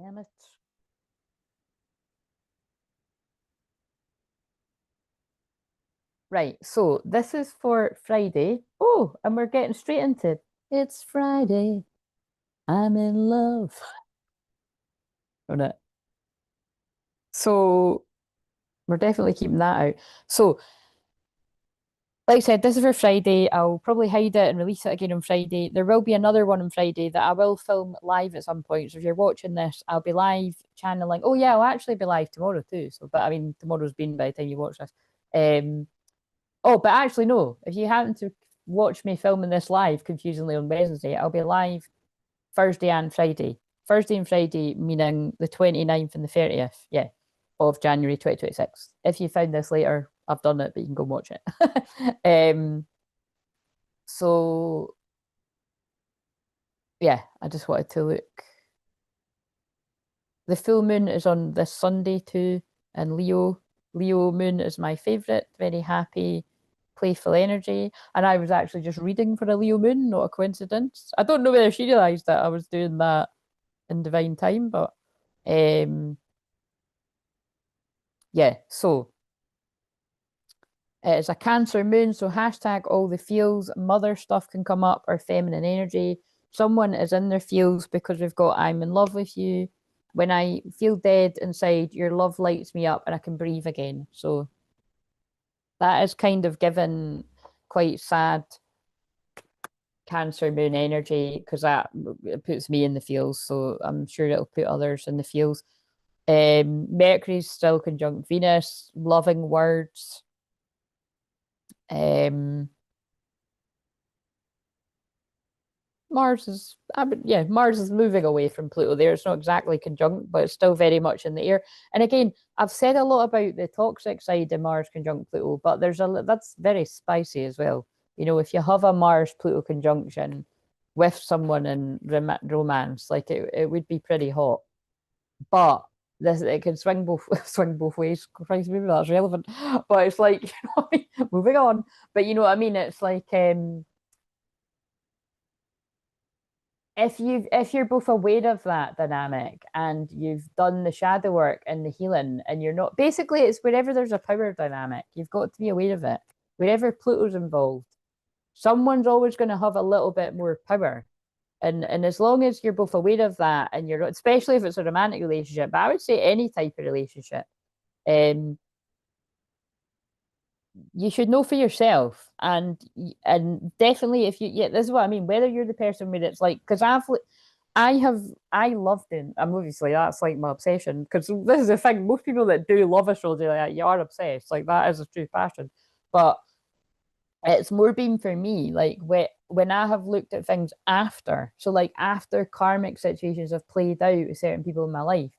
Damn it. Right, so this is for Friday. Oh, and we're getting straight into it. It's Friday. I'm in love. On it. So we're definitely keeping that out. So, like I said, this is for Friday. I'll probably hide it and release it again on Friday. There will be another one on Friday that I will film live at some point. So if you're watching this, I'll be live channeling. Oh yeah, I'll actually be live tomorrow too. So, but I mean, tomorrow's been by the time you watch this. Um, Oh, but actually, no. If you happen to watch me filming this live, confusingly on Wednesday, I'll be live Thursday and Friday. Thursday and Friday, meaning the 29th and the 30th, yeah, of January 2026. If you found this later, I've done it, but you can go and watch it. So yeah, I just wanted to look. The full moon is on this Sunday too, and Leo moon is my favorite. Very happy, playful energy. And I was actually just reading for a Leo moon, not a coincidence. I don't know whether she realized that I was doing that in divine time, but yeah, so it's a Cancer moon, so hashtag all the feels. Mother stuff can come up or feminine energy. Someone is in their feels because we've got I'm in love with you. When I feel dead inside, your love lights me up and I can breathe again. So that is kind of given quite sad Cancer moon energy because that it puts me in the feels. So I'm sure it'll put others in the feels. Mercury's still conjunct Venus, loving words. Mars is, yeah, Mars is moving away from Pluto there. It's not exactly conjunct, but it's still very much in the air. And again, I've said a lot about the toxic side of Mars conjunct Pluto, but that's very spicy as well. You know, if you have a Mars Pluto conjunction with someone in romance, like it would be pretty hot. But this it can swing both swing both ways. Christ, maybe that's relevant. But it's like, you know what I mean? Moving on. But you know what I mean? It's like if you're both aware of that dynamic and you've done the shadow work and the healing and you're not basically it's wherever there's a power dynamic, you've got to be aware of it. Wherever Pluto's involved, someone's always going to have a little bit more power. And as long as you're both aware of that and you're especially if it's a romantic relationship, but I would say any type of relationship, um, you should know for yourself and definitely if you yeah this is what I mean whether you're the person where it's like because I love doing I'm obviously that's like my obsession because this is the thing most people that do love astrology like that, you are obsessed like that is a true passion but it's more been for me like when I have looked at things after so like after karmic situations have played out with certain people in my life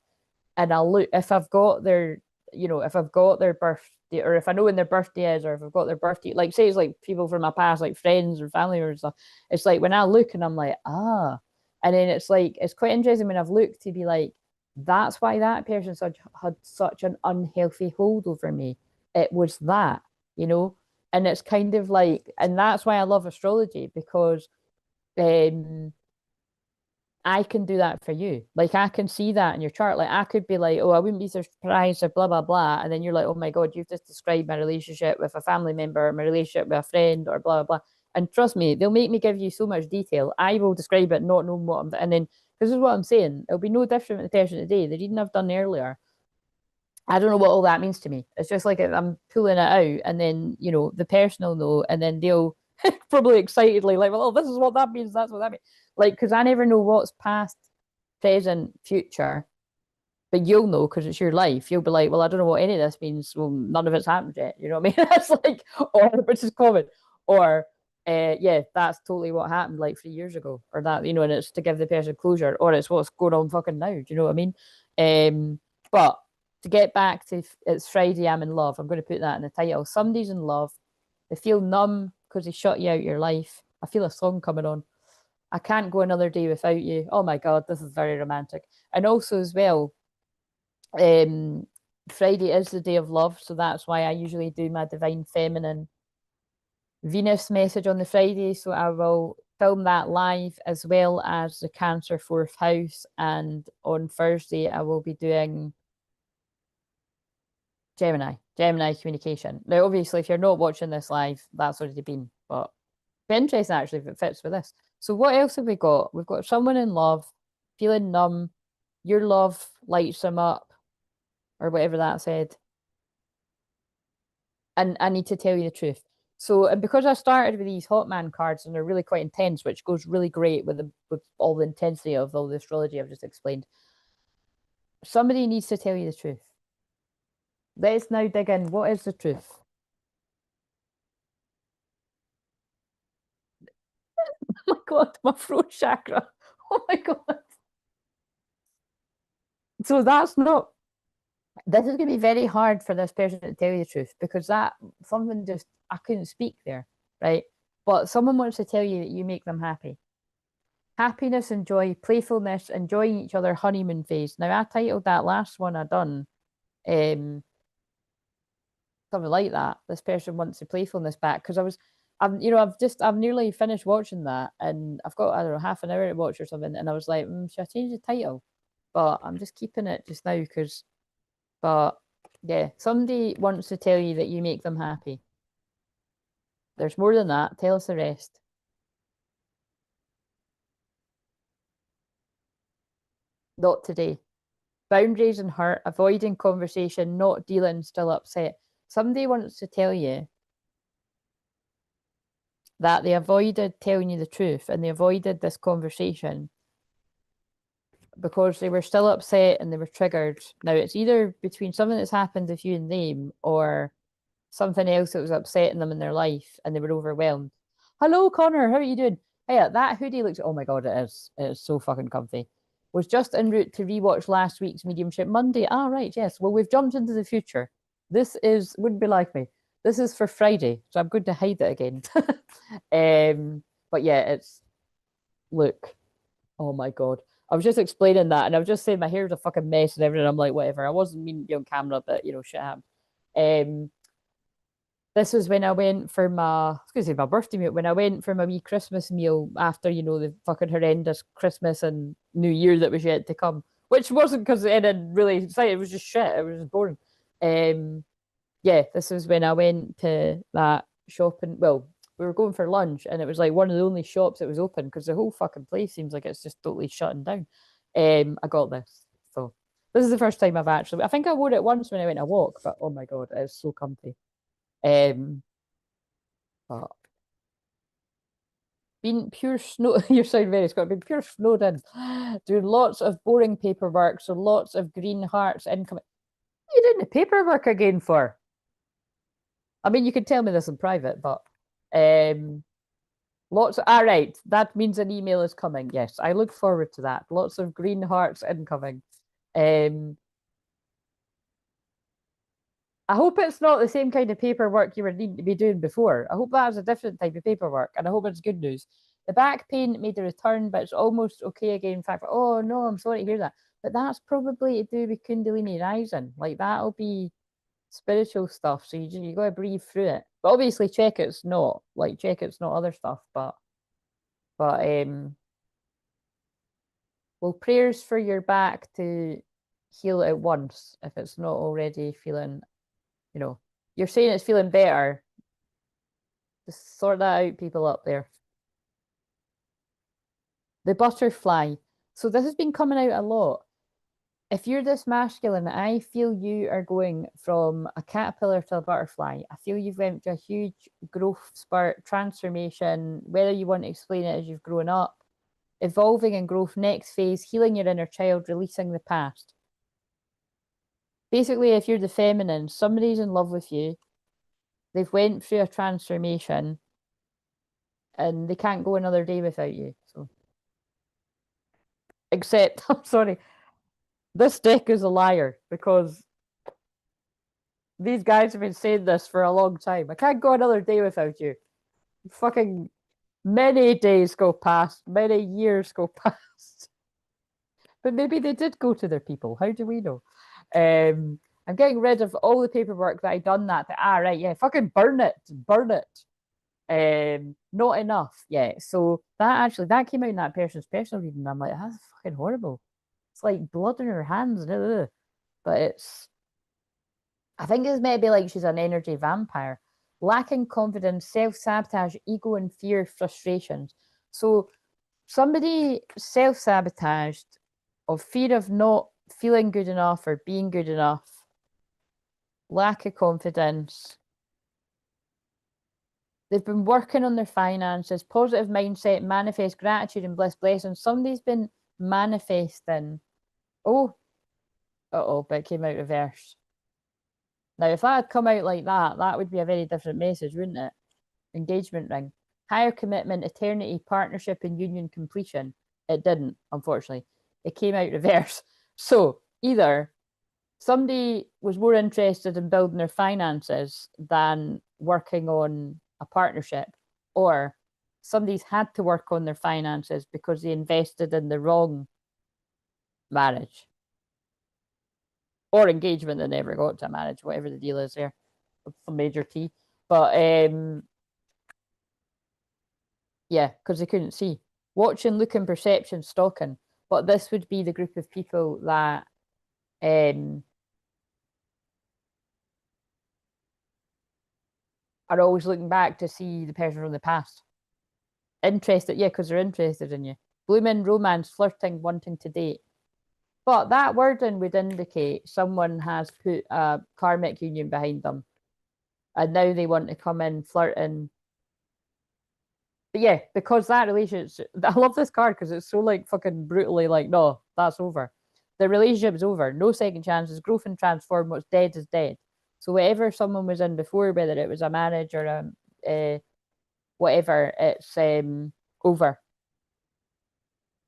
and I'll look if I've got their, you know, if I've got their birthday or if I know when their birthday is or if I've got their birthday, like say it's like people from my past, like friends or family or stuff. It's like when I look and I'm like, ah, and then it's like it's quite interesting when I've looked to be like, that's why that person had such an unhealthy hold over me. It was that, you know, and it's kind of like, and that's why I love astrology because um I can do that for you. Like I can see that in your chart. Like I could be like, oh, I wouldn't be surprised or blah blah blah. And then you're like, oh my God, you've just described my relationship with a family member, my relationship with a friend, or blah blah blah. And trust me, they'll make me give you so much detail. I will describe it, not knowing what I'm and then this is what I'm saying. It'll be no different with the person today. The reading I've done earlier. I don't know what all that means to me. It's just like I'm pulling it out, and then you know the person will know, and then they'll probably excitedly like, well, oh, this is what that means. That's what that means. Like, because I never know what's past, present, future, but you'll know because it's your life. You'll be like, well, I don't know what any of this means. Well, none of it's happened yet. You know what I mean? That's like, or which is common, or yeah, that's totally what happened like 3 years ago, or that you know, and it's to give the person closure, or it's what's going on fucking now. Do you know what I mean? But to get back to it's Friday, I'm in love. I'm going to put that in the title. Somebody's in love. They feel numb because they shut you out of your life. I feel a song coming on. I can't go another day without you. Oh my God, this is very romantic. And also as well, um, Friday is the day of love, so that's why I usually do my divine feminine Venus message on the Friday. So I will film that live, as well as the Cancer fourth house. And on Thursday, I will be doing Gemini communication. Now, obviously, if you're not watching this live, that's already been, but it's interesting actually if it fits with this. So, what else have we got? We've got someone in love, feeling numb, your love lights them up, or whatever that said. And I need to tell you the truth. So, and because I started with these hot man cards and they're really quite intense, which goes really great with all the intensity of all the astrology I've just explained. Somebody needs to tell you the truth. Let's now dig in. What is the truth? Oh my God, my throat chakra. Oh my God. So that's not, this is going to be very hard for this person to tell you the truth because that, something just, I couldn't speak there, right? But someone wants to tell you that you make them happy. Happiness and joy, playfulness, enjoying each other, honeymoon phase. Now, I titled that last one I done something like that. This person wants the playfulness back because I've nearly finished watching that and I've got, I don't know, half an hour to watch or something. And I was like, should I change the title? But I'm just keeping it just now because, but yeah, somebody wants to tell you that you make them happy. There's more than that. Tell us the rest. Not today. Boundaries and hurt, avoiding conversation, not dealing, still upset. Somebody wants to tell you that they avoided telling you the truth and they avoided this conversation because they were still upset and they were triggered. Now, it's either between something that's happened with you and them or something else that was upsetting them in their life and they were overwhelmed. Hello, Connor. How are you doing? Hey, that hoodie looks, oh my God, it is. It is so fucking comfy. Was just en route to rewatch last week's Mediumship Monday. Ah, right, yes. Well, we've jumped into the future. This is, wouldn't be like me. This is for Friday, so I'm going to hide it again. But yeah, it's, look, oh my God. I was just explaining that and I was just saying my hair's a fucking mess and everything. I'm like, whatever. I wasn't meaning to be on camera, but you know, shit happened. This was when I went for my, I was going to say my birthday meal, when I went for my wee Christmas meal after, you know, the fucking horrendous Christmas and New Year that was yet to come, which wasn't because it ended really exciting. It was just shit. It was just boring. Yeah, this was when I went to that shopping. Well, we were going for lunch and it was like one of the only shops that was open because the whole fucking place seems like it's just totally shutting down. I got this. So this is the first time I've actually, I think I wore it once when I went a walk, but oh my God, it's so comfy. But been pure snow. You sound very Scottish. Been pure snowed in, doing lots of boring paperwork. So lots of green hearts incoming. What are you doing the paperwork again for? I mean, you can tell me this in private, but lots. All right, that means an email is coming. Yes, I look forward to that. Lots of green hearts incoming. I hope it's not the same kind of paperwork you were needing to be doing before. I hope that's a different type of paperwork, and I hope it's good news. The back pain made a return, but it's almost okay again. In fact, oh no, I'm sorry to hear that. But that's probably to do with Kundalini rising. Like that'll be spiritual stuff. So you got to breathe through it. But obviously, check it's not. Like check it's not other stuff. But well, prayers for your back to heal at once if it's not already feeling, you know, you're saying it's feeling better. Just sort that out, people up there. The butterfly. So this has been coming out a lot. If you're this masculine, I feel you are going from a caterpillar to a butterfly. I feel you've went through a huge growth spurt, transformation, whether you want to explain it as you've grown up, evolving and growth, next phase, healing your inner child, releasing the past. Basically, if you're the feminine, somebody's in love with you. They've went through a transformation and they can't go another day without you. So, except, I'm sorry, this deck is a liar because these guys have been saying this for a long time. I can't go another day without you. Fucking many days go past, many years go past. But maybe they did go to their people. How do we know? I'm getting rid of all the paperwork that I done that. Right, yeah, fucking burn it, burn it. Not enough yet. So that came out in that person's personal reading. I'm like, that's fucking horrible. It's like blood in her hands. But I think it's maybe like she's an energy vampire. Lacking confidence, self-sabotage, ego and fear, frustrations. So somebody self-sabotaged of fear of not feeling good enough or being good enough, lack of confidence. They've been working on their finances, positive mindset, manifest gratitude and bliss blessings. Somebody's been manifesting. Oh, but it came out reverse. Now, if that had come out like that would be a very different message, wouldn't it? Engagement ring. Higher commitment, eternity, partnership, and union completion. It didn't, unfortunately. It came out reverse. So either somebody was more interested in building their finances than working on a partnership, or somebody's had to work on their finances because they invested in the wrong marriage or engagement that never got to a marriage, whatever the deal is there. It's a major T. But yeah, because they couldn't see. Watching, looking, perception, stalking. But this would be the group of people that are always looking back to see the person from the past. Interested, yeah, because they're interested in you. Blooming, romance, flirting, wanting to date. But that wording would indicate someone has put a karmic union behind them. And now they want to come in flirting. But yeah, because that relationship, I love this card because it's so like fucking brutally like, no, that's over. The relationship's over. No second chances. Growth and transform. What's dead is dead. So whatever someone was in before, whether it was a marriage or whatever, it's over.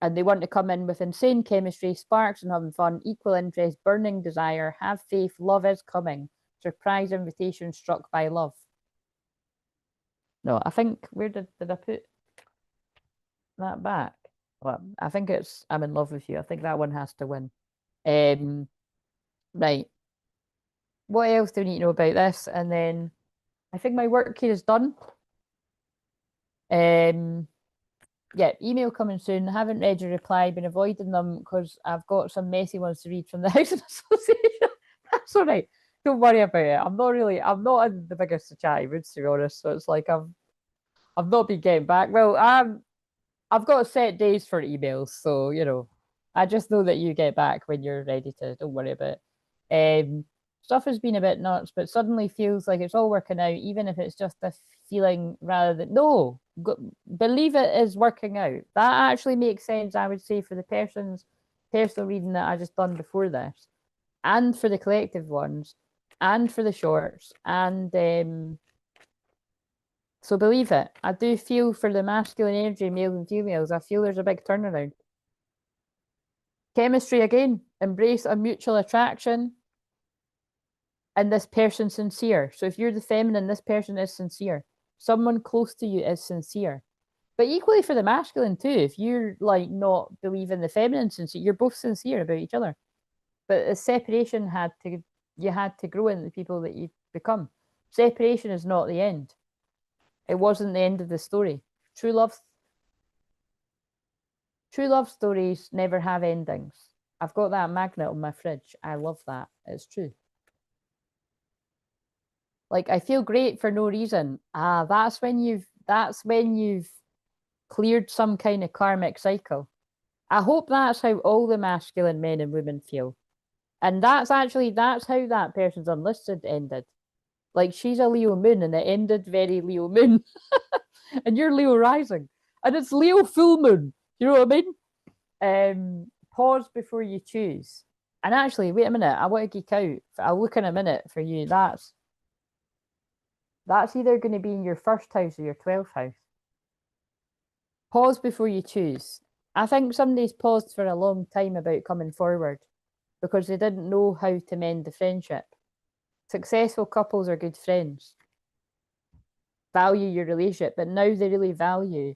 And they want to come in with insane chemistry, sparks and having fun, equal interest, burning desire, have faith, love is coming, surprise invitation struck by love. No, I think, where did I put that back? Well, I think it's I'm in love with you. I think that one has to win. Right. What else do we need to know about this? And then I think my work here is done. Yeah, email coming soon. Haven't read your reply, been avoiding them because I've got some messy ones to read from the Housing Association. That's all right. Don't worry about it. I'm not in the biggest of chatty moods, to be honest. So it's like I've not been getting back. Well, I've got set days for emails, so I just know that you get back when you're ready to. Don't worry about it. Stuff has been a bit nuts, but suddenly feels like it's all working out, even if it's just a feeling rather than believe it is working out. That actually makes sense, I would say, for the person's personal reading that I just done before this, and for the collective ones, and for the shorts, and so believe it. I do feel for the masculine energy, males and females. I feel there's a big turnaround. Chemistry again. Embrace a mutual attraction. And this person sincere. So if you're the feminine, this person is sincere. Someone close to you is sincere. But equally for the masculine too. If you're like not believing the feminine sincere, you're both sincere about each other. But the separation you had to grow into the people that you become. Separation is not the end. It wasn't the end of the story. True love stories never have endings. I've got that magnet on my fridge. I love that. It's true. Like I feel great for no reason. That's when you've cleared some kind of karmic cycle. I hope that's how all the masculine men and women feel. And that's how that person's unlisted ended. Like she's a Leo moon and it ended very Leo moon. And you're Leo rising. And it's Leo full moon. You know what I mean? Pause before you choose. And actually, wait a minute, I want to geek out. I'll look in a minute for you. That's either going to be in your first house or your 12th house. Pause before you choose. I think somebody's paused for a long time about coming forward because they didn't know how to mend the friendship. Successful couples are good friends. Value your relationship, but now they really value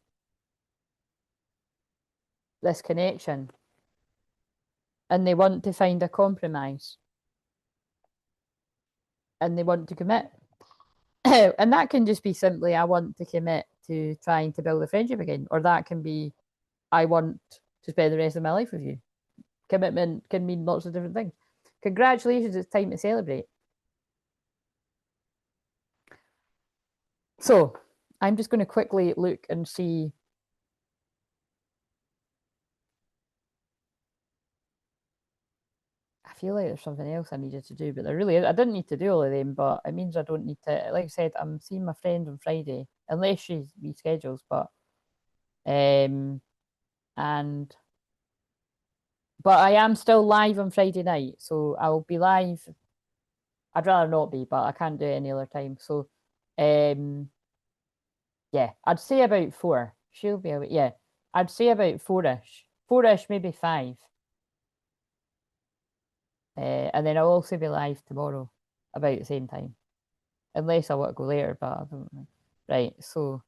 this connection and they want to find a compromise and they want to commit. And that can just be simply, I want to commit to trying to build a friendship again. Or that can be, I want to spend the rest of my life with you. Commitment can mean lots of different things. Congratulations, it's time to celebrate. So I'm just going to quickly look and see. I feel like there's something else I needed to do, but there really is. I didn't need to do all of them, but it means I don't need to. Like I said, I'm seeing my friend on Friday, unless she reschedules, but and but I am still live on Friday night, so I will be live. I'd rather not be, but I can't do it any other time. So yeah, I'd say about 4. She'll be away. Yeah, I'd say about 4-ish. 4-ish, maybe 5. And then I'll also be live tomorrow about the same time. Unless I want to go later, but I don't know. Right, so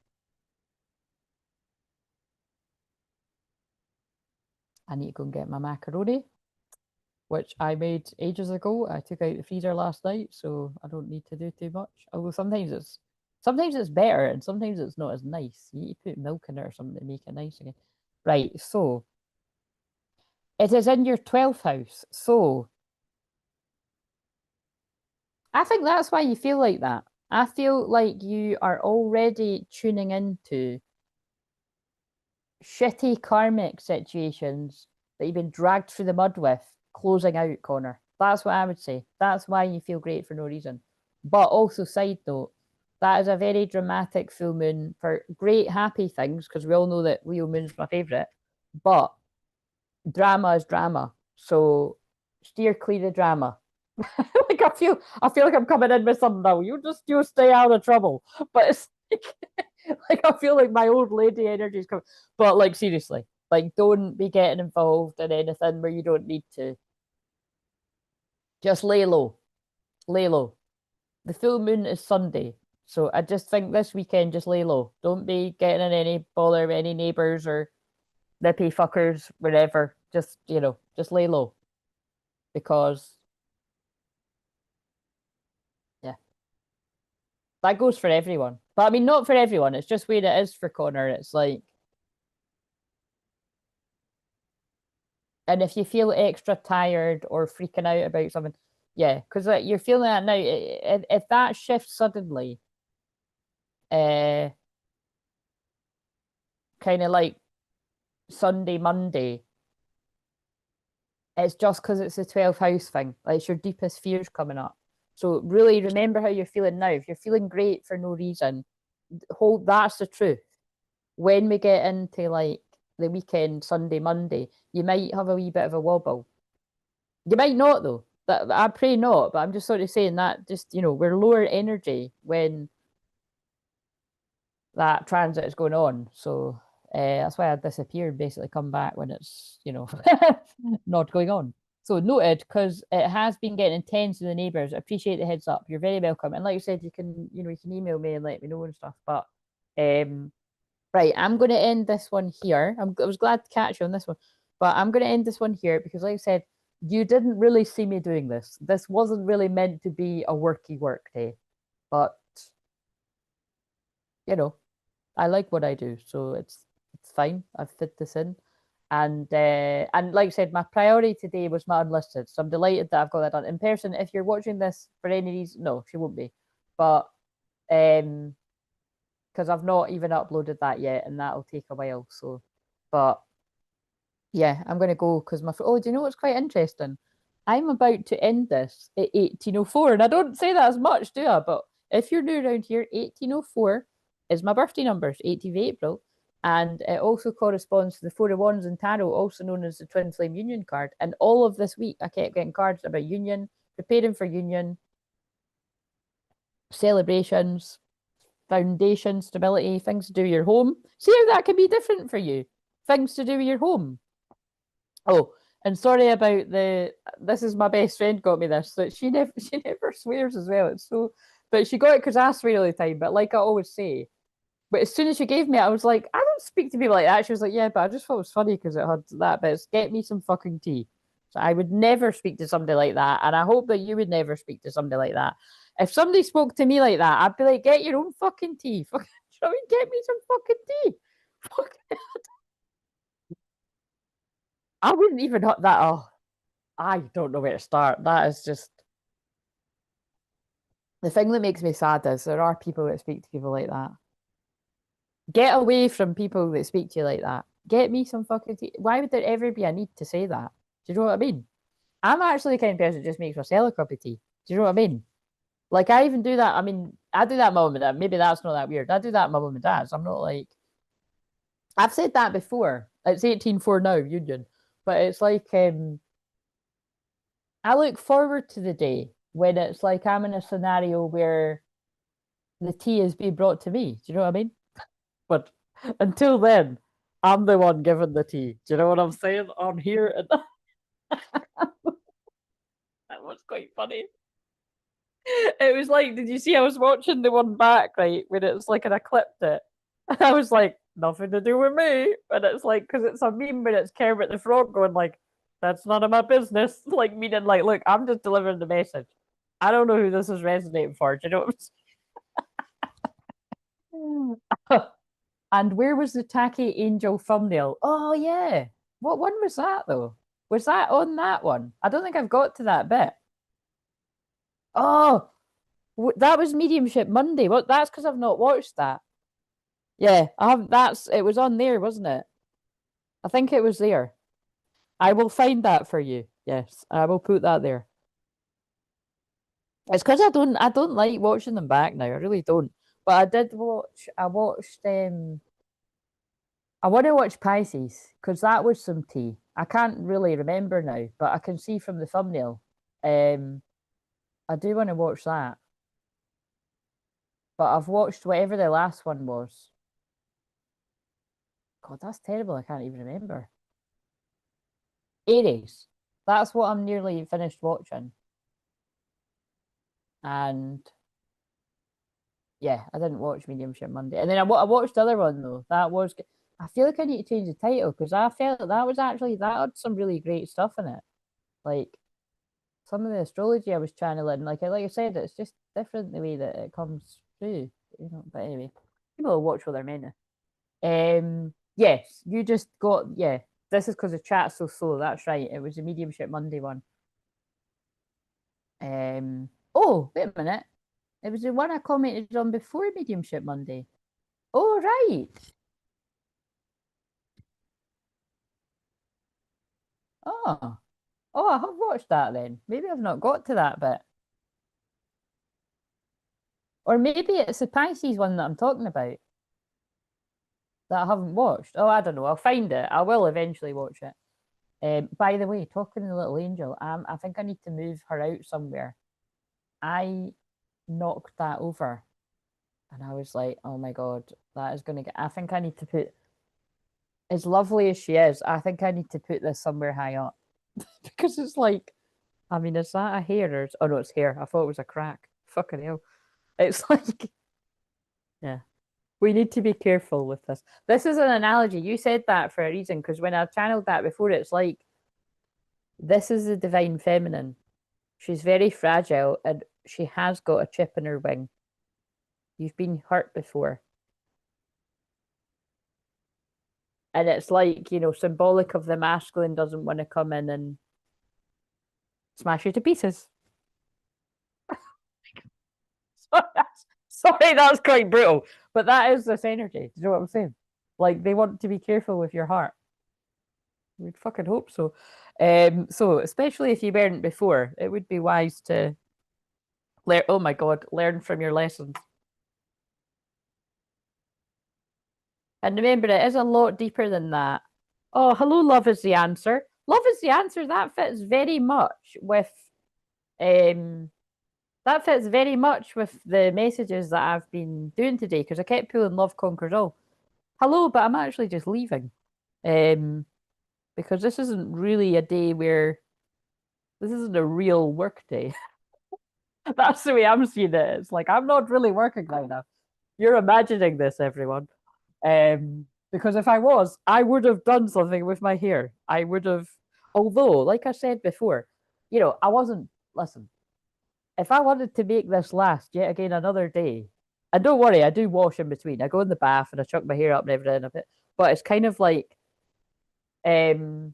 I need to go and get my macaroni, which I made ages ago. I took out the freezer last night, so I don't need to do too much. Although sometimes it's better and sometimes it's not as nice. You need to put milk in it or something to make it nice again. Right, so it is in your 12th house. So I think that's why you feel like that. I feel like you are already tuning into shitty karmic situations that you've been dragged through the mud with, closing out, Connor. That's what I would say. That's why you feel great for no reason. But also, side note, that is a very dramatic full moon for great happy things, because we all know that Leo moon's my favourite. But drama is drama. So steer clear of drama. Like I feel like I'm coming in with something now. You stay out of trouble. But it's like I feel like my old lady energy is coming. But like seriously, like don't be getting involved in anything where you don't need to. Just lay low. Lay low. The full moon is Sunday. So I just think this weekend just lay low. Don't be getting in any bother with any neighbours or nippy fuckers, wherever. Just just lay low. Because yeah, that goes for everyone. But I mean, not for everyone. It's just where it is for Connor. It's like, and if you feel extra tired or freaking out about something, yeah, because like, you're feeling that now. If that shifts suddenly, uh, kind of like Sunday, Monday, it's just because it's the 12th house thing. Like it's your deepest fears coming up. So really remember how you're feeling now. If you're feeling great for no reason, hold that's the truth. When we get into like the weekend, Sunday, Monday, you might have a wee bit of a wobble. You might not though. That I pray not, but I'm just sort of saying that just we're lower energy when that transit is going on. So that's why I disappeared, basically come back when it's not going on. So noted, because it has been getting intense in the neighbours. Appreciate the heads up. You're very welcome. And like you said, you can email me and let me know and stuff. But right, I'm going to end this one here. I was glad to catch you on this one, but I'm going to end this one here because, like I said, you didn't really see me doing this. This wasn't really meant to be a worky work day, but I like what I do, so it's fine. I've fit this in, and like I said, my priority today was my unlisted, so I'm delighted that I've got that done in person. If you're watching this for any reason, no, she won't be, but because I've not even uploaded that yet, and that'll take a while. So, but yeah, I'm gonna go because oh, do you know what's quite interesting? I'm about to end this at 1804, and I don't say that as much, do I? But if you're new around here, 1804 is my birthday number, it's 18th of April, and it also corresponds to the Four of Wands in Tarot, also known as the Twin Flame Union card. And all of this week, I kept getting cards about union, preparing for union, celebrations, foundation, stability, things to do with your home. See how that can be different for you. Things to do with your home. Oh, and sorry about this is my best friend got me this. So she never swears as well. It's so but she got it because I swear all the time. But like I always say, but as soon as she gave me it, I was like, I don't speak to people like that. She was like, yeah, but I just thought it was funny because it had that. But it's get me some fucking tea. So I would never speak to somebody like that. And I hope that you would never speak to somebody like that. If somebody spoke to me like that, I'd be like, get your own fucking tea. Fucking, you know what I mean? Get me some fucking tea. Fuck. I wouldn't even that. Oh, I don't know where to start. That is just the thing that makes me sad is there are people that speak to people like that. Get away from people that speak to you like that. Get me some fucking tea. Why would there ever be a need to say that? Do you know what I mean? I'm actually the kind of person that just makes myself a cup of tea. Do you know what I mean? Like I even do that. I mean, I do that with my mum and dad. Maybe that's not that weird. I do that with my mum and dad. So I'm not like I've said that before. It's 18-4 now, union. But it's like I look forward to the day when it's like I'm in a scenario where the tea is being brought to me. Do you know what I mean? But until then, I'm the one giving the tea. Do you know what I'm saying? I'm here and that was quite funny. It was like, did you see I was watching the one back, right? When it's like and I clipped it. And I was like, nothing to do with me. And it's like, because it's a meme, but it's Kermit the Frog going like, that's none of my business. Like meaning like, look, I'm just delivering the message. I don't know who this is resonating for. Do you know what I'm saying? And where was the tacky angel thumbnail? Oh yeah. What one was that though? Was that on that one? I don't think I've got to that bit. Oh, that was Mediumship Monday. What? That's because I've not watched that. Yeah, I have. That's it was on there, wasn't it? I think it was there. I will find that for you. Yes, I will put that there. It's because I don't like watching them back now. I really don't. But I did watch. I watched. I want to watch Pisces because that was some tea. I can't really remember now, but I can see from the thumbnail. Um, I do want to watch that. But I've watched whatever the last one was. God, that's terrible. I can't even remember. Aries. That's what I'm nearly finished watching. And yeah, I didn't watch Mediumship Monday. And then I watched the other one though. That was. I feel like I need to change the title because I felt that was actually that had some really great stuff in it. Like some of the astrology I was channeling, like I said, it's just different the way that it comes through. You know. But anyway, people will watch what they're meant to. Yes, you just got yeah. This is because the chat's so slow. That's right. It was the Mediumship Monday one. Oh, wait a minute. It was the one I commented on before Mediumship Monday. Oh, right. Oh, oh, I have watched that then. Maybe I've not got to that bit. Or maybe it's the Pisces one that I'm talking about that I haven't watched. Oh, I don't know. I'll find it. I will eventually watch it. By the way, talking to the little angel, I think I need to move her out somewhere. I knocked that over and I was like, oh my God, that is going to get. I think I need to put, as lovely as she is, I think I need to put this somewhere high up because it's like, I mean, is that a hair or, oh no, it's hair. I thought it was a crack. Fucking hell. It's like, yeah, we need to be careful with this. This is an analogy. You said that for a reason because when I channeled that before, it's like, this is the divine feminine. She's very fragile and she has got a chip in her wing. You've been hurt before. And it's like, symbolic of the masculine doesn't want to come in and smash you to pieces. Sorry, that's quite brutal. But that is this energy. Do you know what I'm saying? Like they want to be careful with your heart. We'd fucking hope so. So especially if you weren't before, it would be wise to learn. Oh my God, learn from your lessons. And remember, it is a lot deeper than that. Oh, hello, love is the answer. Love is the answer. That fits very much with um that fits very much with the messages that I've been doing today because I kept pulling love conquers all. Hello, but I'm actually just leaving. Because this isn't really a day where this isn't a real work day. That's the way I'm seeing it. It's like I'm not really working right now. You're imagining this, everyone. Because if I was, I would have done something with my hair. I would have, although, like I said before, I wasn't. Listen, if I wanted to make this last yet again another day, and don't worry, I do wash in between. I go in the bath and I chuck my hair up and everything of it. But it's kind of like um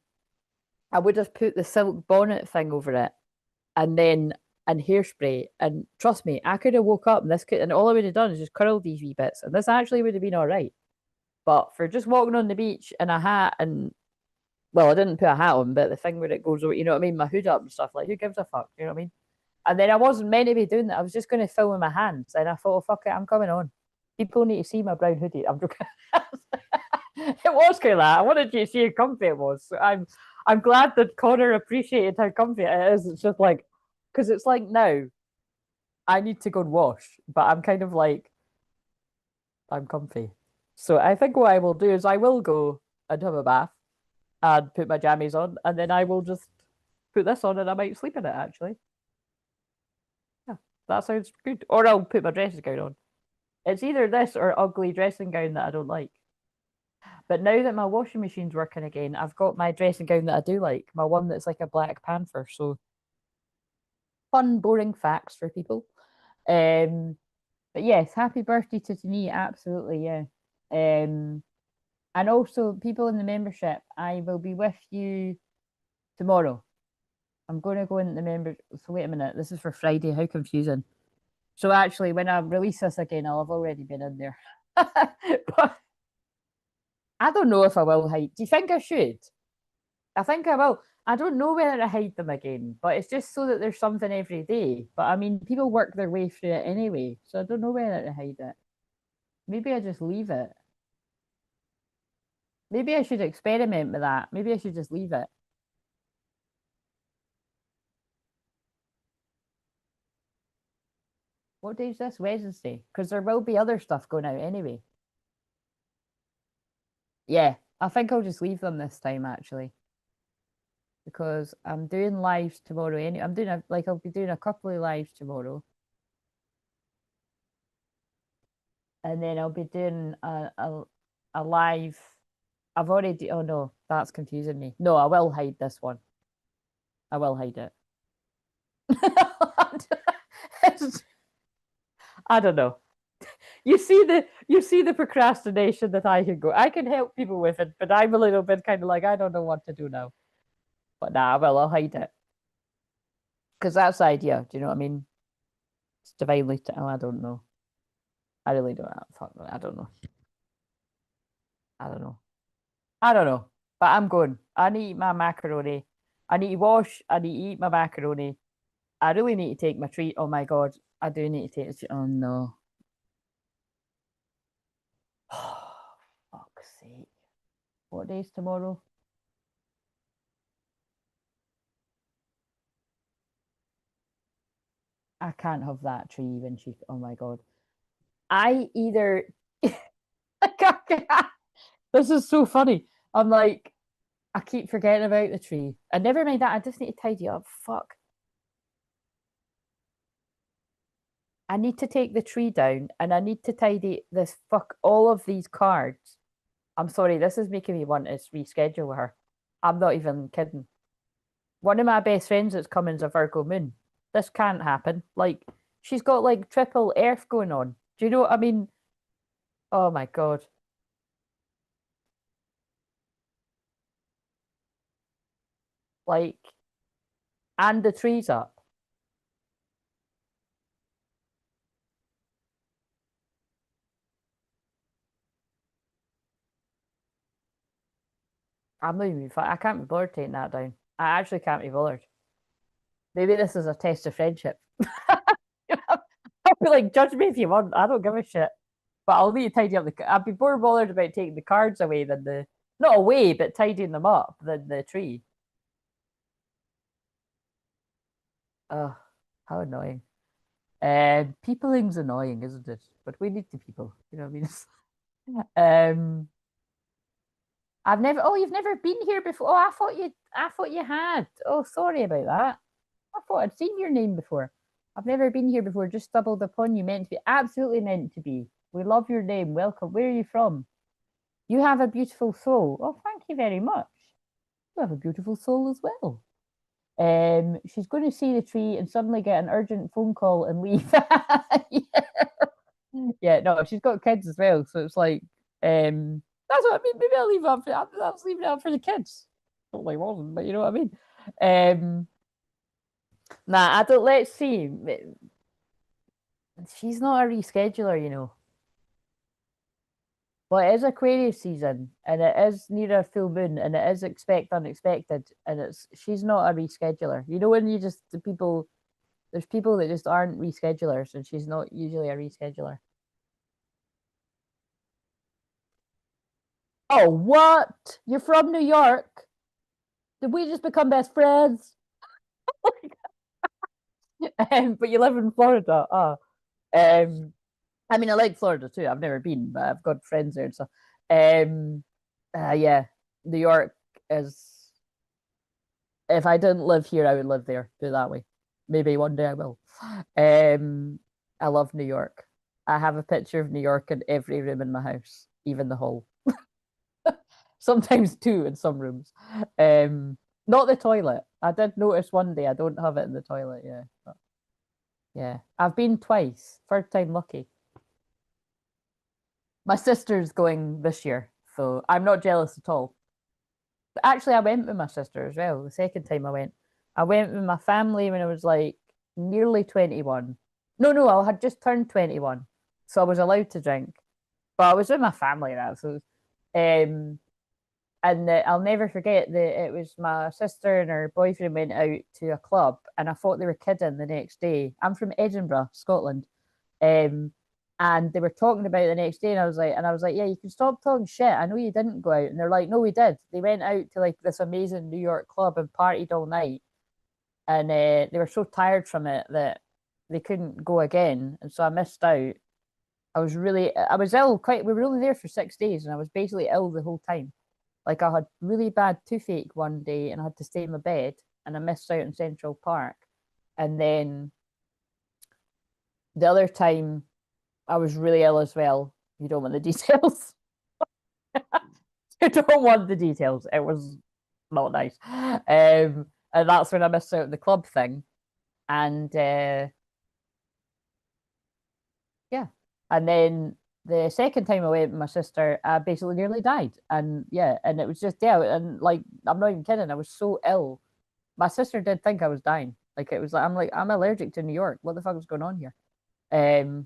I would have put the silk bonnet thing over it and then and hairspray. And trust me, I could have woke up and this could and all I would have done is just curled these wee bits, and this actually would have been all right. But for just walking on the beach in a hat and well, I didn't put a hat on, but the thing where it goes over, you know what I mean, my hood up and stuff, like who gives a fuck? You know what I mean? And then I wasn't meant to be doing that. I was just going to film with my hands, and I thought, oh, fuck it, I'm coming on. People need to see my brown hoodie. I'm joking. It was kind of that. I wanted you to see how comfy it was. So I'm glad that Connor appreciated how comfy it is. It's just like because it's like now I need to go and wash, but I'm kind of like I'm comfy. So I think what I will do is I will go and have a bath and put my jammies on, and then I will just put this on and I might sleep in it actually. Yeah, that sounds good. Or I'll put my dressing gown on. It's either this or ugly dressing gown that I don't like. But now that my washing machine's working again, I've got my dressing gown that I do like, my one that's like a Black Panther. So fun, boring facts for people. Um, but yes, happy birthday to Tani, absolutely, yeah. Um, and also people in the membership, I will be with you tomorrow. I'm going to go in the member. So wait a minute, this is for Friday. How confusing. So actually, when I release this again, I'll have already been in there. But I don't know if I will hide. Do you think I should? I think I will. I don't know whether to hide them again, but it's just so that there's something every day. But I mean, people work their way through it anyway, so I don't know whether to hide it. Maybe I just leave it. Maybe I should experiment with that. Maybe I should just leave it. What day is this? Wednesday? Because there will be other stuff going out anyway. Yeah, I think I'll just leave them this time actually. Because I'm doing lives tomorrow. I'm doing like I'll be doing a couple of lives tomorrow, and then I'll be doing a live. I've already. Oh no, that's confusing me. No, I will hide this one. I will hide it. I don't know. You see the procrastination that I can go. I can help people with it, but I'm a little bit kind of like I don't know what to do now. But nah, well, I'll hide it because that's the idea. Do you know what I mean? It's divinely. Oh, I don't know. I really don't. Fuck, I don't know. I don't know. I don't know. But I'm going. I need to eat my macaroni. I need to wash. I need to eat my macaroni. I really need to take my treat. Oh my god, I do need to take it. Oh no. Fuck's sake. What day is tomorrow? I can't have that tree when she. Oh my god. I either. This is so funny. I'm like, I keep forgetting about the tree. And never mind that. I just need to tidy up. Fuck. I need to take the tree down and I need to tidy this fuck all of these cards. I'm sorry, this is making me want to reschedule her. I'm not even kidding. One of my best friends that's coming is a Virgo moon. This can't happen. Like, she's got like triple Earth going on. Do you know what I mean? Oh my God. Like, and the tree's up. I'm not even, I can't be bothered taking that down. I actually can't be bothered. Maybe this is a test of friendship. I'll be like, judge me if you want. I don't give a shit. But I'll need to tidy up the. I'd be more bothered about taking the cards away than the not away, but tidying them up than the tree. Oh, how annoying. Peopling's annoying, isn't it? But we need the people. You know what I mean? I've never. Oh, you've never been here before. Oh, I thought you. I thought you had. Oh, sorry about that. I thought I'd seen your name before. I've never been here before. Just stumbled upon you. Meant to be. Absolutely meant to be. We love your name. Welcome. Where are you from? You have a beautiful soul. Oh, thank you very much. You have a beautiful soul as well. She's going to see the tree and suddenly get an urgent phone call and leave. Yeah. Yeah, no, she's got kids as well, so it's like, that's what I mean. Maybe I'll leave it up for, I was leaving it up for the kids. Totally wasn't, but you know what I mean. Um, nah, I don't. Let's see. She's not a rescheduler, you know. But it is Aquarius season, and it is near a full moon, and it is expect unexpected, and it's she's not a rescheduler. You know when you just the people there's people that just aren't reschedulers, and she's not usually a rescheduler. Oh, what? You're from New York? Did we just become best friends? But you live in Florida. Oh, I mean, I like Florida too. I've never been, but I've got friends there and stuff. Um, yeah, New York is. If I didn't live here, I would live there. Put it that way. Maybe one day I will. Um, I love New York. I have a picture of New York in every room in my house, even the hall. Sometimes two in some rooms. Um, Not the toilet. I did notice one day I don't have it in the toilet. Yeah, but yeah. I've been twice. Third time lucky. My sister's going this year, so I'm not jealous at all. But actually, I went with my sister as well. The second time I went with my family when I was like nearly 21. No, no, I had just turned 21, so I was allowed to drink. But I was with my family now, so um, and I'll never forget that it was my sister and her boyfriend went out to a club, and I thought they were kidding the next day. I'm from Edinburgh, Scotland, um, and they were talking about it the next day, and I was like, yeah, you can stop talking shit. I know you didn't go out, and they're like, no, we did. They went out to like this amazing New York club and partied all night, and they were so tired from it that they couldn't go again, and so I missed out. I was ill. Quite, we were only there for 6 days, and I was basically ill the whole time. Like I had really bad toothache one day, and I had to stay in my bed, and I missed out in Central Park, and then the other time I was really ill as well. You don't want the details. You don't want the details. It was not nice. And that's when I missed out on the club thing. And yeah. And then the second time I went with my sister, I basically nearly died. And yeah, and it was just yeah, and like I'm not even kidding, I was so ill. My sister did think I was dying. Like it was like I'm allergic to New York. What the fuck is going on here?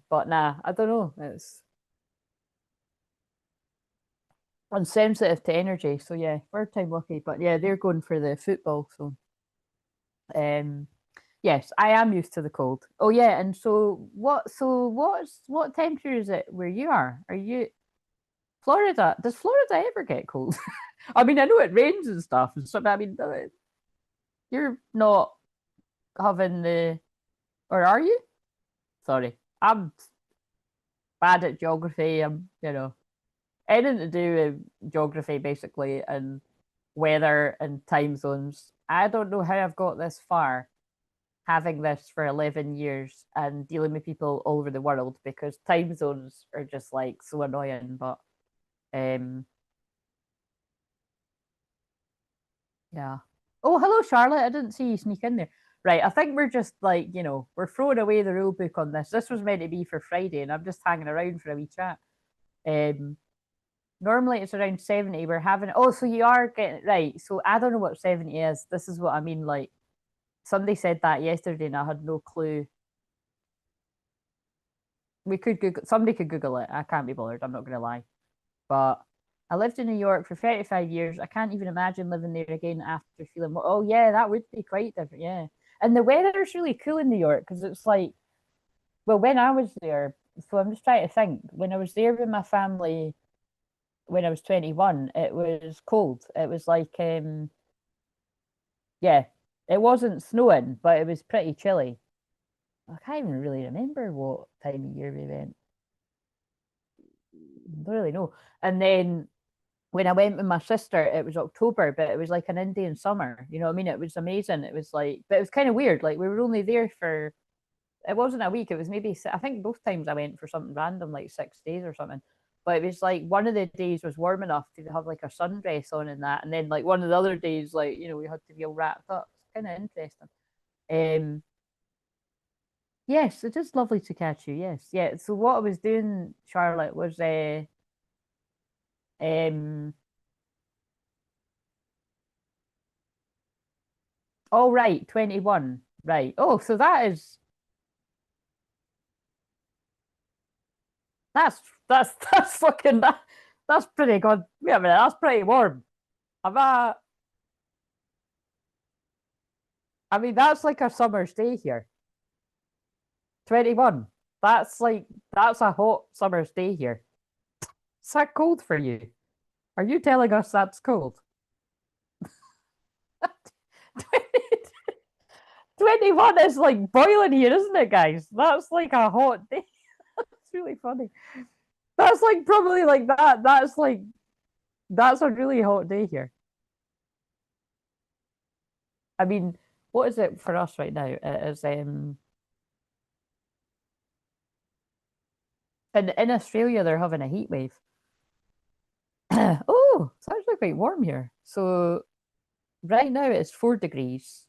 But nah, I don't know. It's I'm sensitive to energy, so yeah, third time lucky. But yeah, they're going for the football, so um, yes, I am used to the cold. Oh yeah, and so what? So what temperature is it where you are? Are you Florida? Does Florida ever get cold? I mean, I know it rains and stuff, and so but I mean, you're not having the, or are you? Sorry, I'm bad at geography. I'm, you know, anything to do with geography basically and weather and time zones. I don't know how I've got this far having this for 11 years and dealing with people all over the world because time zones are just like so annoying. But um, yeah. Oh, hello, Charlotte. I didn't see you sneak in there. Right. I think we're just like, you know, we're throwing away the rule book on this. This was meant to be for Friday and I'm just hanging around for a wee chat. Um, Normally it's around 70. We're having, oh, so you are getting, right. So I don't know what 70 is. This is what I mean. Like, somebody said that yesterday and I had no clue. We could Google, somebody could Google it. I can't be bothered. I'm not going to lie. But I lived in New York for 35 years. I can't even imagine living there again after feeling, oh, yeah, that would be quite different. Yeah. And the weather's really cool in New York because it's like, well, when I was there, so I'm just trying to think, when I was there with my family when I was 21, it was cold. It was like, yeah, it wasn't snowing, but it was pretty chilly. I can't even really remember what time of year we went. I don't really know. And then when I went with my sister, it was October, but it was like an Indian summer. You know what I mean? It was amazing. It was like, but it was kind of weird. Like we were only there for, it wasn't a week. It was maybe, I think both times I went for something random, like 6 days or something. But it was like one of the days was warm enough to have like a sundress on and that. And then like one of the other days, like, you know, we had to be all wrapped up. kind of interesting. Um, yes, it is lovely to catch you. Yes, yeah. So what I was doing, Charlotte, was um, oh right, 21. Right. Oh, so that's that's fucking that's pretty good. Wait a minute, that's pretty warm. I'm I mean, that's like a summer's day here. 21. That's like that's a hot summer's day here. Is that cold for you? Are you telling us that's cold? 21 is like boiling here, isn't it, guys? That's like a hot day. It's really funny. That's like probably like that. That's a really hot day here. I mean, what is it for us right now? It is in Australia they're having a heat wave. Oh, it's actually quite warm here. So right now it's 4 degrees.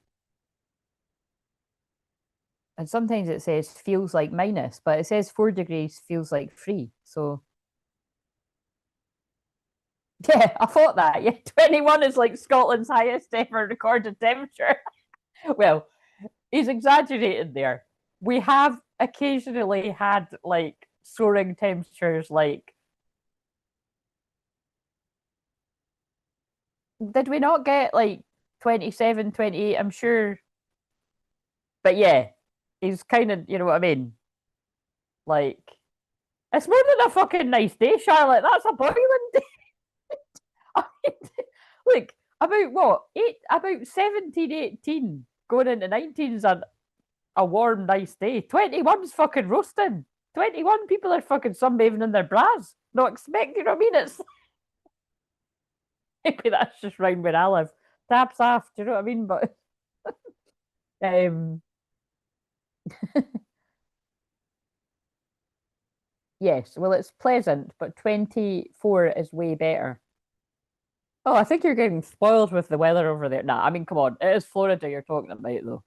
And sometimes it says feels like minus, but it says 4 degrees feels like 3. So yeah, I thought that. Yeah, 21 is like Scotland's highest ever recorded temperature. Well, he's exaggerated there. We have occasionally had like soaring temperatures like did we not get like 27, 28? I'm sure. But yeah, he's kind of, you know what I mean? Like, it's more than a fucking nice day, Charlotte. That's a boiling day. I mean, like, about what? About 17, 18 going into 19 is a warm, nice day. 21's fucking roasting. 21 people are fucking sunbathing in their bras. Not expecting, you know what I mean? It's maybe that's just round where I live. Taps off, do you know what I mean? But um yes, well it's pleasant, but 24 is way better. Oh, I think you're getting spoiled with the weather over there. Nah, I mean, come on. It is Florida you're talking about, though.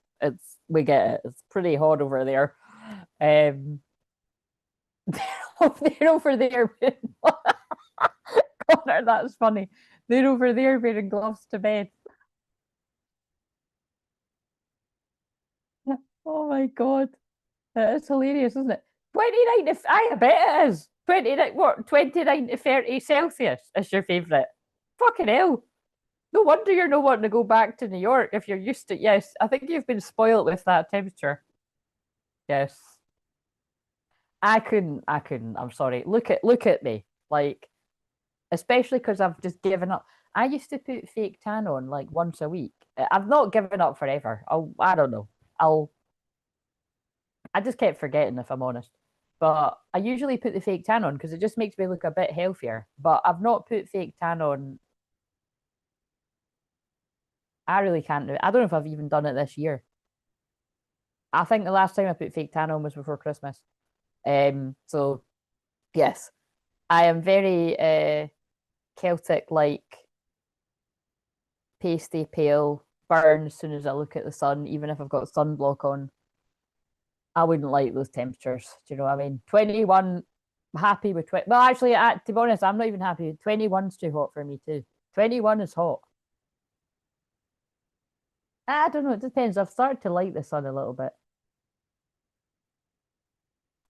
We get it. It's pretty hot over there. Um, they're over there. Connor, that's funny. They're over there wearing gloves to bed. Oh my God. It's hilarious, isn't it? 29 to, I bet it is. 29, what, 29 to 30 Celsius is your favourite. Fucking hell. No wonder you're not wanting to go back to New York if you're used to. Yes, I think you've been spoiled with that temperature. Yes. I couldn't. I'm sorry. Look at me. Like, especially because I've just given up. I used to put fake tan on like once a week. I've not given up forever. I don't know. I just kept forgetting if I'm honest. But I usually put the fake tan on because it just makes me look a bit healthier. But I've not put fake tan on. I really can't do it. I don't know if I've even done it this year. I think the last time I put fake tan on was before Christmas. So yes, I am very Celtic like pasty pale, burn as soon as I look at the sun, even if I've got sunblock on. I wouldn't like those temperatures. Do you know what I mean? 21, happy with 20. Well, actually, to be honest, I'm not even happy. 21's too hot for me too. 21 is hot. I don't know. It depends. I've started to like the sun a little bit.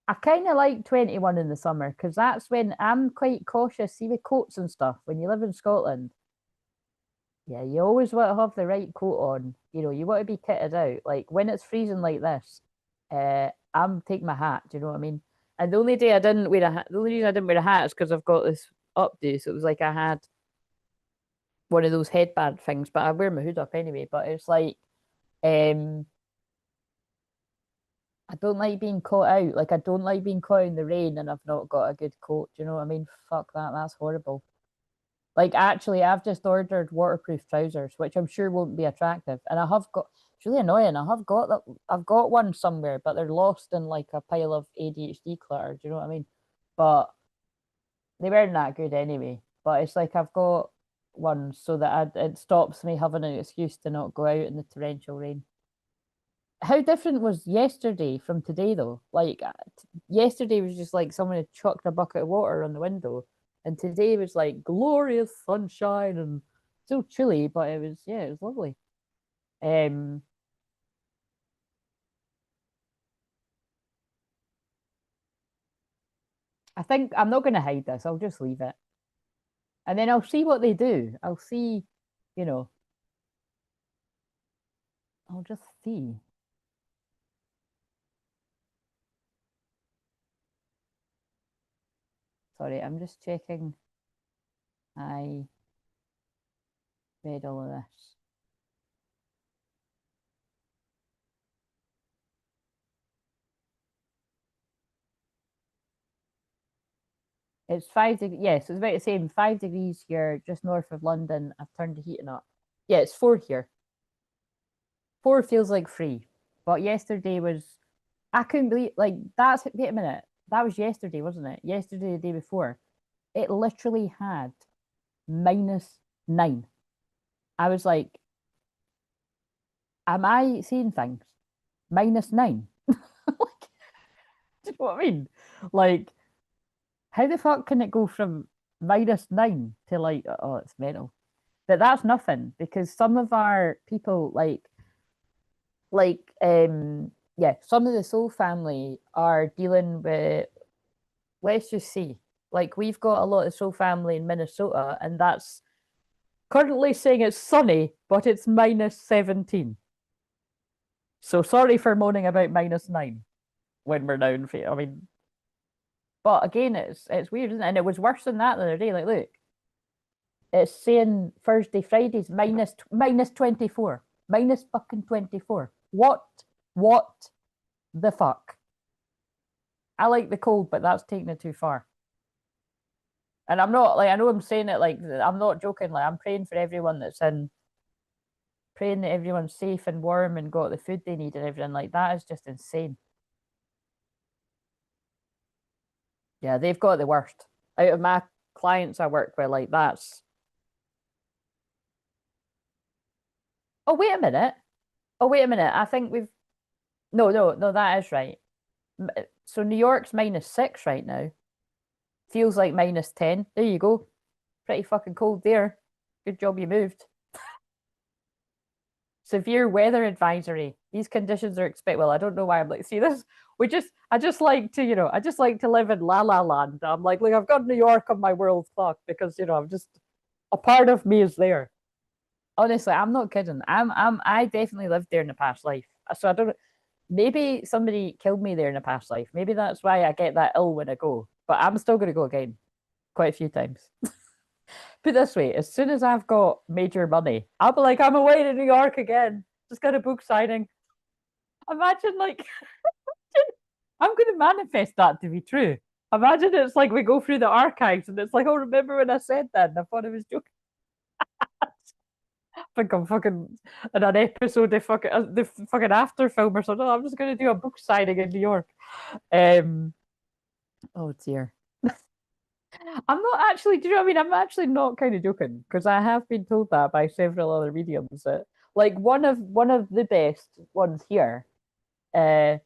I kind of like 21 in the summer because that's when I'm quite cautious. See, with coats and stuff, when you live in Scotland, yeah, you always want to have the right coat on. You know, you want to be kitted out. Like when it's freezing like this, I'm taking my hat. Do you know what I mean? And the only day I didn't wear a hat, the only reason I didn't wear a hat is because I've got this updo. So it was like I had one of those headband things, but I wear my hood up anyway. But it's like, um, I don't like being caught out. Like I don't like being caught in the rain and I've not got a good coat. Do you know what I mean? Fuck that. That's horrible. Like actually, I've just ordered waterproof trousers, which I'm sure won't be attractive. And I have got it's really annoying. I have got that I've got one somewhere, but they're lost in like a pile of ADHD clutter. Do you know what I mean? But they weren't that good anyway. But it's like I've got ones so that it stops me having an excuse to not go out in the torrential rain. How different was yesterday from today, though? Like, yesterday was just like someone had chucked a bucket of water on the window, and today was like glorious sunshine and still chilly, but it was, yeah, it was lovely. Um, I think I'm not going to hide this. I'll just leave it, and then I'll see what they do. I'll see, you know, I'll just see. Sorry, I'm just checking. I read all of this. It's 5 degrees. Yes, it's about the same. 5 degrees here, just north of London. I've turned the heating up. Yeah, it's 4 here. 4 feels like 3. But yesterday was, I couldn't believe, like, wait a minute. That was yesterday, wasn't it? Yesterday, the day before. It literally had -9. I was like, am I seeing things? -9. Like, do you know what I mean? Like, how the fuck can it go from -9 to like, oh, it's mental. But that's nothing because some of our people, yeah, some of the soul family are dealing with, let's just see, like we've got a lot of soul family in Minnesota, and that's currently saying it's sunny, but it's -17. So sorry for moaning about -9 when we're down. I mean, but again, it's weird, isn't it? And it was worse than that the other day. Like, look, it's saying Thursday, Fridays minus 24, minus fucking 24. What the fuck? I like the cold, but that's taking it too far. And I'm not like, I know I'm saying it like, I'm not joking. Like, I'm praying for everyone that's in, praying that everyone's safe and warm and got the food they need and everything. Like, that is just insane. Yeah, they've got the worst. Out of my clients I work with, like, that's. Oh, wait a minute. Oh, wait a minute. I think we've. No, no, no, that is right. So New York's -6 right now. Feels like -10. There you go. Pretty fucking cold there. Good job you moved. Severe weather advisory. These conditions are expected. Well, I don't know why I'm like, see this. I just like to, I just like to live in La La Land. I'm like, look, I've got New York on my world clock because, I'm just, a part of me is there. Honestly, I'm not kidding. I definitely lived there in a past life. So I don't, maybe somebody killed me there in a past life. Maybe that's why I get that ill when I go. But I'm still going to go again quite a few times. Put this way, as soon as I've got major money, I'll be like, I'm away to New York again. Just got a book signing. Imagine, like, I'm going to manifest that to be true. Imagine it's like we go through the archives and it's like, oh, remember when I said that? And I thought I was joking. I think I'm fucking in an episode of the fucking after film or something. I'm just going to do a book signing in New York. Um, oh dear. I'm not actually, do you know what I mean? I'm actually not kind of joking because I have been told that by several other mediums that like one of the best ones here. Uh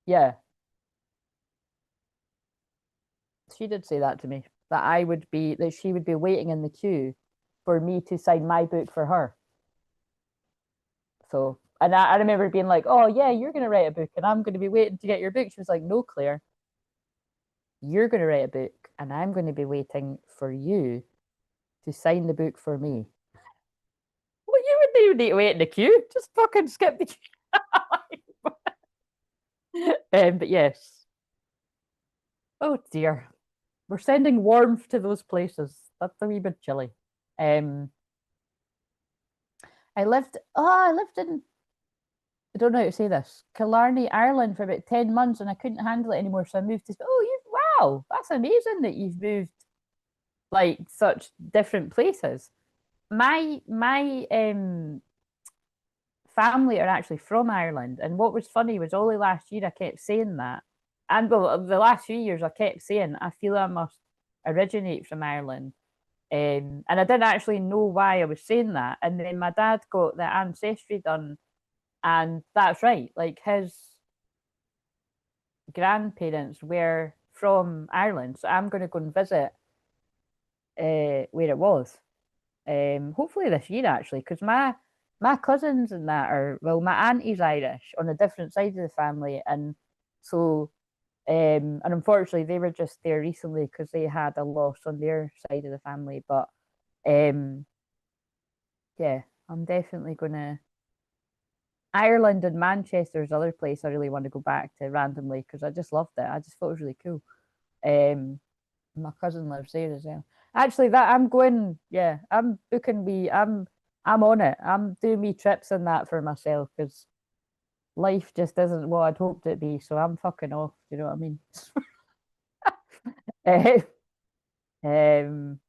yeah, she did say that to me. That she would be waiting in the queue for me to sign my book for her. So and I remember being like, oh yeah, you're gonna write a book and I'm gonna be waiting to get your book. She was like, no, Claire, you're gonna write a book and I'm gonna be waiting for you to sign the book for me. Well, you wouldn't even need to wait in the queue. Just fucking skip the queue. But yes. Oh dear. We're sending warmth to those places. That's a wee bit chilly. Um, I lived in, I don't know how to say this, Killarney, Ireland for about 10 months and I couldn't handle it anymore. So I moved to, wow, that's amazing that you've moved like such different places. My family are actually from Ireland. And what was funny was only last year I kept saying that. And well, the last few years I kept saying, I feel I must originate from Ireland. And I didn't actually know why I was saying that. And then my dad got the ancestry done, and that's right. Like his grandparents were from Ireland, so I'm going to go and visit where it was. Hopefully this year actually, because my cousins and that are, well, my auntie's Irish on a different side of the family, and so and unfortunately they were just there recently because they had a loss on their side of the family. But um, yeah, I'm definitely gonna. Ireland and Manchester is other place I really want to go back to randomly because I just loved it. I just thought it was really cool. Um, my cousin lives there as well. Actually, that I'm going. Yeah, I'm booking me. I'm on it. I'm doing me trips and that for myself because life just isn't what I'd hoped it'd be. So I'm fucking off. You know what I mean? Eh, um,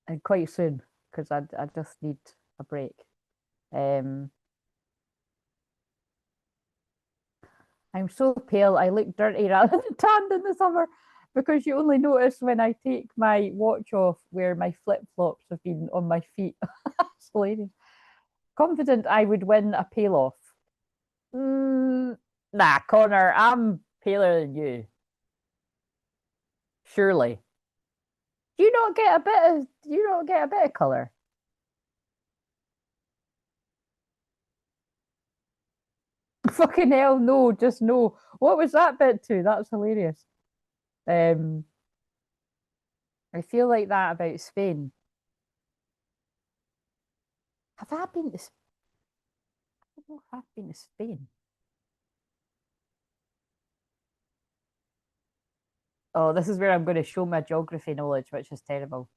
and quite soon because I just need a break. Um, I'm so pale. I look dirty rather than tanned in the summer because you only notice when I take my watch off where my flip flops have been on my feet. It's hilarious. Confident I would win a pale off. Nah, Connor, I'm paler than you. Surely. Do you not get a bit of? Do you not get a bit of color? Fucking hell, no, just no. What was that bit to? That's hilarious. Um, I feel like that about Spain. Have I been to? I don't know if I've been to Spain. Oh, this is where I'm going to show my geography knowledge, which is terrible.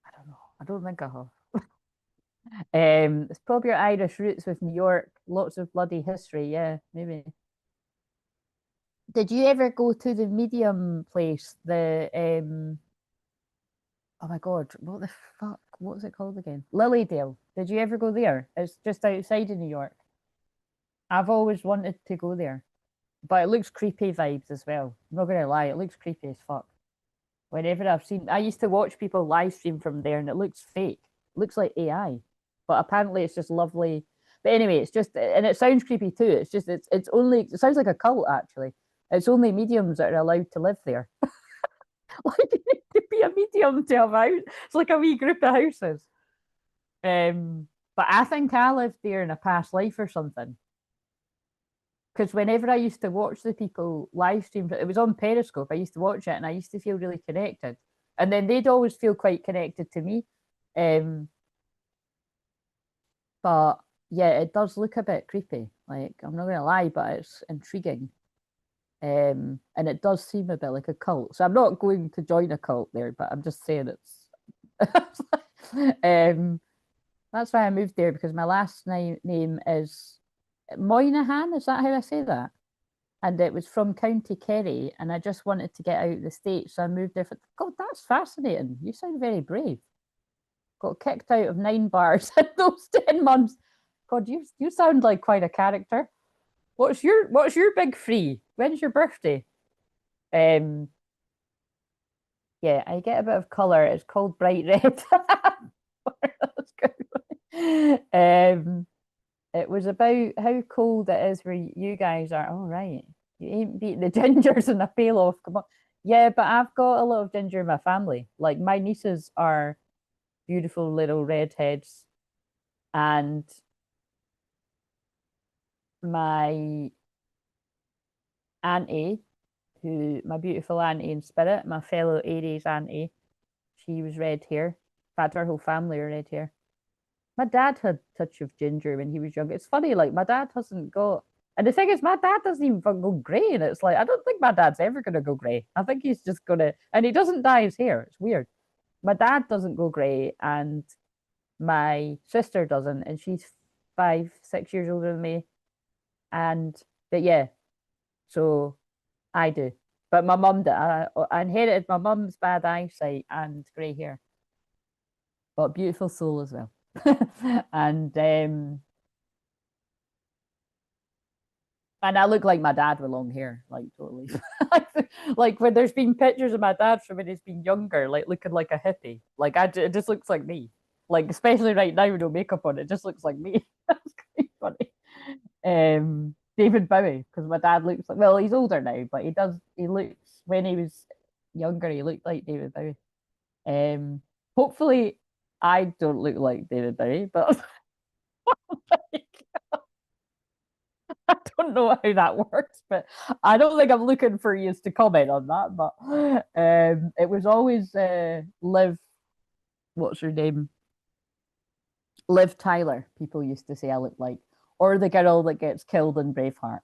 I don't know. I don't think I have. It's probably your Irish roots with New York. Lots of bloody history. Yeah, maybe. Did you ever go to the medium place? Oh my God, what the fuck? What was it called again? Lilydale. Did you ever go there? It's just outside of New York. I've always wanted to go there, but it looks creepy vibes as well. I'm not gonna lie, it looks creepy as fuck. Whenever I've seen, I used to watch people live stream from there, and it looks fake. It looks like AI, but apparently it's just lovely. But anyway, it's just, and it sounds creepy too. It's just, it's only, it sounds like a cult actually. It's only mediums that are allowed to live there. Like you need to be a medium to have a house. It's like a wee group of houses. But I think I lived there in a past life or something. Because whenever I used to watch the people live stream, it was on Periscope. I used to watch it and I used to feel really connected. And then they'd always feel quite connected to me. Um, but yeah, it does look a bit creepy. Like, I'm not gonna lie, but it's intriguing. And it does seem a bit like a cult. So I'm not going to join a cult there, but I'm just saying it's um that's why I moved there because my last name is Moynihan. Is that how I say that? And it was from County Kerry, and I just wanted to get out of the States, so I moved there. God, that's fascinating. You sound very brave. Got kicked out of 9 bars in those 10 months. God, you sound like quite a character. What's your big free? When's your birthday? Um, yeah, I get a bit of color. It's called bright red. That's good. It was about how cold it is where you guys are. All right, you ain't beating the gingers in a pale off. Come on. Yeah, but I've got a lot of ginger in my family. Like my nieces are beautiful little redheads, and my auntie, who my beautiful auntie in spirit, my fellow Aries auntie, she was red hair. In fact, our whole family are red hair. My dad had a touch of ginger when he was young. It's funny, like my dad hasn't got, and the thing is, my dad doesn't even go grey, and it's like I don't think my dad's ever gonna go grey. I think he's just gonna, and he doesn't dye his hair. It's weird. My dad doesn't go grey, and my sister doesn't, and she's 5, 6 years older than me. And but yeah, so I do. But my mum did. I inherited my mum's bad eyesight and grey hair, but beautiful soul as well. And And I look like my dad with long hair, like totally. like, like when there's been pictures of my dad from when he's been younger, like looking like a hippie. Like it just looks like me. Like especially right now with no makeup on, it just looks like me. That's quite funny. David Bowie, because my dad looks like, well, he's older now, but he looks, when he was younger, he looked like David Bowie. Um, Hopefully I don't look like David Bowie, but I don't know how that works, but I don't think I'm looking for you to comment on that. But it was always Liv, what's her name? Liv Tyler. People used to say I look like, or the girl that gets killed in Braveheart.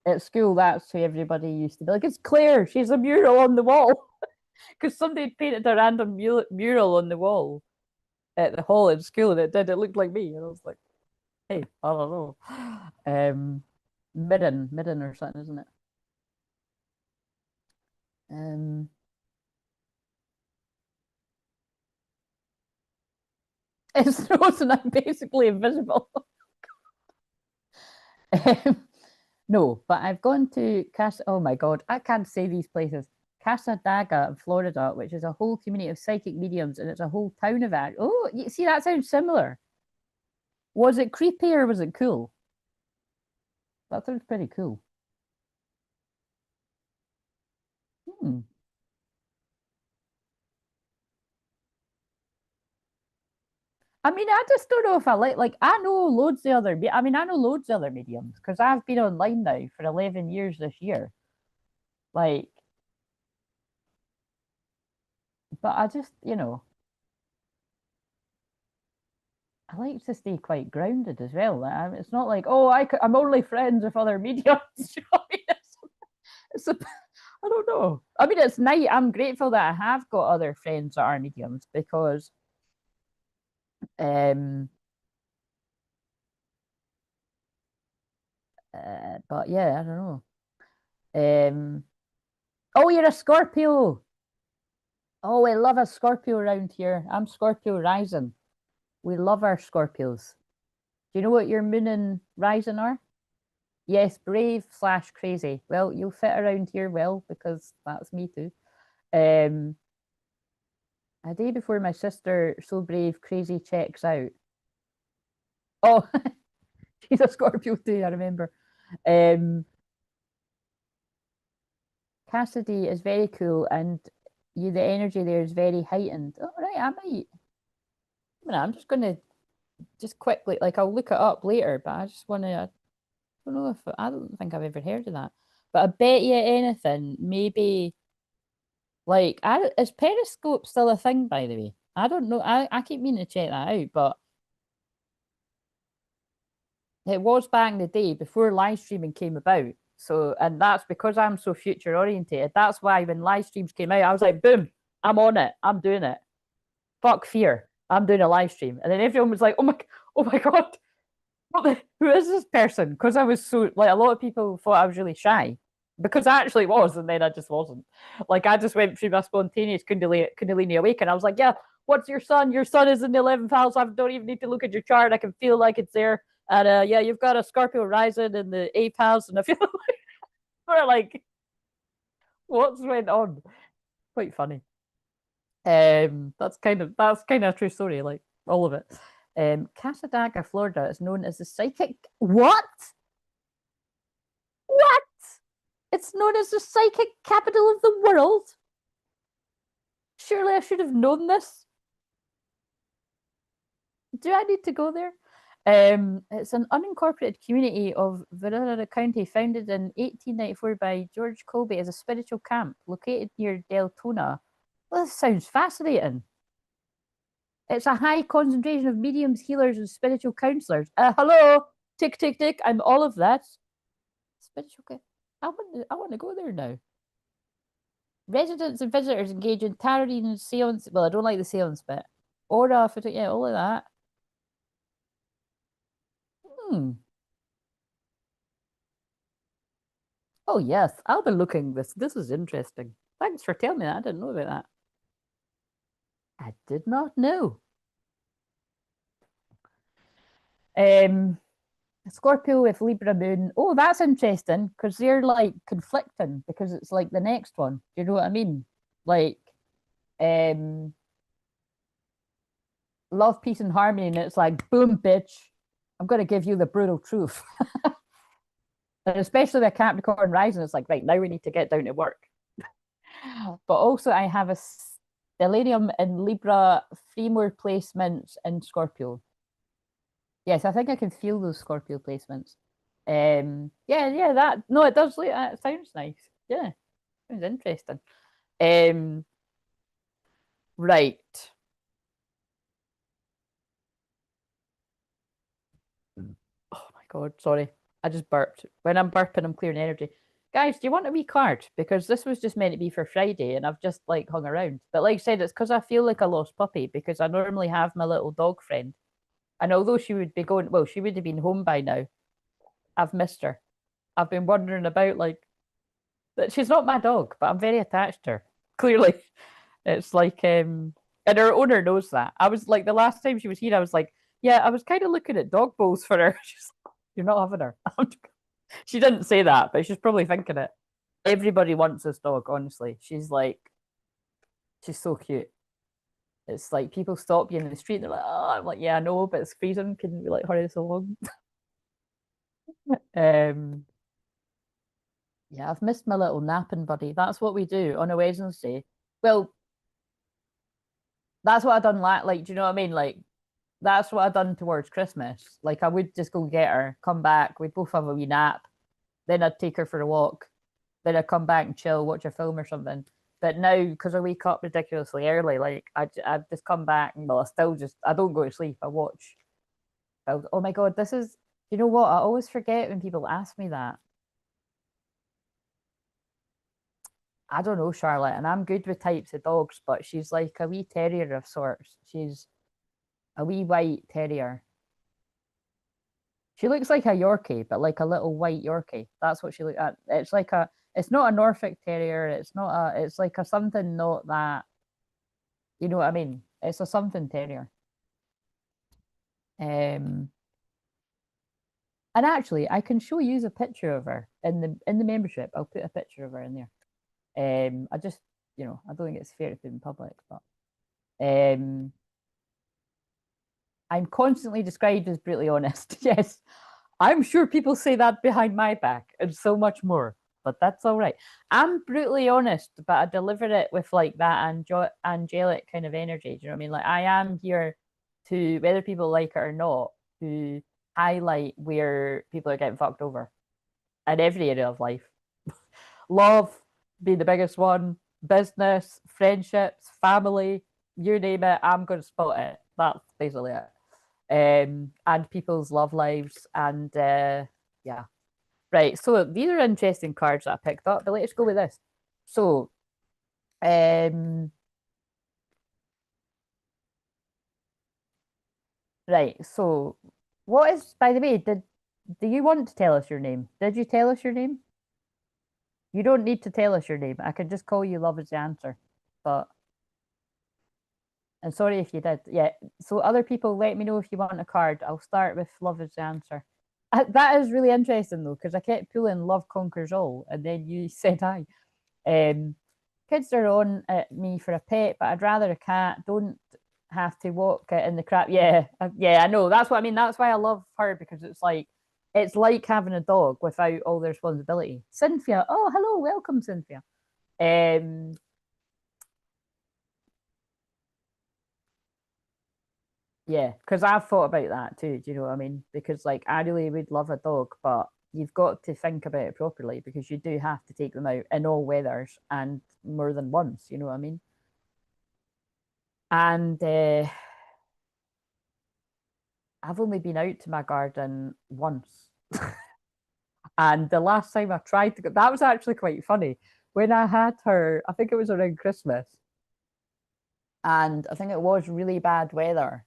At school, that's who everybody used to be like. It's Claire. She's a mural on the wall because somebody painted a random mural on the wall at the hall in school, and it did. It looked like me, and I was like, "Hey, I don't know." Midden or something, isn't it? Um, it snows and I'm basically invisible. No, but I've gone to Casa. Oh my God, I can't say these places. Casa Daga in Florida, which is a whole community of psychic mediums, and it's a whole town of it. Oh, you see, that sounds similar. Was it creepy or was it cool? That sounds pretty cool. Hmm. I mean, I just don't know if I like I know loads of other I mean, I know loads of other mediums because I've been online now for 11 years this year. Like, but I just, I like to stay quite grounded as well. It's not like, oh, I'm only friends with other mediums. You know what I mean? It's a, I don't know. I mean, it's nice. I'm grateful that I have got other friends that are mediums because, um, but yeah, I don't know. Um, oh, you're a Scorpio. Oh, we love a Scorpio around here. I'm Scorpio rising. We love our Scorpios. Do you know what your moon and rising are? Yes, brave slash crazy. Well, you'll fit around here well because that's me too. Um, a day before my sister, so brave, crazy, checks out. Oh, she's a Scorpio too, I remember. Um, Cassidy is very cool and the energy there is very heightened. All right, I'm just gonna just quickly, like I'll look it up later, but I just wanna, I don't know if, I don't think I've ever heard of that. But I bet you anything, maybe like, is Periscope still a thing, by the way? I don't know. I keep meaning to check that out, but it was back in the day before live streaming came about. So, and that's because I'm so future orientated. That's why when live streams came out, I was like, boom, I'm on it. I'm doing it. Fuck fear. I'm doing a live stream. And then everyone was like, oh my God, who is this person? Because I was so, like, a lot of people thought I was really shy because I actually was, and then I just wasn't. Like, I just went through my spontaneous Kundalini awaken. I was like, yeah, what's your sun? Your sun is in the 11th house. I don't even need to look at your chart. I can feel like it's there. And yeah, you've got a Scorpio rising in the 8th house. And I feel like we're like, what's went on? Quite funny. That's kind of a true story, like all of it. Casadaga, Florida is known as the psychic. What? What? It's known as the psychic capital of the world. Surely I should have known this. Do I need to go there? It's an unincorporated community of Verona County founded in 1894 by George Colby as a spiritual camp located near Deltona. Well, this sounds fascinating. It's a high concentration of mediums, healers, and spiritual counselors. Hello, tick, tick, tick. I'm all of that. Spiritual. I want to go there now. Residents and visitors engage in tarot reading, seance. Well, I don't like the seance bit. Aura, yeah, all of that. Hmm. Oh yes, I'll be looking this. This is interesting. Thanks for telling me that. I didn't know about that. I did not know. Um, Scorpio with Libra moon. Oh, that's interesting because they're like conflicting because it's like the next one. Do you know what I mean? Like, um, love, peace, and harmony, and it's like, boom, bitch, I'm gonna give you the brutal truth. And especially the Capricorn rising, it's like, right, now we need to get down to work. But also, I have a stellium in Libra, three more placements in Scorpio. Yes, I think I can feel those Scorpio placements. Yeah, that no, it does. It sounds nice. Yeah, sounds interesting. Um, right. Oh my God, sorry. I just burped. When I'm burping, I'm clearing energy. Guys, do you want a wee card? Because this was just meant to be for Friday and I've just like hung around. But like I said, it's because I feel like a lost puppy because I normally have my little dog friend. And although she would be going, well, she would have been home by now. I've missed her. I've been wandering about like that. She's not my dog, but I'm very attached to her. Clearly. It's like and her owner knows that. I was like the last time she was here, I was like, yeah, I was kind of looking at dog bowls for her. She's like, you're not having her. She didn't say that, but she's probably thinking it. Everybody wants this dog, honestly. She's like, she's so cute. It's like people stop you in the street, they're like, oh, I'm like, yeah, I know, but it's freezing. Can we like hurry this along? um, yeah, I've missed my little napping buddy. That's what we do on a Wednesday. Well, that's what I done like, do you know what I mean? Like that's what I done towards Christmas. Like I would just go get her, come back, we'd both have a wee nap, then I'd take her for a walk, then I'd come back and chill, watch a film or something. But now, because I wake up ridiculously early, like I just come back and well, I don't go to sleep. I watch. Oh my God, this is. You know what? I always forget when people ask me that. I don't know, Charlotte, and I'm good with types of dogs, but she's like a wee terrier of sorts. She's a wee white terrier. She looks like a Yorkie, but like a little white Yorkie. That's what she looks at. It's like a. It's not a Norfolk Terrier. It's not a. It's like a something not that. You know what I mean? It's a something terrier. Um, and actually, I can show you a picture of her in the membership. I'll put a picture of her in there. I just, I don't think it's fair to put in public, but um, I'm constantly described as brutally honest. Yes, I'm sure people say that behind my back and so much more, but that's all right. I'm brutally honest, but I deliver it with like that angelic kind of energy. Do you know what I mean? Like I am here to, whether people like it or not, to highlight where people are getting fucked over in every area of life. Love being the biggest one, business, friendships, family, you name it, I'm going to spot it. That's basically it. And people's love lives. And yeah. Right. So these are interesting cards that I picked up, but let's go with this. So, right. So, what is, by the way, do you want to tell us your name? Did you tell us your name? You don't need to tell us your name. I can just call you Love is the answer. But and sorry if you did. Yeah. So other people, let me know if you want a card. I'll start with Love is the answer. That is really interesting though, because I kept pulling Love Conquers All, and then you said hi. Kids are on at me for a pet, but I'd rather a cat. Don't have to walk it in the crap. Yeah, yeah, I know. That's what I mean. That's why I love her because it's like having a dog without all the responsibility. Cynthia, oh hello, welcome, Cynthia. Um, yeah, because I've thought about that too. Do you know what I mean? Because like I really would love a dog, but you've got to think about it properly because you do have to take them out in all weathers and more than once. You know what I mean? And I've only been out to my garden once. And the last time I tried to go, that was actually quite funny. When I had her, I think it was around Christmas, and I think it was really bad weather.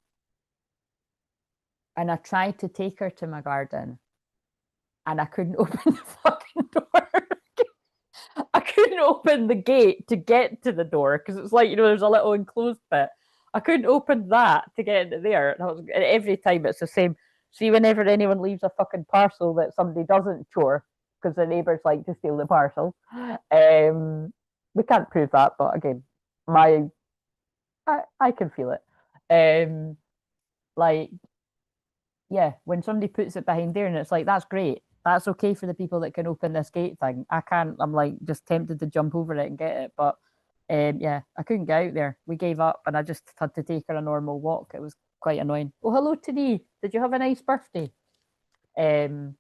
And I tried to take her to my garden, and I couldn't open the fucking door. I couldn't open the gate to get to the door because it's like, there's a little enclosed bit. I couldn't open that to get into there. And every time it's the same. See, whenever anyone leaves a fucking parcel that somebody doesn't chore because the neighbors like to steal the parcel. We can't prove that, but again, my I can feel it. Um, like yeah, when somebody puts it behind there and it's like, that's great. That's okay for the people that can open this gate thing. I can't, I'm like just tempted to jump over it and get it. But yeah, I couldn't get out there. We gave up and I just had to take her a normal walk. It was quite annoying. Oh, hello, Tony. Did you have a nice birthday? Um,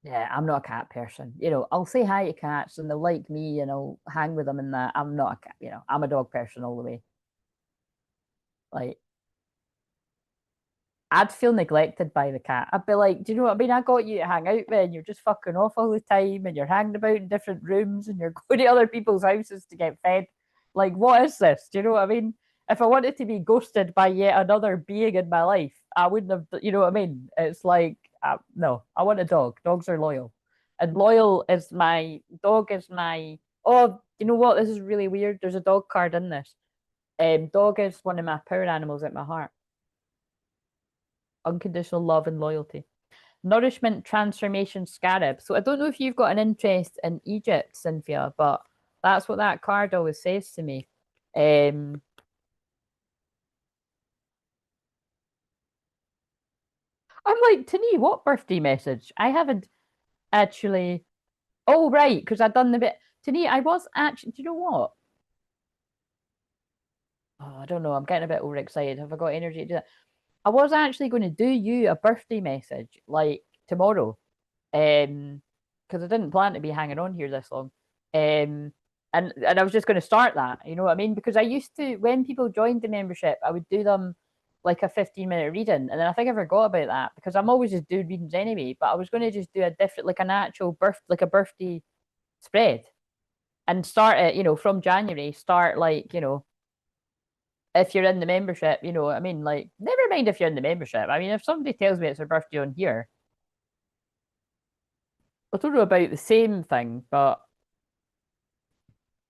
yeah, I'm not a cat person. You know, I'll say hi to cats and they'll like me and I'll hang with them and that. I'm not a cat, you know, I'm a dog person all the way. Like, I'd feel neglected by the cat. I'd be like, do you know what I mean? I got you to hang out with and you're just fucking off all the time and you're hanging about in different rooms and you're going to other people's houses to get fed. Like, what is this? Do you know what I mean? If I wanted to be ghosted by yet another being in my life, I wouldn't have, you know what I mean? It's like, no, I want a dog. Dogs are loyal. And loyal is dog is my, oh, you know what? This is really weird. There's a dog card in this. Dog is one of my power animals at my heart. Unconditional love and loyalty. Nourishment transformation scarab. So I don't know if you've got an interest in Egypt, Cynthia, but that's what that card always says to me. I'm like, Tani, what birthday message? I haven't actually. Oh, right, because I've done the bit. Tani, I was actually. Do you know what? Oh, I don't know. I'm getting a bit overexcited. Have I got energy to do that? I was actually going to do you a birthday message like tomorrow. Because I didn't plan to be hanging on here this long. And I was just going to start that, you know what I mean? Because I used to, when people joined the membership, I would do them like a 15-minute reading. And then I think I forgot about that because I'm always just doing readings anyway. But I was going to just do a different, like an actual like a birthday spread and start it, you know, from January, start like, you know, if you're in the membership, you know what I mean? Like, never mind if you're in the membership. I mean, if somebody tells me it's their birthday on here, I don't know about the same thing, but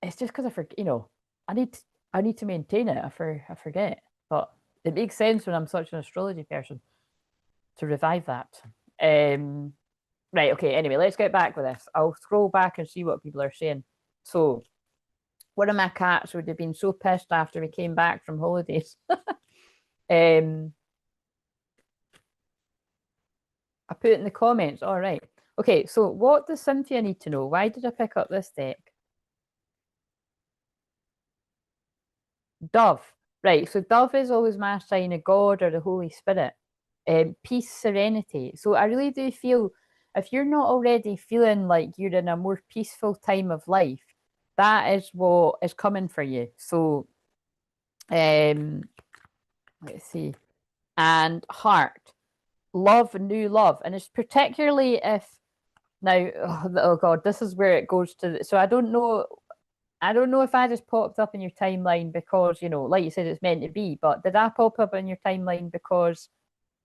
it's just because I forget, you know, I need to maintain it. I forget, but it makes sense when I'm such an astrology person to revive that. Um, right, okay. Anyway, let's get back with this. I'll scroll back and see what people are saying. So, one of my cats would have been so pissed after we came back from holidays. I put it in the comments. All right. Okay, so what does Cynthia need to know? Why did I pick up this deck? Dove. Right, so dove is always my sign of God or the Holy Spirit. Peace, serenity. So I really do feel if you're not already feeling like you're in a more peaceful time of life, that is what is coming for you. So let's see. And heart, love, new love. And it's particularly if now, oh God, this is where it goes to. So I don't know if I just popped up in your timeline because, you know, like you said, it's meant to be, but did I pop up in your timeline because,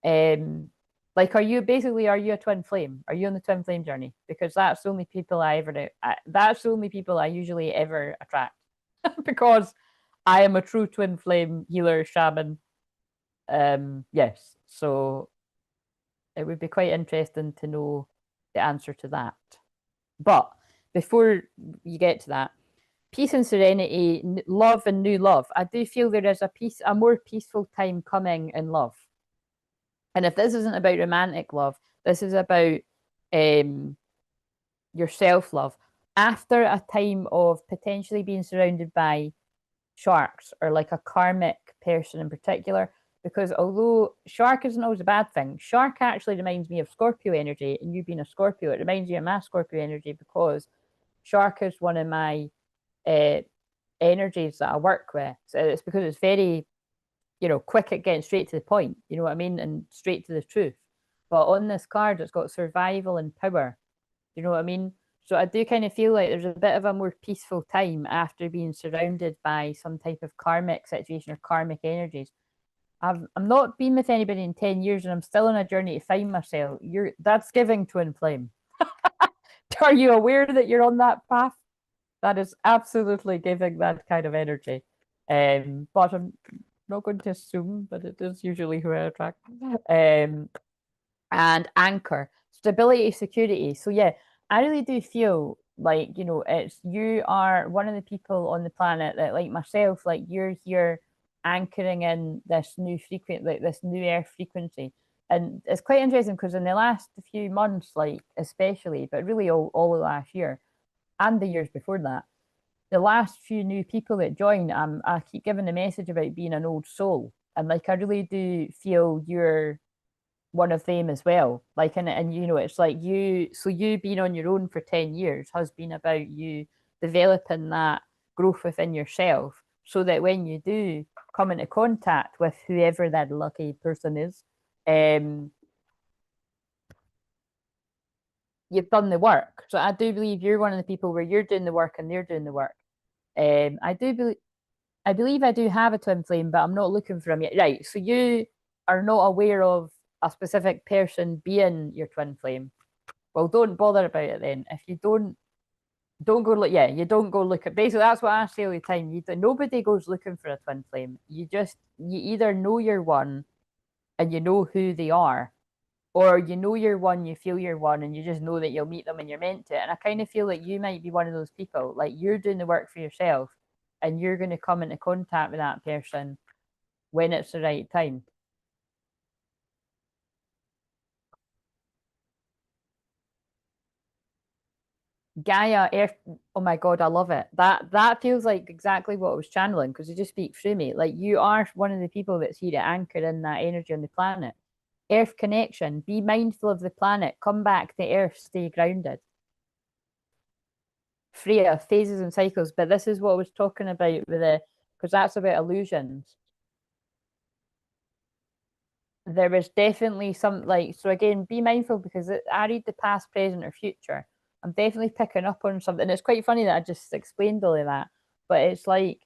like, are you a twin flame? Are you on the twin flame journey? Because that's the only people that's the only people I usually ever attract because I am a true twin flame healer, shaman. Yes. So it would be quite interesting to know the answer to that. But before you get to that, peace and serenity, love and new love. I do feel there is a more peaceful time coming in love. And if this isn't about romantic love, this is about your self love. After a time of potentially being surrounded by sharks or like a karmic person in particular, because although shark isn't always a bad thing, shark actually reminds me of Scorpio energy, and you being a Scorpio, it reminds me of my Scorpio energy because shark is one of my uh, energies that I work with. So it's because it's very, you know, quick at getting straight to the point, you know what I mean, and straight to the truth. But on this card, it's got survival and power. You know what I mean? So I do kind of feel like there's a bit of a more peaceful time after being surrounded by some type of karmic situation or karmic energies. I'm not been with anybody in 10 years and I'm still on a journey to find myself. That's giving twin flame. Are you aware that you're on that path? That is absolutely giving that kind of energy. But not going to assume, but it is usually who I attract. Um, and anchor, stability, security. So yeah, I really do feel like, it's you are one of the people on the planet that, like myself, like you're here anchoring in this new frequency, like this new earth frequency. And it's quite interesting because in the last few months, like especially, but really all of last year and the years before that, the last few new people that join, I keep giving the message about being an old soul. And like I really do feel you're one of them as well. Like, and it's like you being on your own for 10 years has been about you developing that growth within yourself so that when you do come into contact with whoever that lucky person is, um, you've done the work. So I do believe you're one of the people where you're doing the work and they're doing the work. I believe I do have a twin flame, but I'm not looking for him yet. Right. So you are not aware of a specific person being your twin flame. Well, don't bother about it then. If you don't go look. Yeah, you don't go look at. Basically, that's what I say all the time. Nobody goes looking for a twin flame. You either know you're one and you know who they are, or you know you're one, you feel you're one, and you just know that you'll meet them and you're meant to. And I kind of feel like you might be one of those people. Like you're doing the work for yourself, and you're going to come into contact with that person when it's the right time. Gaia, Earth. Oh my God, I love it. That feels like exactly what I was channeling because you just speak through me. Like you are one of the people that's here to anchor in that energy on the planet. Earth connection. Be mindful of the planet. Come back to Earth. Stay grounded. Freya, phases and cycles. But this is what I was talking about with because that's about illusions. There is definitely some like so again, be mindful because I read the past, present, or future. I'm definitely picking up on something. It's quite funny that I just explained all of that, but it's like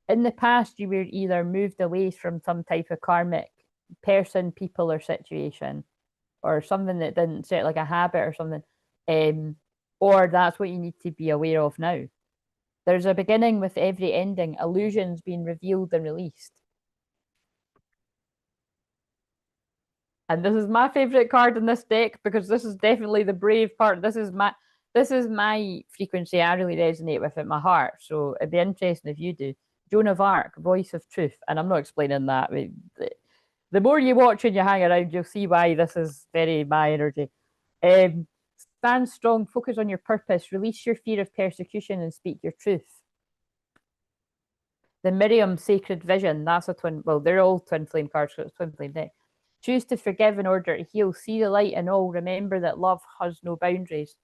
in the past you were either moved away from some type of karmic person, people, or situation, or something that didn't set like a habit or something, um, or that's what you need to be aware of now. There's a beginning with every ending. Illusions being revealed and released. And this is my favorite card in this deck because this is definitely the brave part. This is my frequency I really resonate with at my heart. So it'd be interesting if you do. Joan of Arc, voice of truth. And I'm not explaining that. The more you watch and you hang around, you'll see why this is very my energy. Stand strong, focus on your purpose, release your fear of persecution and speak your truth. The Miriam Sacred Vision, that's a twin, well, they're all twin flame cards, so it's twin flame deck. Choose to forgive in order to heal. See the light in all. Remember that love has no boundaries.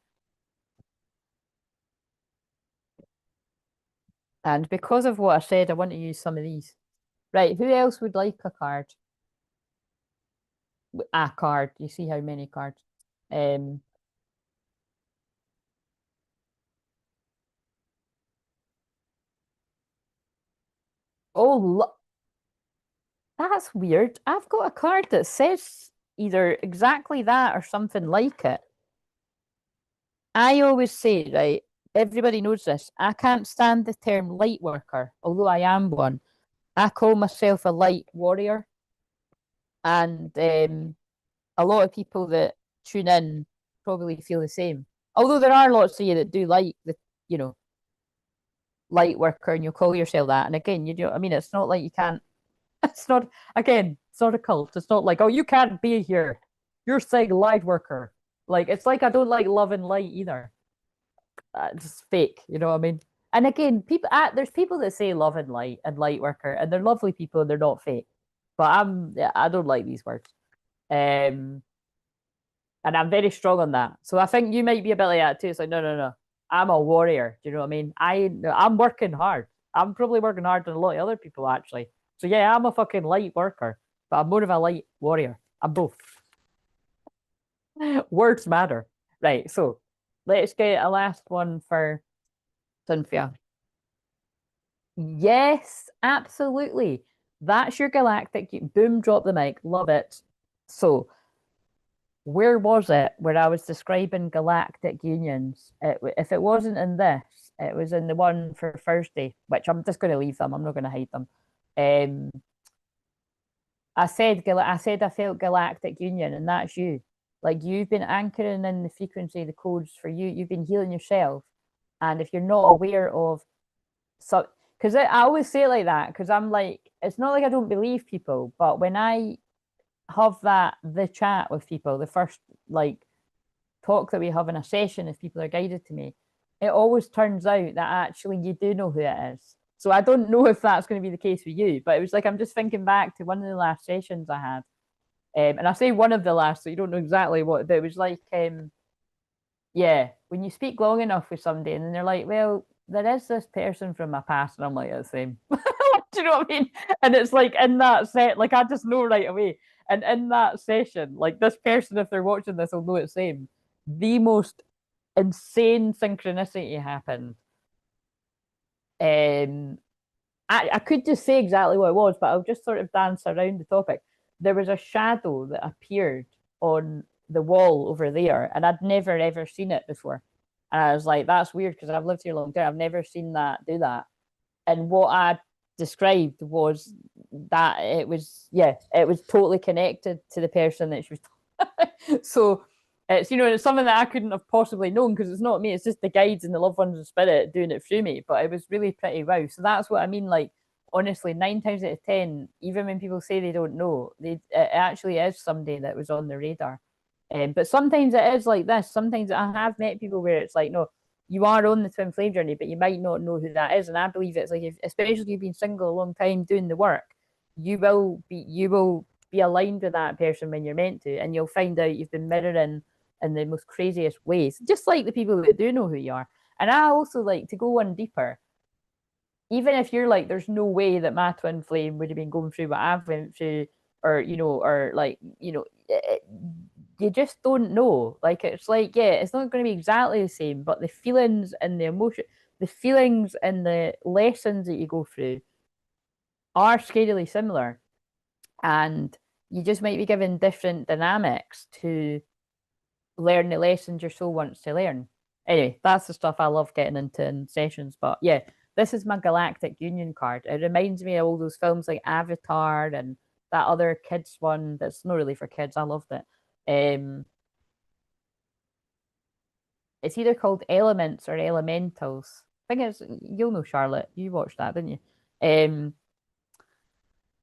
And because of what I said, I want to use some of these. Right, who else would like a card? A card. You see how many cards? Um, oh, that's weird. I've got a card that says either exactly that or something like it. I always say, right, everybody knows this. I can't stand the term light worker, although I am one. I call myself a light warrior. And a lot of people that tune in probably feel the same. Although there are lots of you that do like the, you know, light worker and you call yourself that. And again, you know, I mean, it's not like you can't, it's not, again, it's not a cult. It's not like, oh, you can't be here. You're saying light worker. Like, it's like I don't like love and light either. It's fake, you know what I mean? And again, there's people that say love and light worker, and they're lovely people and they're not fake. But yeah, I don't like these words. Um, and I'm very strong on that. So I think you might be a bit like that too. It's like, no, no, no. I'm a warrior. Do you know what I mean? I'm working hard. I'm probably working harder than a lot of other people actually. So yeah, I'm a fucking light worker, but I'm more of a light warrior. I'm both. Words matter. Right. So let's get a last one for Cynthia. Yes, absolutely. That's your galactic. Boom, drop the mic. Love it. So where was it where I was describing galactic unions? If it wasn't in this, it was in the one for Thursday, which I'm just going to leave them. I'm not going to hide them. Um, I said I felt galactic union, and that's you. Like you've been anchoring in the frequency, the codes for you. You've been healing yourself, and if you're not aware of so, because I always say it like that, because I'm like, it's not like I don't believe people, but when I have the chat with people, the first like talk that we have in a session, if people are guided to me, it always turns out that actually you do know who it is. So I don't know if that's going to be the case with you, but it was like I'm just thinking back to one of the last sessions I had, and I say one of the last, so you don't know exactly what, but it was like, yeah, when you speak long enough with somebody, and then they're like, "Well, there is this person from my past," and I'm like, "It's the same." Do you know what I mean? And it's like in that set, like I just know right away. And in that session, like this person, if they're watching this, will know it's the same. The most insane synchronicity happened. Um, I could just say exactly what it was, but I'll just sort of dance around the topic. There was a shadow that appeared on the wall over there, and I'd never ever seen it before. And I was like, that's weird because I've lived here a long time. I've never seen that do that. And what I described was that it was, yeah, it was totally connected to the person that she was. So it's, you know, it's something that I couldn't have possibly known because it's not me, it's just the guides and the loved ones of spirit doing it through me. But it was really pretty wow. So that's what I mean. Like, honestly, 9 times out of 10, even when people say they don't know, it actually is somebody that was on the radar. But sometimes it is like this. Sometimes I have met people where it's like, no, you are on the twin flame journey, but you might not know who that is. And I believe it's like, if, especially if you've been single a long time doing the work, you will be aligned with that person when you're meant to, and you'll find out you've been mirroring in the most craziest ways, just like the people that do know who you are. And I also like to go one deeper. Even if you're like, there's no way that my twin flame would have been going through what I've went through, or you know, or like, you know, you just don't know. Like it's like, yeah, it's not going to be exactly the same, but the feelings and the emotion, the feelings and the lessons that you go through are scarily similar, and you just might be given different dynamics to learn the lessons your soul wants to learn. Anyway, that's the stuff I love getting into in sessions. But yeah, this is my Galactic Union card. It reminds me of all those films like Avatar and that other kids one that's not really for kids. I loved it. Um, it's either called Elements or Elementals. I think it's, you'll know Charlotte. You watched that, didn't you?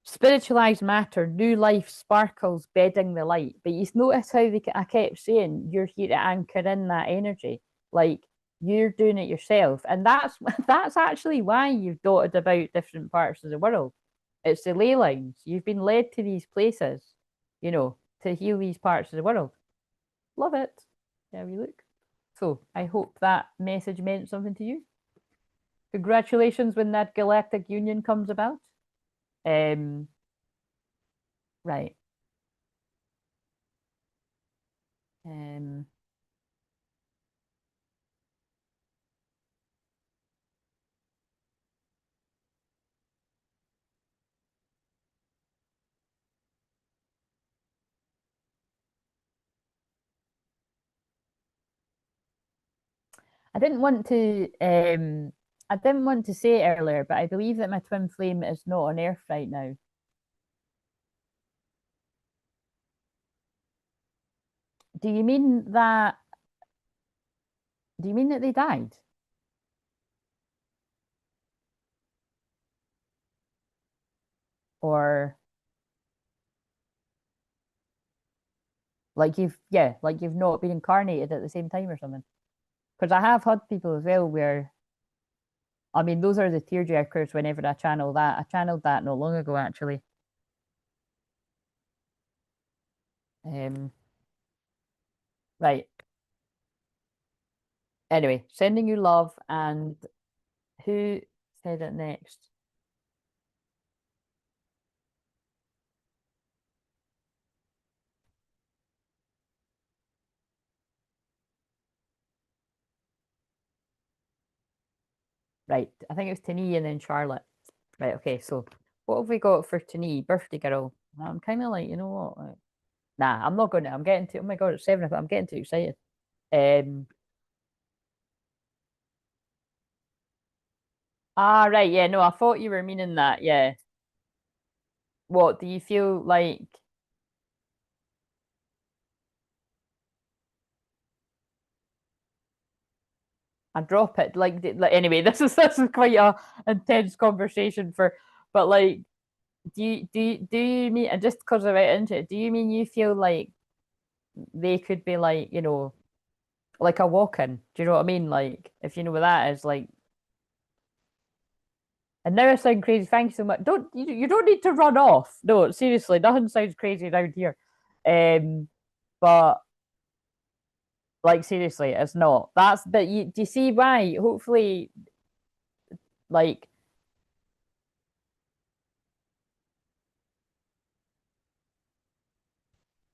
Spiritualized matter, new life sparkles, bedding the light. But you notice how I kept saying you're here to anchor in that energy, like you're doing it yourself, and that's that's actually why you've dotted about different parts of the world. It's the ley lines. You've been led to these places, you know, to heal these parts of the world. Love it. There we look. So I hope that message meant something to you. Congratulations when that galactic union comes about. Um, right. Um, I didn't want to say it earlier, but I believe that my twin flame is not on Earth right now. Do you mean that do you mean that they died? Or like you've yeah, like you've not been incarnated at the same time or something? Because I have had people as well where I mean those are the tearjerkers whenever I channel that. I channeled that not long ago actually. Um right. Anyway, sending you love, and who said it next? Right. I think it was Tani and then Charlotte. Right, okay, so what have we got for Tani? Birthday girl. I'm kind of like, you know what? Nah, I'm not going to. I'm getting too, oh my God, it's 7 o'clock. I'm getting too excited. Um, right, yeah, no, I thought you were meaning that. Yeah. What do you feel like? I drop it like anyway. This is quite a intense conversation for, but like, do you mean, and just because I went into it, do you mean you feel like they could be like, like a walk-in? Do you know what I mean? Like, if you know what that is, like, and now I sound crazy. Thank you so much. You don't need to run off. No, seriously, nothing sounds crazy around here. Um, but like seriously, it's not. But do you see why? Hopefully, like,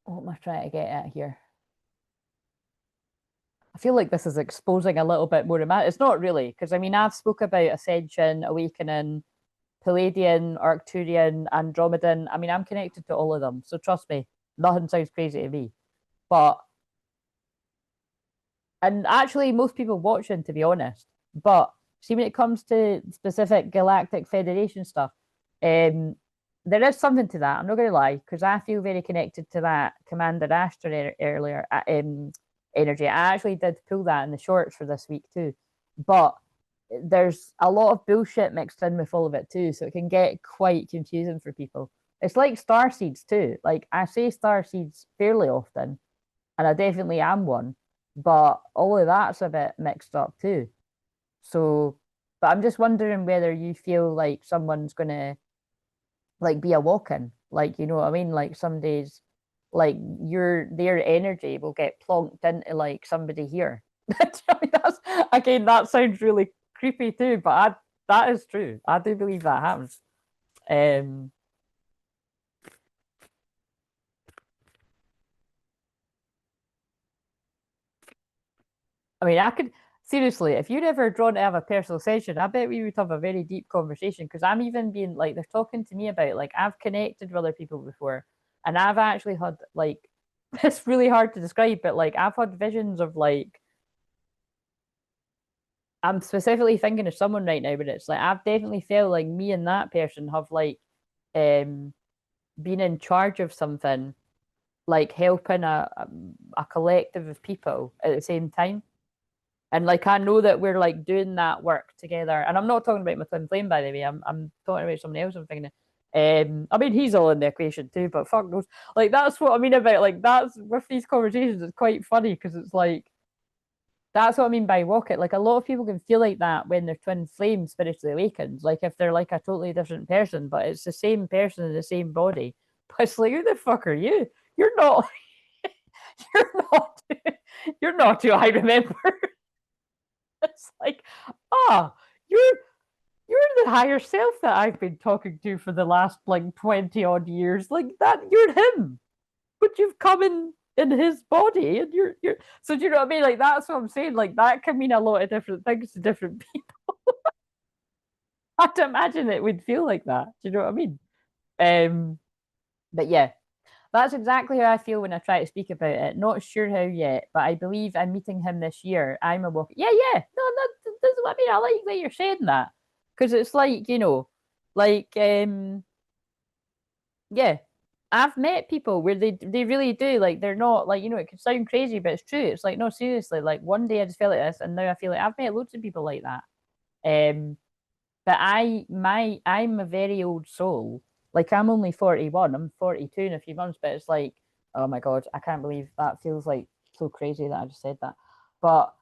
what am I trying to get at here? I feel like this is exposing a little bit more of my. It's not really, because I mean I've spoke about Ascension, Awakening, Palladian, Arcturian, Andromedan. I mean I'm connected to all of them, so trust me, nothing sounds crazy to me. But and actually most people watching, to be honest. But see, when it comes to specific Galactic Federation stuff, um, there is something to that. I'm not going to lie, because I feel very connected to that Commander Ashton earlier energy. I actually did pull that in the shorts for this week too, but there's a lot of bullshit mixed in with all of it too, so it can get quite confusing for people. It's like star seeds too. Like I say star seeds fairly often, and I definitely am one, but all of that's a bit mixed up too. So, but I'm just wondering whether you feel like someone's gonna like be a walk-in, like you know what I mean? Like some days, like their energy will get plonked into like somebody here. I mean, that's again, that sounds really creepy too, but that is true. I do believe that happens. Um, I mean, I could seriously, if you're ever drawn to have a personal session, I bet we would have a very deep conversation because I'm even being like, they're talking to me about like, I've connected with other people before, and I've actually had like, it's really hard to describe, but like, I've had visions of like, I'm specifically thinking of someone right now, but it's like, I've definitely felt like me and that person have like, um, been in charge of something, like helping a collective of people at the same time. And like I know that we're like doing that work together. And I'm not talking about my twin flame, by the way. I'm talking about somebody else I'm thinking of. I mean he's all in the equation too, but fuck knows. Like that's what I mean about like that's with these conversations, it's quite funny because it's like that's what I mean by rocket. Like a lot of people can feel like that when they're twin flame spiritually awakened. Like if they're like a totally different person, but it's the same person in the same body. But it's like, who the fuck are you? You're not you're not you're not who I remember. It's like, ah, you're you're the higher self that I've been talking to for the last like 20 odd years. Like that, you're him. But you've come in his body and you're so do you know what I mean? Like that's what I'm saying. Like that can mean a lot of different things to different people. I'd imagine it would feel like that. Do you know what I mean? Um, but yeah, that's exactly how I feel when I try to speak about it. Not sure how yet, but I believe I'm meeting him this year. I'm a walk. Yeah, yeah. No, that's what I mean. I like that you're saying that because it's like like yeah. I've met people where they really do like they're not like it can sound crazy, but it's true. It's like no, seriously. Like one day I just felt like this, and now I feel like I've met loads of people like that. Um, but I'm a very old soul. Like I'm only 41. I'm 42 in a few months, but it's like, oh my God, I can't believe that feels like so crazy that I just said that. But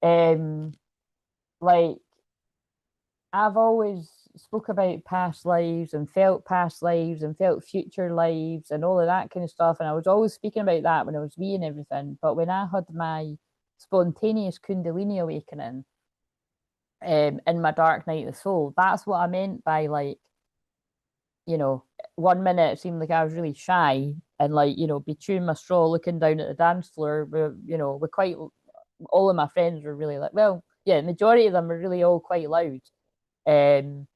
um like I've always spoke about past lives and felt future lives and all of that kind of stuff. And I was always speaking about that when I was wee and everything. But when I had my spontaneous Kundalini awakening, in my dark night of the soul, that's what I meant by like you know, one minute it seemed like I was really shy and like, be chewing my straw, looking down at the dance floor. We're quite all of my friends were really like, well, yeah, majority of them were really all quite loud. Um,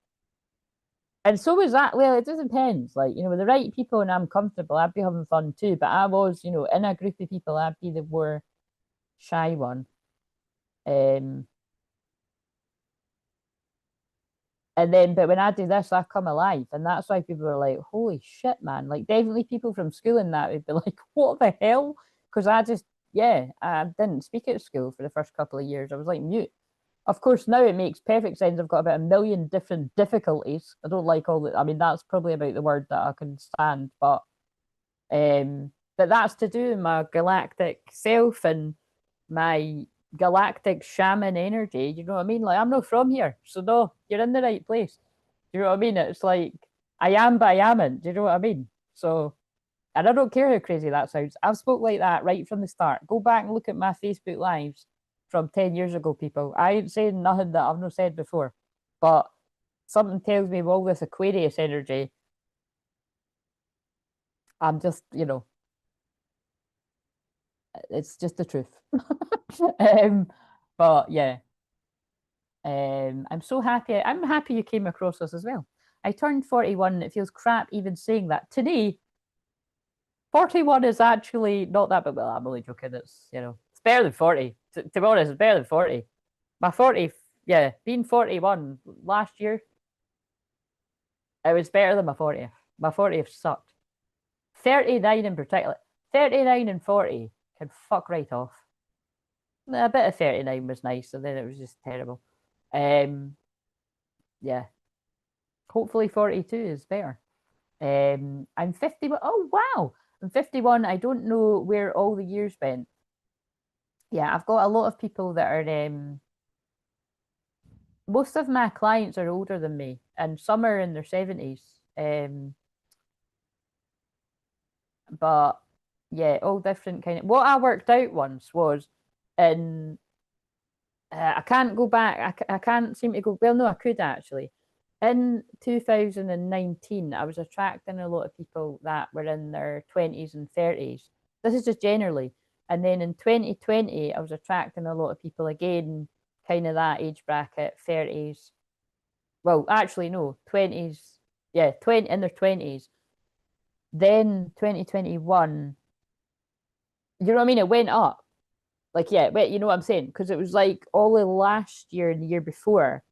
and so was that. Well, it just depends. Like, with the right people and I'm comfortable, I'd be having fun too. But I was, in a group of people, I'd be the more shy one. Um, And then, but when I do this, I come alive. And that's why people are like, holy shit, man. Like, definitely people from school and that would be like, what the hell? Because I just, yeah, I didn't speak at school for the first couple of years. I was like mute. Of course, now it makes perfect sense. I've got about a million different difficulties. I don't like all the, I mean, that's probably about the word that I can stand, but that's to do with my galactic self and my galactic shaman energy. You know what I mean? Like, I'm not from here. So, no, you're in the right place. Do you know what I mean? It's like, I am, but I amn't. Do you know what I mean? So, and I don't care how crazy that sounds. I've spoke like that right from the start. Go back and look at my Facebook lives from 10 years ago, people. I ain't saying nothing that I've not said before. But something tells me with all this Aquarius energy, I'm just, it's just the truth. um, but yeah, I'm so happy. I'm happy you came across us as well. I turned 41 and it feels crap even saying that. Today, 41 is actually not that bad. Well, I'm only joking. It's better than 40. To be honest, it's better than 40. My 40, yeah, being 41 last year, it was better than my 40th. My 40th sucked. 39 in particular. 39 and 40 can fuck right off. A bit of 39 was nice, and then it was just terrible. Yeah. Hopefully 42 is better. I'm 51. Oh, wow. I'm 51. I don't know where all the years went. Yeah, I've got a lot of people that are, most of my clients are older than me, and some are in their 70s. But yeah, all different kind of. What I worked out once was in I can't go back. I can't seem to go. Well, no, I could actually. In 2019, I was attracting a lot of people that were in their 20s and 30s. This is just generally. And then in 2020, I was attracting a lot of people again, kind of that age bracket, 30s. Well, actually, no, 20s. Yeah, 20 in their 20s. Then 2021, you know what I mean? It went up. Like, yeah, but you know what I'm saying? Because it was like all of last year and the year before,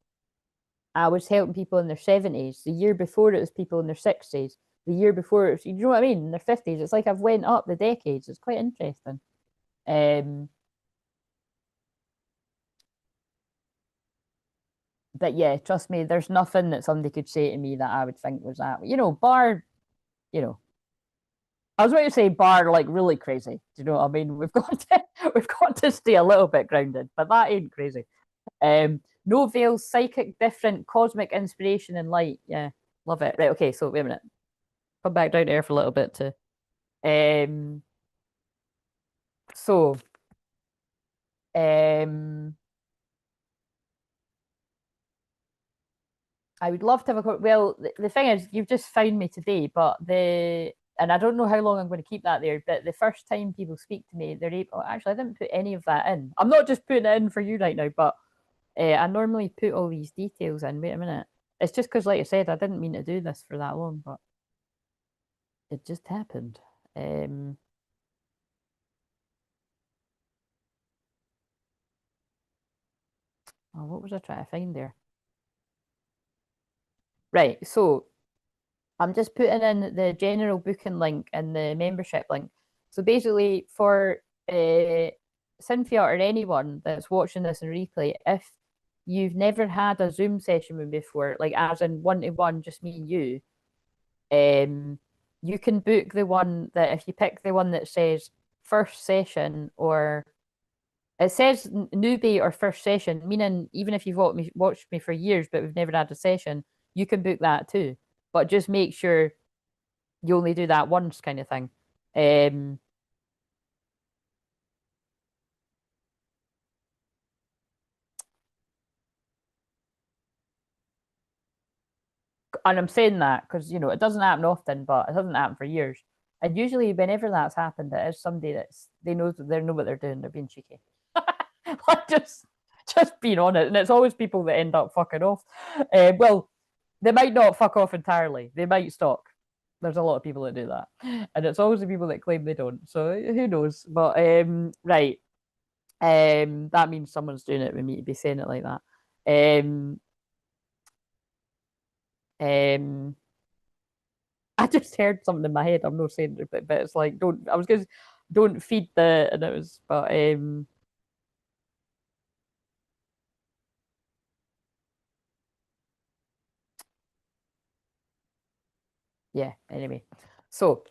I was helping people in their 70s. The year before, it was people in their 60s. The year before, it was, you know what I mean? In their 50s. It's like I've went up the decades. It's quite interesting. Um, but yeah, trust me, there's nothing that somebody could say to me that I would think was that, bar, you know, I was going to say bar like really crazy. Do you know what I mean? We've got to stay a little bit grounded, but that ain't crazy. No veils, psychic, different, cosmic inspiration and light. Yeah, love it. Right, okay, so wait a minute. Come back down to earth a little bit too. Um, so, um, I would love to have a well. The thing is, you've just found me today, but and I don't know how long I'm going to keep that there. But the first time people speak to me, they're able. Actually, I didn't put any of that in. I'm not just putting it in for you right now, but I normally put all these details in. Wait a minute. It's just because, like I said, I didn't mean to do this for that long, but it just happened. Oh, what was I trying to find there? Right. So I'm just putting in the general booking link and the membership link. So basically, for Cynthia or anyone that's watching this in replay, if you've never had a Zoom session with me before, like as in one to one, just me and you, you can book the one that if you pick the one that says first session or it says newbie or first session, meaning even if you've watched me for years but we've never had a session, you can book that too. But just make sure you only do that once, kind of thing. Um, and I'm saying that because it doesn't happen often, but it hasn't happened for years. And usually, whenever that's happened, it is somebody they know what they're doing. They're being cheeky, like just being on it, and it's always people that end up fucking off. Well, they might not fuck off entirely. They might stalk. There's a lot of people that do that, and it's always the people that claim they don't. So who knows? But right, that means someone's doing it with me to be saying it like that. Um, I just heard something in my head. I'm not saying it, but it's like don't. I was gonna don't feed the and it was, but yeah. Anyway, so.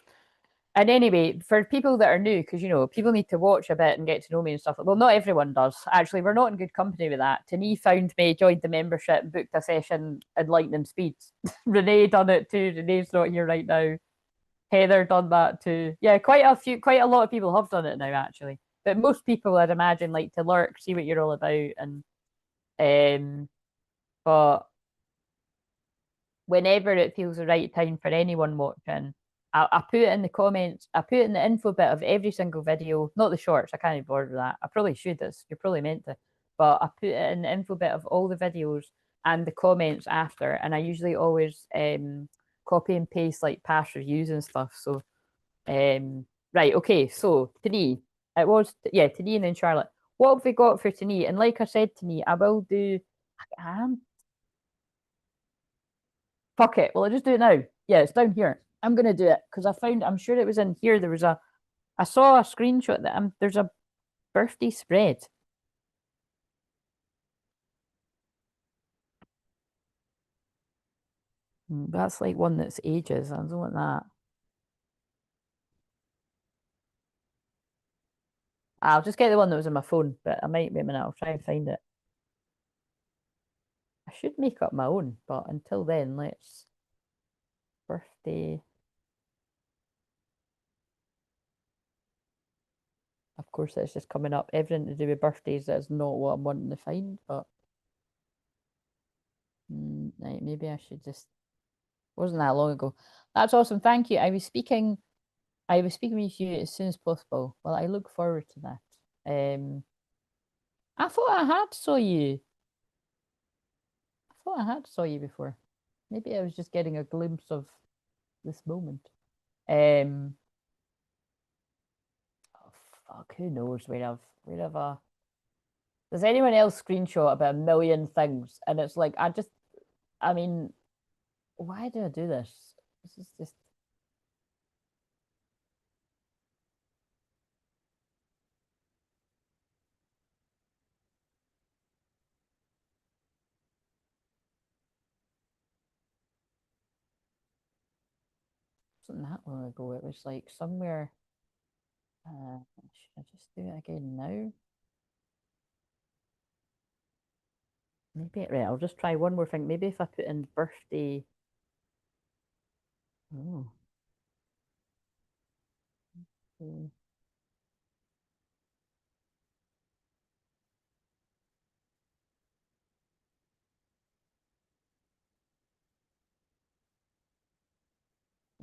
And anyway, for people that are new, because people need to watch a bit and get to know me and stuff. Well, not everyone does. Actually, we're not in good company with that. Tani found me, joined the membership, booked a session in lightning speed. Renee done it too. Renee's not here right now. Heather done that too. Yeah, quite a lot of people have done it now, actually. But most people, I'd imagine, like to lurk, see what you're all about, and um. But whenever it feels the right time for anyone watching, I put it in the comments. I put it in the info bit of every single video, not the shorts. I can't be bothered with that. I probably should. You're probably meant to, but I put it in the info bit of all the videos and the comments after. And I usually always copy and paste like past reviews and stuff. So right, okay. So Tani, it was Tani and then Charlotte. What have we got for Tani? And like I said, Tani, I will do. I am Fuck it. Well, I just do it now. Yeah, it's down here. I'm gonna do it because I'm sure it was in here. I saw a screenshot that there's a birthday spread. That's like one that's ages. I don't want that. I'll just get the one that was on my phone, but I might wait a minute. I'll try and find it. I should make up my own, but until then, let's birthday. Of course, it's just coming up. Everything to do with birthdays is not what I'm wanting to find, but right, maybe I should just. Wasn't that long ago. That's awesome. Thank you. I was speaking with you as soon as possible. Well, I look forward to that. I thought I had saw you. I thought I had saw you before. Maybe I was just getting a glimpse of this moment. Um, oh, fuck, who knows where I've Does anyone else screenshot about a million things? And it's like I mean, why do I do this? This is just wasn't that long ago. It was like somewhere. Should I just do it again now? Maybe right. I'll just try one more thing. Maybe if I put in birthday. Oh. Hmm.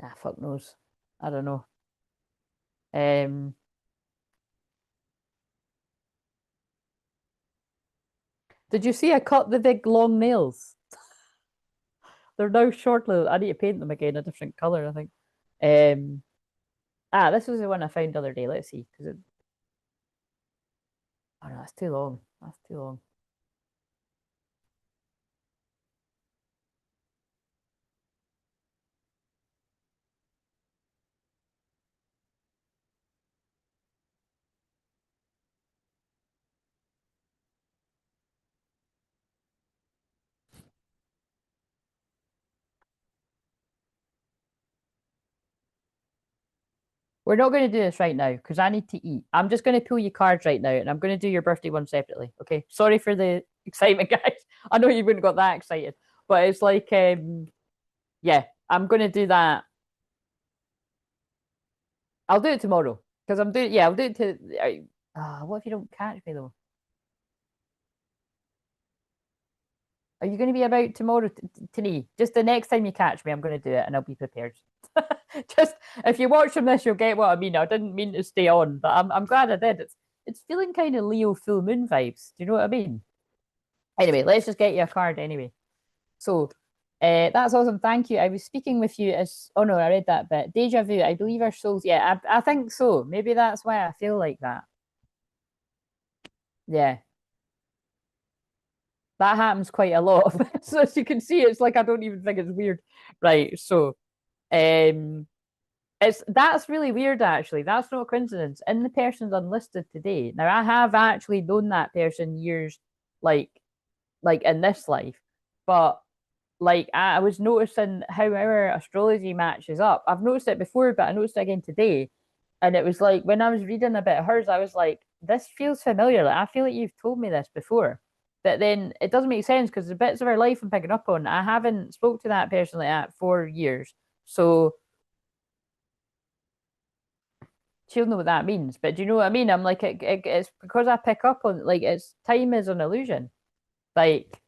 Ah, fuck knows. I don't know. Um, did you see I cut the big long nails? They're now short nails. I need to paint them again a different color, I think. Um, this was the one I found the other day. Let's see, because oh no, that's too long. That's too long. We're not going to do this right now because I need to eat. I'm just going to pull you cards right now, and I'm going to do your birthday one separately. Okay. Sorry for the excitement, guys. I know you wouldn't got that excited, but it's like, yeah, I'm going to do that. I'll do it tomorrow because I'm doing. Yeah, I'll do it to. What if you don't catch me though? Are you going to be about tomorrow, Tani? Just the next time you catch me, I'm going to do it, and I'll be prepared. Just if you watch from this, you'll get what I mean. I didn't mean to stay on, but I'm glad I did. It's feeling kind of Leo full moon vibes. Do you know what I mean? Anyway, let's just get you a card anyway. So, that's awesome. Thank you. I was speaking with you as oh no, I read that bit. Deja vu. I believe our souls. Yeah, I think so. Maybe that's why I feel like that. Yeah. That happens quite a lot. So as you can see, it's like I don't even think it's weird. Right. So um that's really weird actually. That's not a coincidence. And the person's unlisted today. Now I have actually known that person years like in this life, but like I was noticing how our astrology matches up. I've noticed it before, but I noticed it again today. And it was like when I was reading a bit of hers, I was like, this feels familiar. Like I feel like you've told me this before. But then it doesn't make sense because the bits of her life I'm picking up on, I haven't spoke to that person like that for years. So she'll know what that means. But do you know what I mean? I'm like, it's because I pick up on like it's time is an illusion. Like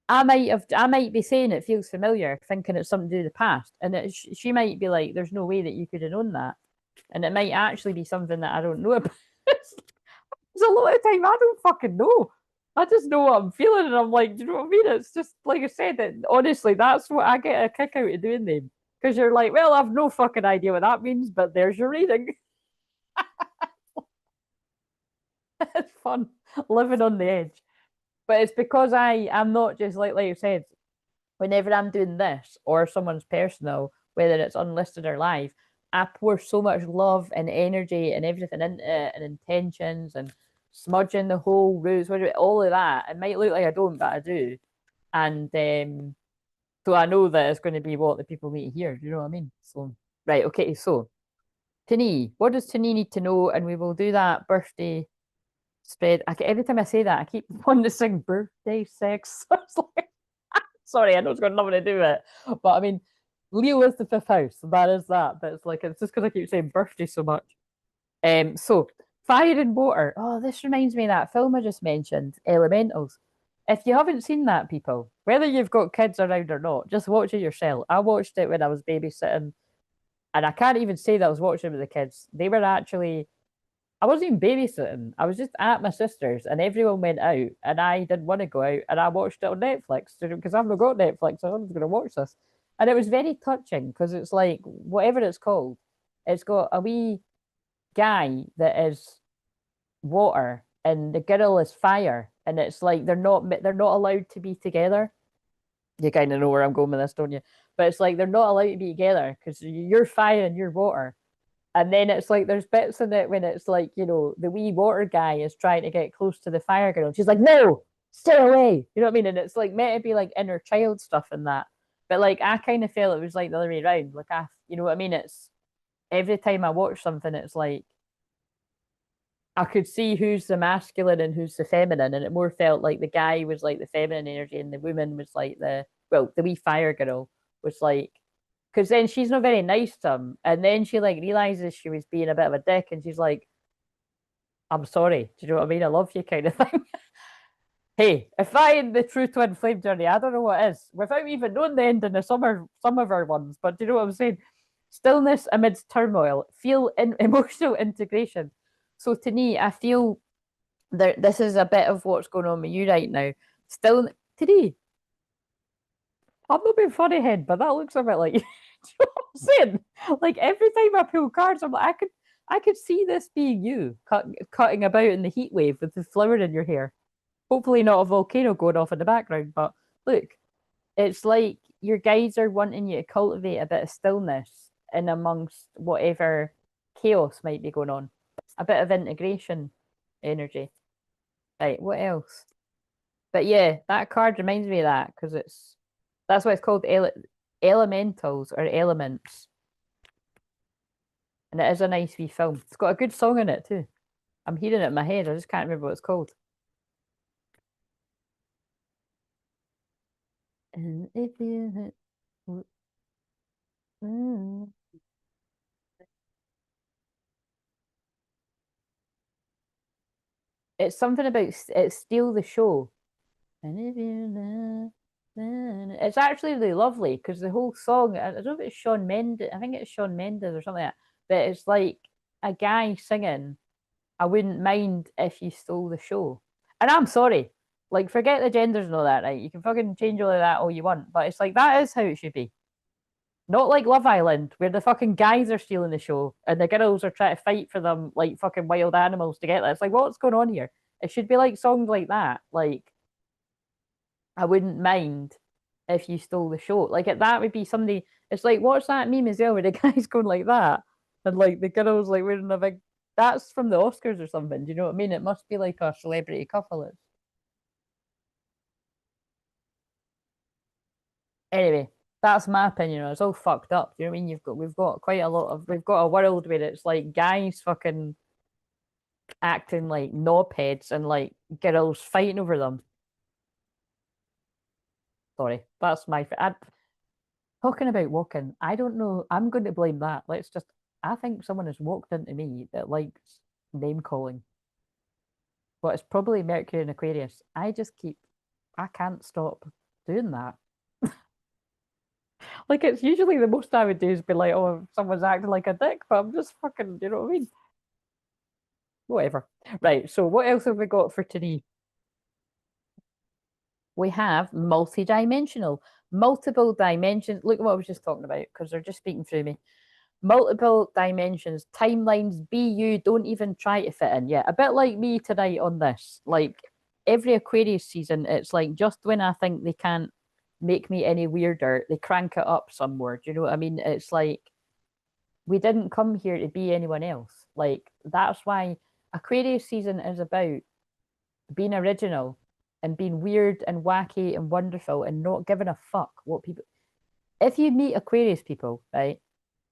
I might be saying it feels familiar, thinking it's something to do with the past, and she might be like, "There's no way that you could have known that," and it might actually be something that I don't know about. There's a lot of time I don't fucking know. I just know what I'm feeling, and I'm like, do you know what I mean? It's just like I said. That honestly, that's what I get a kick out of doing them because you're like, well, I've no fucking idea what that means, but there's your reading. It's fun living on the edge, but it's because I'm not just like you said. Whenever I'm doing this or someone's personal, whether it's unlisted or live, I pour so much love and energy and everything into it and intentions and smudging the whole roots, all of that. It might look like I don't, but I do. And so I know that it's going to be what the people need to hear. Do you know what I mean? So, right, okay. So, Tani, what does Tani need to know? And we will do that birthday spread. Every time I say that, I keep wanting to sing birthday sex. Sorry, I know it's got nothing to do with it. But I mean, Leo is the fifth house, so that is that. But it's like it's just because I keep saying birthday so much. So fire and water. Oh, this reminds me of that film I just mentioned, Elementals. If you haven't seen that, people, whether you've got kids around or not, just watch it yourself. I watched it when I was babysitting, and I can't even say that I was watching it with the kids. They were actually I wasn't even babysitting. I was just at my sister's and everyone went out and I didn't want to go out and I watched it on Netflix because I've not got Netflix. So I was going to watch this. And it was very touching because it's like, whatever it's called, it's got a wee guy that is water and the girl is fire. And it's like they're not allowed to be together. You kind of know where I'm going with this, don't you? But it's like they're not allowed to be together because you're fire and you're water. And then it's like there's bits in it when it's like, the wee water guy is trying to get close to the fire girl. She's like, no, stay away. You know what I mean? And it's like meant to be like inner child stuff in that. But like I kind of felt it was like the other way around. Like you know what I mean? It's every time I watch something, it's like I could see who's the masculine and who's the feminine, and it more felt like the guy was like the feminine energy, and the woman was like the wee fire girl was like, because then she's not very nice to him, and then she like realizes she was being a bit of a dick, and she's like, "I'm sorry, do you know what I mean? I love you," kind of thing. Hey, if I in the true twin flame journey, I don't know what is, without even knowing the ending of some of our ones, but do you know what I'm saying? Stillness amidst turmoil, feel emotional integration. So to me, I feel this is a bit of what's going on with you right now. Still today, I'm not being funny head, but that looks a bit like you. Do you know what I'm saying? Like every time I pull cards, I'm like, I could see this being you cutting about in the heat wave with the flower in your hair. Hopefully not a volcano going off in the background, but look, it's like your guides are wanting you to cultivate a bit of stillness in amongst whatever chaos might be going on. A bit of integration energy. Right, what else? But yeah, that card reminds me of that because that's why it's called elementals or elements. And it is a nice wee film. It's got a good song in it too. I'm hearing it in my head. I just can't remember what it's called. And if you it's something about it's Steal the Show. And if you it's actually really lovely because the whole song, I don't know if it's Shawn Mendes, I think it's Shawn Mendes or something like that, but it's like a guy singing, I wouldn't mind if you stole the show. And I'm sorry, like forget the genders and all that, right? You can fucking change all of that all you want, but it's like that is how it should be. Not like Love Island, where the fucking guys are stealing the show and the girls are trying to fight for them like fucking wild animals to get there. It's like, what's going on here? It should be like songs like that. Like I wouldn't mind if you stole the show. Like that would be somebody. It's like what's that meme as well where the guy's going like that, and like the girl's like wearing a big. That's from the Oscars or something. Do you know what I mean? It must be like a celebrity couple. Anyway, that's my opinion. It's all fucked up. Do you know what I mean? We've got quite a lot of we've got a world where it's like guys fucking acting like knobheads and like girls fighting over them. Sorry, that's my. Talking about walking, I don't know. I'm going to blame that. Let's just. I think someone has walked into me that likes name calling, but it's probably Mercury and Aquarius. I can't stop doing that. Like it's usually the most I would do is be like, oh, someone's acting like a dick, but I'm just fucking, you know what I mean? Whatever. Right. So what else have we got for today? We have multi-dimensional, multiple dimensions. Look at what I was just talking about because they're just speaking through me. Multiple dimensions, timelines, be you, don't even try to fit in. Yeah, a bit like me tonight on this. Like every Aquarius season, it's like just when I think they can't make me any weirder, they crank it up somewhere. Do you know what I mean? It's like we didn't come here to be anyone else. Like that's why Aquarius season is about being original and being weird and wacky and wonderful and not giving a fuck what people. If you meet Aquarius people, right?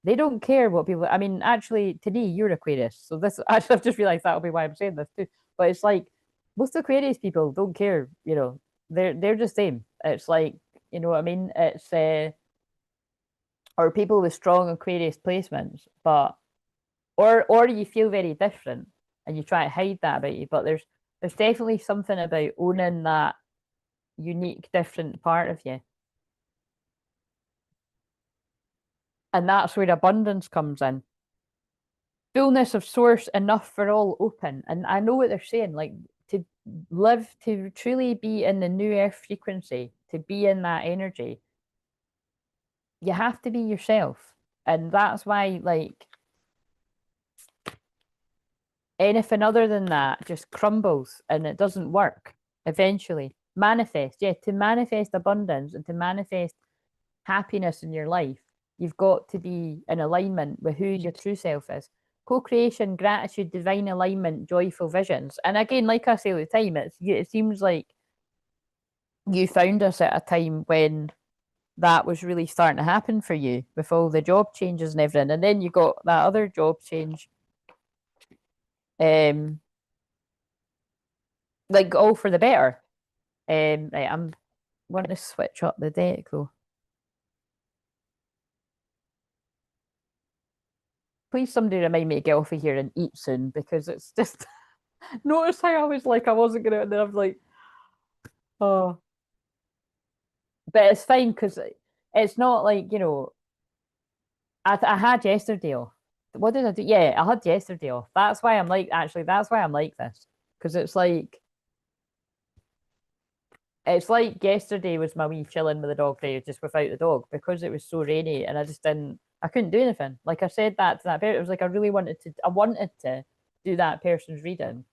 They don't care what people. I mean, actually, today you're Aquarius, so this. Actually, I've just realised that'll be why I'm saying this too. But it's like most Aquarius people don't care. You know, they're just same. It's like you know what I mean. It's or people with strong Aquarius placements, but or you feel very different and you try to hide that about you. But there's definitely something about owning that unique, different part of you, and that's where abundance comes in. Fullness of source, enough for all, open. And I know what they're saying, like to live, to truly be in the new earth frequency, to be in that energy, you have to be yourself. And that's why, like, anything other than that just crumbles and it doesn't work eventually. Manifest, yeah, to manifest abundance and to manifest happiness in your life, you've got to be in alignment with who your true self is. Co-creation, gratitude, divine alignment, joyful visions. And again, like I say all the time, it seems like you found us at a time when that was really starting to happen for you with all the job changes and everything. And then you got that other job change, um, like all for the better. Right, I'm wanting to switch up the deck though. Please, somebody remind me to get off of here and eat soon because it's just notice how I was like I wasn't gonna, and then I was like, oh, but it's fine because it's not like I had yesterday off. What did I do? Yeah, I had yesterday off. That's why I'm like actually that's why I'm like this because it's like yesterday was my wee chilling with the dog day just without the dog because it was so rainy and I couldn't do anything. Like I said that to that parent, it was like I wanted to do that person's reading,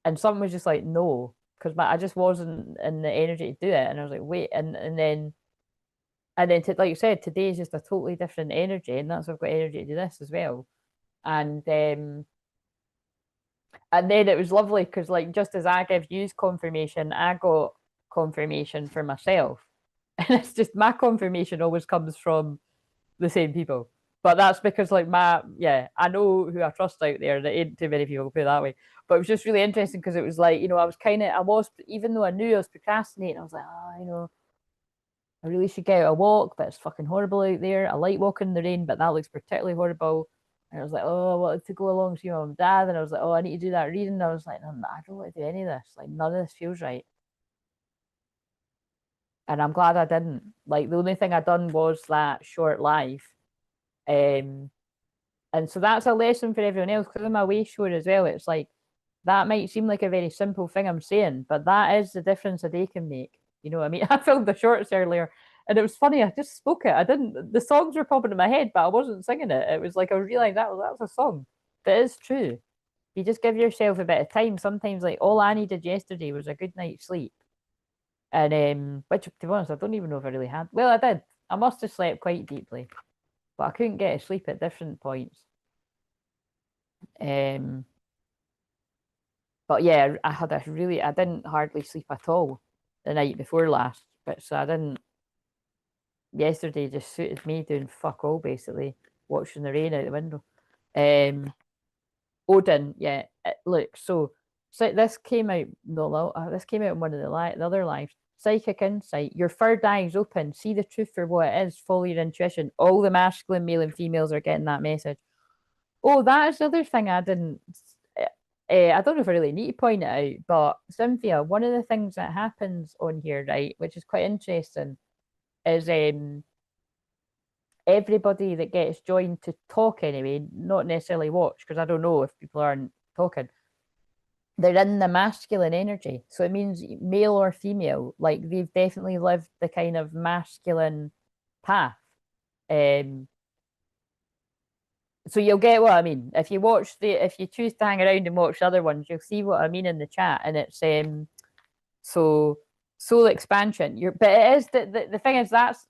and something was just like no, because I just wasn't in the energy to do it, and I was like wait, and then like you said, today is just a totally different energy, and that's why I've got energy to do this as well, and then it was lovely because like just as I give you confirmation, I got confirmation for myself, and it's just my confirmation always comes from the same people. But that's because like I know who I trust out there. There ain't too many people, put it that way. But it was just really interesting because it was like, I was, even though I knew I was procrastinating, I was like, I really should get out a walk, but it's fucking horrible out there. I like walking in the rain, but that looks particularly horrible. And I was like, oh, I wanted to go along to see my mum and dad. And I was like, oh, I need to do that reading. And I was like, no, I don't want to do any of this. Like, none of this feels right. And I'm glad I didn't. Like, the only thing I done was that short live. Um, And so that's a lesson for everyone else because I'm a way short as well. It's like that might seem like a very simple thing I'm saying, but that is the difference a day can make. You know what I mean? I filmed the shorts earlier and it was funny. I just spoke it. I didn't, the songs were popping in my head, but I wasn't singing it. It was like I realized that was a song. But it is true. You just give yourself a bit of time. Sometimes, like, all I needed yesterday was a good night's sleep. And which to be honest, I don't even know if I really had. Well, I did. I must have slept quite deeply, but I couldn't get to sleep at different points. Um, but yeah, I didn't hardly sleep at all the night before last. But so I didn't. Yesterday just suited me doing fuck all basically, watching the rain out the window. Um, Odin, yeah. Look, so this came out no, this came out in one of the other lives. Psychic insight. Your third eye is open. See the truth for what it is. Follow your intuition. All the masculine, male, and females are getting that message. Oh, that is the other thing I didn't. I don't know if I really need to point it out, but Cynthia, one of the things that happens on here, right, which is quite interesting, is everybody that gets joined to talk anyway, not necessarily watch, because I don't know if people aren't talking, they're in the masculine energy. So it means male or female, like they've definitely lived the kind of masculine path. Um, so you'll get what I mean. If you choose to hang around and watch the other ones, you'll see what I mean in the chat. And it's so soul expansion. But it is the thing is that's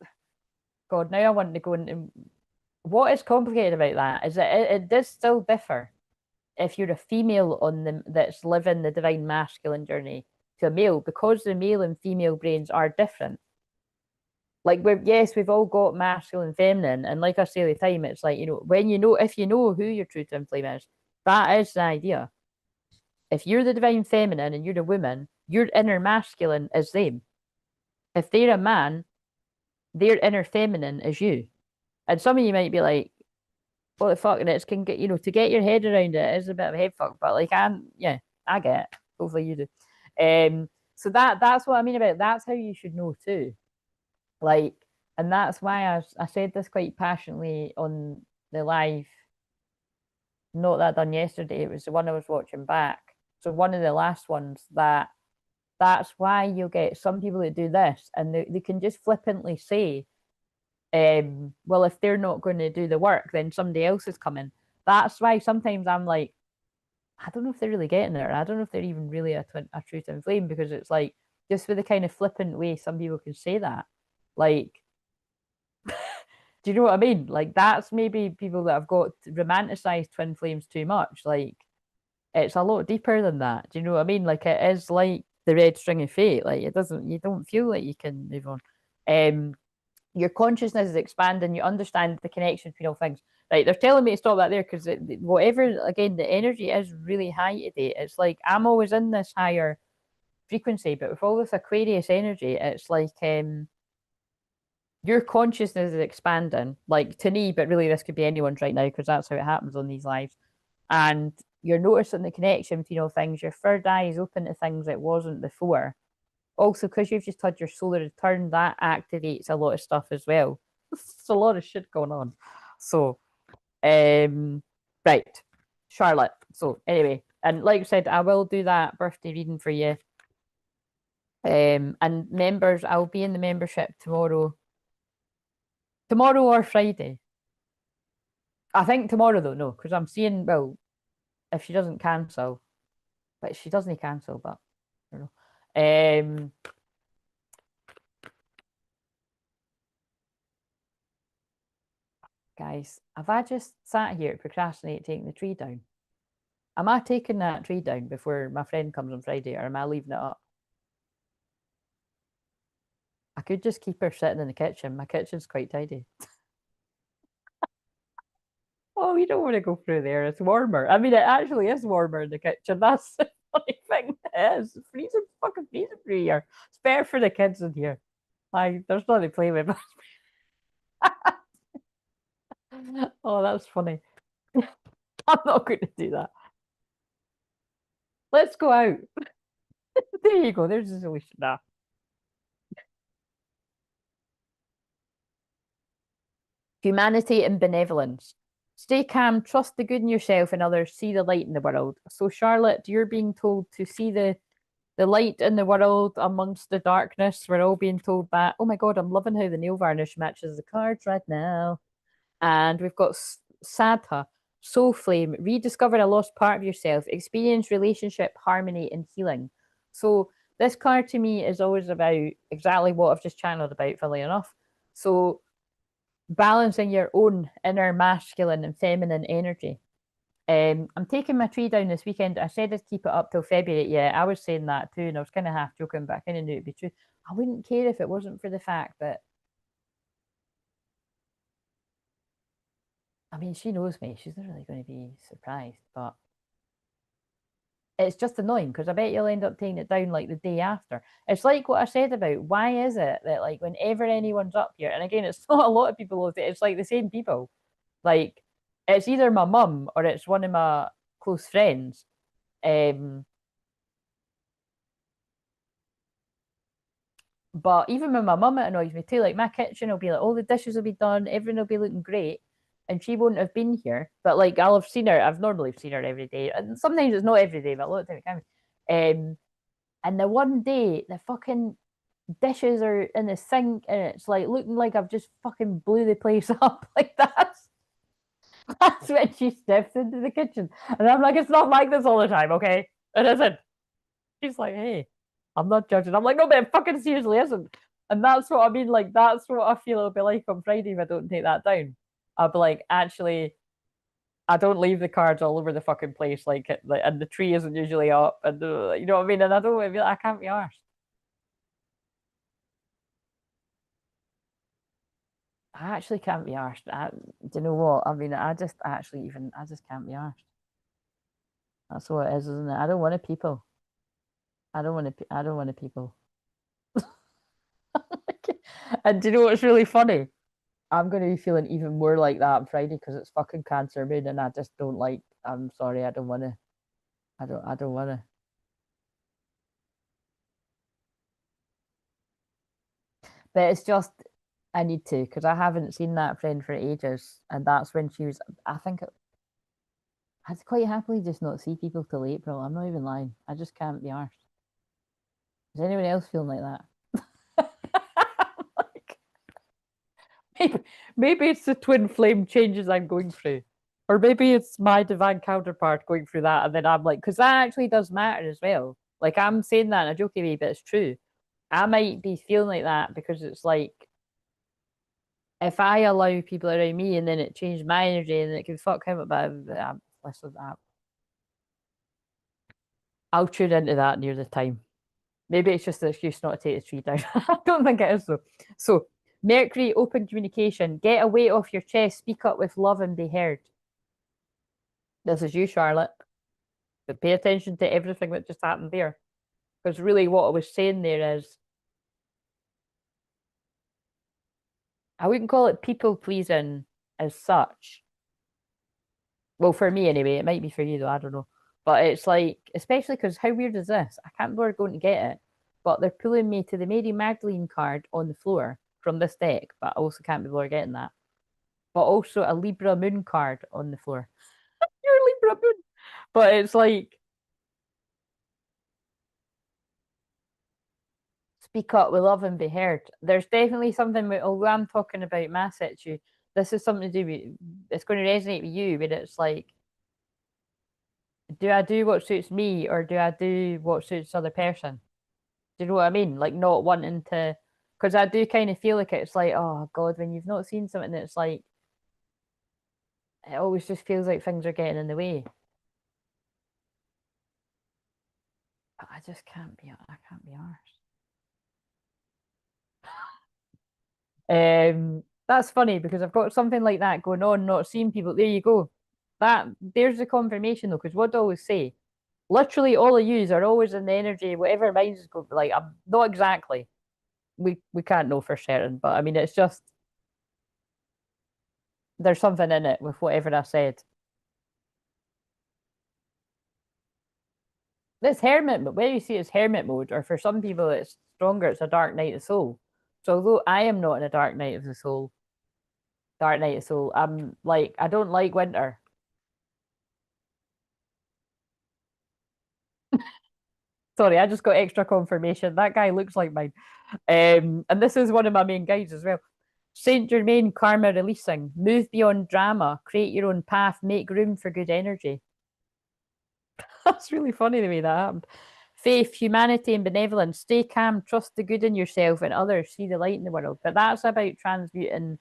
God, now I want to go into what is complicated about that is that it does still differ if you're a female on them that's living the divine masculine journey to a male, because the male and female brains are different. Like we've all got masculine and feminine, and like I say all the time, it's like, if you know who your true twin flame is, that is the idea. If you're the divine feminine and you're the woman, your inner masculine is them. If they're a man, their inner feminine is you. And some of you might be like, what the fuck, and it's can get to get your head around it is a bit of a head fuck, but like I get it. Hopefully you do. So that's what I mean about that's how you should know too. Like, and that's why I said this quite passionately on the live note that I done yesterday. It was the one I was watching back. So one of the last ones that's why you'll get some people that do this and they can just flippantly say, well, if they're not going to do the work, then somebody else is coming. That's why sometimes I'm like, I don't know if they're really getting there. I don't know if they're even really a true twin flame, because it's like just with the kind of flippant way some people can say that. Like, do you know what I mean? Like that's maybe people that have got romanticized twin flames too much. Like it's a lot deeper than that. Do you know what I mean? Like it is like the red string of fate. Like you don't feel like you can move on. Your consciousness is expanding. You understand the connection between all things. Right, they're telling me to stop that there because whatever, again, the energy is really high today. It's like I'm always in this higher frequency, but with all this Aquarius energy, it's like your consciousness is expanding, like to me, but really this could be anyone's right now because that's how it happens on these lives. And you're noticing the connection between all things. Your third eye is open to things it wasn't before. Also, because you've just had your solar return, that activates a lot of stuff as well. It's a lot of shit going on. So, right, Charlotte. So, anyway, and like I said, I will do that birthday reading for you. And members, I'll be in the membership tomorrow or Friday. I think tomorrow though, no, because I'm seeing, well, if she doesn't cancel, but she doesn't cancel, but I don't know. Guys, have I just sat here to procrastinate taking the tree down? Am I taking that tree down before my friend comes on Friday, or am I leaving it up? I could just keep her sitting in the kitchen. My kitchen's quite tidy. Oh, you don't want to go through there. It's warmer. I mean, it actually is warmer in the kitchen. That's the funny thing. It is. It's freezing, fucking freezing for here. It's better for the kids in here. Like, there's nothing to play with. Oh, that's funny. I'm not going to do that. Let's go out. There you go. There's the solution. Nah. Humanity and benevolence. Stay calm, trust the good in yourself and others, see the light in the world. So, Charlotte, you're being told to see the light in the world amongst the darkness. We're all being told that. Oh my God, I'm loving how the nail varnish matches the cards right now. And we've got Sadha, Soul Flame, rediscover a lost part of yourself, experience relationship, harmony, and healing. So this card to me is always about exactly what I've just channeled about, funnily enough. So balancing your own inner masculine and feminine energy. I'm taking my tree down this weekend. I said I'd keep it up till February. Yeah, I was saying that too, and I was kind of half joking, but I kind of knew it'd be true. I wouldn't care if it wasn't for the fact that, I mean, she knows me. She's not really going to be surprised, but it's just annoying because I bet you'll end up taking it down like the day after. It's like what I said about why is it that like whenever anyone's up here, and again, it's not a lot of people, it's like the same people. Like it's either my mum or it's one of my close friends. Um, But even with my mum, it annoys me too. Like my kitchen will be like, all the dishes will be done, everything will be looking great, and she won't have been here. But like I'll have seen her. I've normally seen her every day, and sometimes it's not every day, but a lot of the time it can be. And the one day the fucking dishes are in the sink, and it's like looking like I've just fucking blew the place up. Like that's when she steps into the kitchen, and I'm like, it's not like this all the time, okay? It isn't. She's like, hey, I'm not judging. I'm like, no, but it fucking seriously isn't. And that's what I mean. Like, that's what I feel it'll be like on Friday if I don't take that down. I'll be like, actually, I don't leave the cards all over the fucking place. Like and the tree isn't usually up. And you know what I mean? And I don't want to be like, I can't be arsed. I actually can't be arsed. Do you know what? I mean, I just can't be arsed. That's what it is, isn't it? I don't want to people. I don't want to people. And do you know what's really funny? I'm going to be feeling even more like that on Friday because it's fucking Cancer Moon, and I just don't like. I'm sorry, I don't want to. I don't want to. But it's just I need to because I haven't seen that friend for ages, and that's when she was. I think I'd quite happily just not see people till April. I'm not even lying. I just can't be arsed. Is anyone else feeling like that? Like, maybe it's the twin flame changes I'm going through. Or maybe it's my divine counterpart going through that, and then I'm like, because that actually does matter as well. Like I'm saying that in a jokey way, but it's true. I might be feeling like that because it's like if I allow people around me and then it changed my energy and it can fuck him, but listen, I'll tune into that near the time. Maybe it's just an excuse not to take the tree down. I don't think it is though. So Mercury, open communication. Get a weight off your chest. Speak up with love and be heard. This is you, Charlotte. But pay attention to everything that just happened there. Because really what I was saying there is I wouldn't call it people pleasing as such. Well, for me anyway, it might be for you though, I don't know. But it's like, especially because how weird is this? I can't believe going to get it, but they're pulling me to the Mary Magdalene card on the floor from this deck, but I also can't be bothered getting that. But also a Libra Moon card on the floor. You're Libra Moon. But it's like, speak up with love and be heard. There's definitely something with, although I'm talking about my situ, this is something to do with, it's going to resonate with you, but it's like, do I do what suits me or do I do what suits the other person? Do you know what I mean? Like not wanting to, because I do kind of feel like it's like, oh God, when you've not seen something that's like, it always just feels like things are getting in the way. But I just can't be, I can't be arsed. That's funny because I've got something like that going on, not seeing people. There you go. There's the confirmation though, because what do I always say? Literally all of yous are always in the energy, whatever minds is going like I'm not exactly. We can't know for certain, but I mean it's just there's something in it with whatever I said. This hermit, but where you see it's hermit mode, or for some people it's stronger, it's a dark night of soul. So although I am not in a dark night of soul, I'm like I don't like winter. Sorry, I just got extra confirmation. That guy looks like mine. And this is one of my main guides as well. Saint Germain karma releasing. Move beyond drama. Create your own path. Make room for good energy. That's really funny the way that happened. Faith, humanity, and benevolence. Stay calm, trust the good in yourself and others, see the light in the world. But that's about transmuting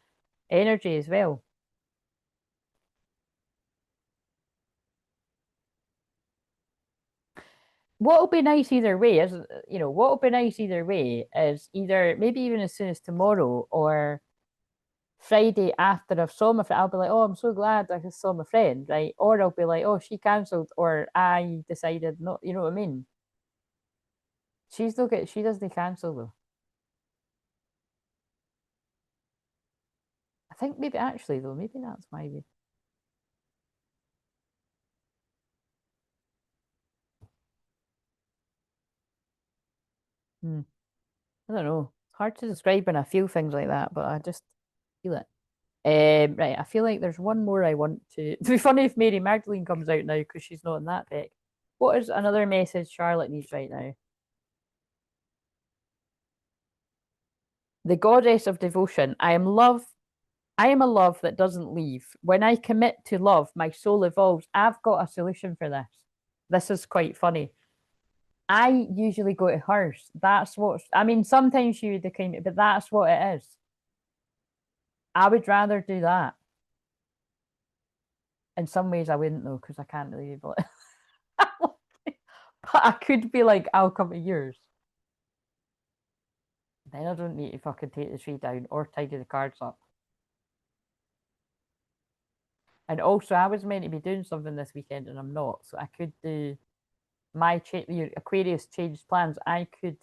energy as well. What'll be nice either way is, what'll be nice either way is either maybe even as soon as tomorrow or Friday after I've saw my friend, I'll be like, oh, I'm so glad I saw my friend, right? Or I'll be like, oh, she cancelled, or I decided not, you know what I mean? She doesn't cancel though. I think maybe actually though, maybe that's my view. Hmm. I don't know. It's hard to describe when I feel things like that, but I just feel it. Right, I feel like there's one more I want to. To be funny if Mary Magdalene comes out now because she's not in that deck. What is another message Charlotte needs right now? The goddess of devotion. I am love. I am a love that doesn't leave. When I commit to love, my soul evolves. I've got a solution for this. This is quite funny. I usually go to hers. That's what I mean. Sometimes she would decline it, but that's what it is. I would rather do that. In some ways, I wouldn't though, because I can't really be like, but I could be like, I'll come to yours. Then I don't need to fucking take the tree down or tidy the cards up. And also, I was meant to be doing something this weekend, and I'm not. So I could do my Aquarius changed plans. I could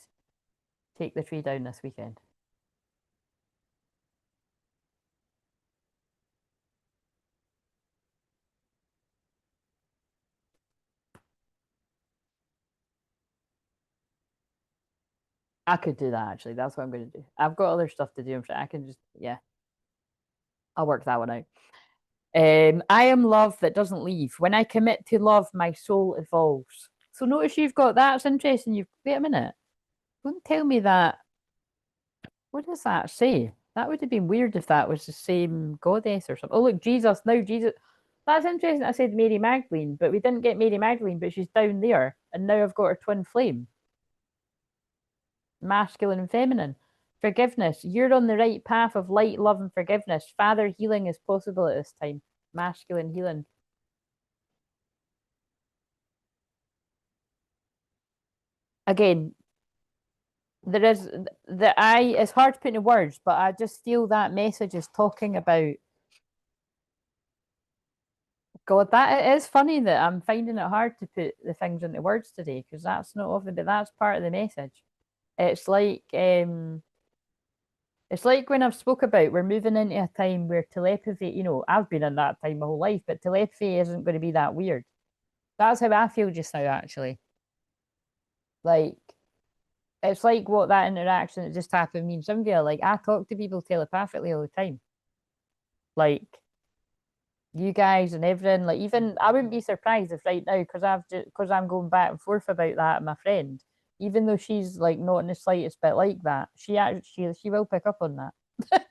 take the tree down this weekend. I could do that actually. That's what I'm going to do. I've got other stuff to do. I can just, yeah, I'll work that one out. I am love that doesn't leave. When I commit to love, my soul evolves. So notice you've got that's interesting. You've wait a minute. Don't tell me that. What does that say? That would have been weird if that was the same goddess or something. Oh look, Jesus. Now Jesus. That's interesting. I said Mary Magdalene, but we didn't get Mary Magdalene, but she's down there, and now I've got her twin flame, masculine and feminine. Forgiveness. You're on the right path of light, love, and forgiveness. Father healing is possible at this time. Masculine healing. Again, there is the I. It's hard to put into words, but I just feel that message is talking about. God, that it is funny that I'm finding it hard to put the things into words today because that's not often, but that's part of the message. It's like um, it's like when I've spoke about we're moving into a time where telepathy, I've been in that time my whole life, but telepathy isn't going to be that weird. That's how I feel just now, actually. Like it's like what that interaction that just happened means. Cynthia, like I talk to people telepathically all the time. Like you guys and everything. Like even I wouldn't be surprised if right now because I'm going back and forth about that and my friend, even though she's like not in the slightest bit like that, she will pick up on that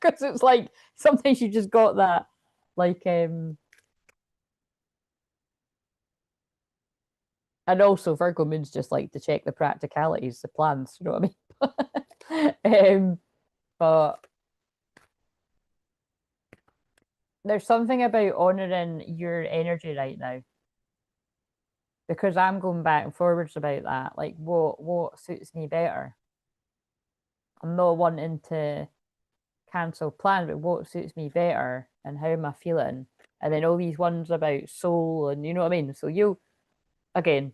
because it's like sometimes you just got that like and also Virgo moons just like to check the practicalities, the plans. You know what I mean? But there's something about honoring your energy right now because I'm going back and forwards about that. Like what suits me better. I'm not wanting to cancel plans, but what suits me better and how am I feeling? And then all these ones about soul and you know what I mean? So you again,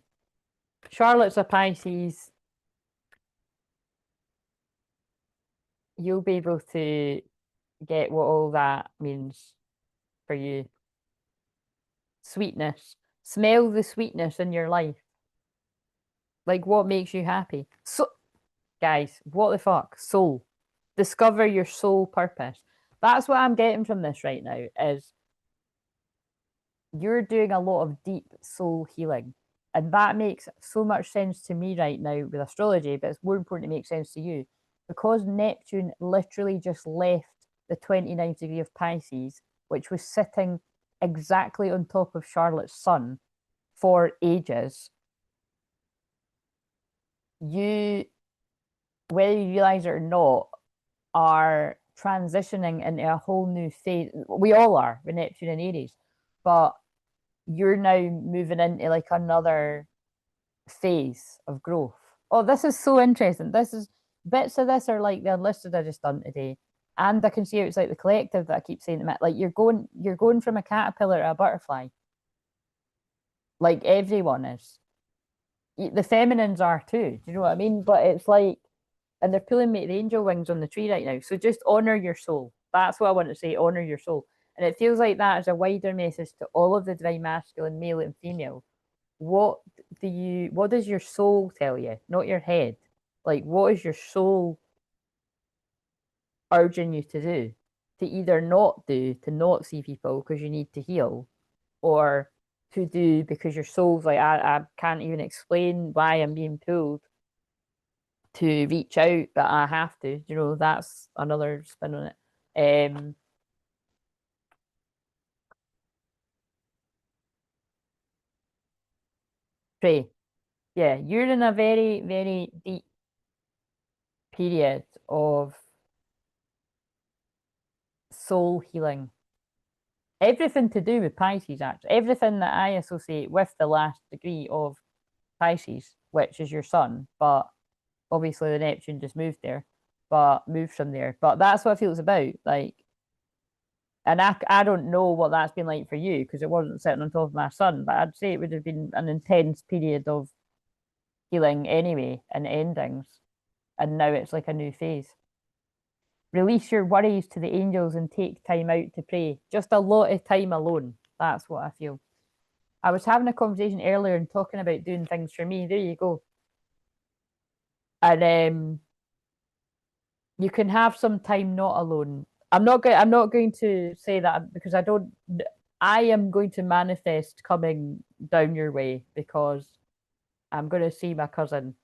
Charlotte's a Pisces, you'll be able to get what all that means for you. Sweetness. Smell the sweetness in your life. Like what makes you happy. So guys, what the fuck? Soul. Discover your soul purpose. That's what I'm getting from this right now is you're doing a lot of deep soul healing. And that makes so much sense to me right now with astrology, but it's more important to make sense to you. Because Neptune literally just left the 29th degree of Pisces, which was sitting exactly on top of Charlotte's sun for ages. you, whether you realize it or not, are transitioning into a whole new phase. We all are with Neptune and Aries, but you're now moving into like another phase of growth. Oh, this is so interesting. This is bits of this are like the unlisted I just done today. And I can see it's like the collective that I keep saying to me. Like you're going from a caterpillar to a butterfly. Like everyone is. The feminines are too. Do you know what I mean? But it's like, and they're pulling me the angel wings on the tree right now. So just honor your soul. That's what I want to say. Honor your soul. And it feels like that is a wider message to all of the divine masculine, male and female. What does your soul tell you? Not your head. Like what is your soul urging you to do? To either not do, to not see people because you need to heal, or to do because your soul's like, I can't even explain why I'm being pulled to reach out, but I have to. You know, that's another spin on it. Pray. Yeah, you're in a very, very deep period of soul healing. Everything to do with Pisces, actually. Everything that I associate with the last degree of Pisces, which is your sun, but obviously the Neptune just moved there, but moved from there. But that's what I feel it's about. Like, and I don't know what that's been like for you because it wasn't sitting on top of my sun, but I'd say it would have been an intense period of healing anyway and endings. And now it's like a new phase. Release your worries to the angels and take time out to pray. Just a lot of time alone. That's what I feel. I was having a conversation earlier and talking about doing things for me. There you go. And you can have some time not alone. I'm not going to say that because I don't. I am going to manifest coming down your way because I'm going to see my cousin.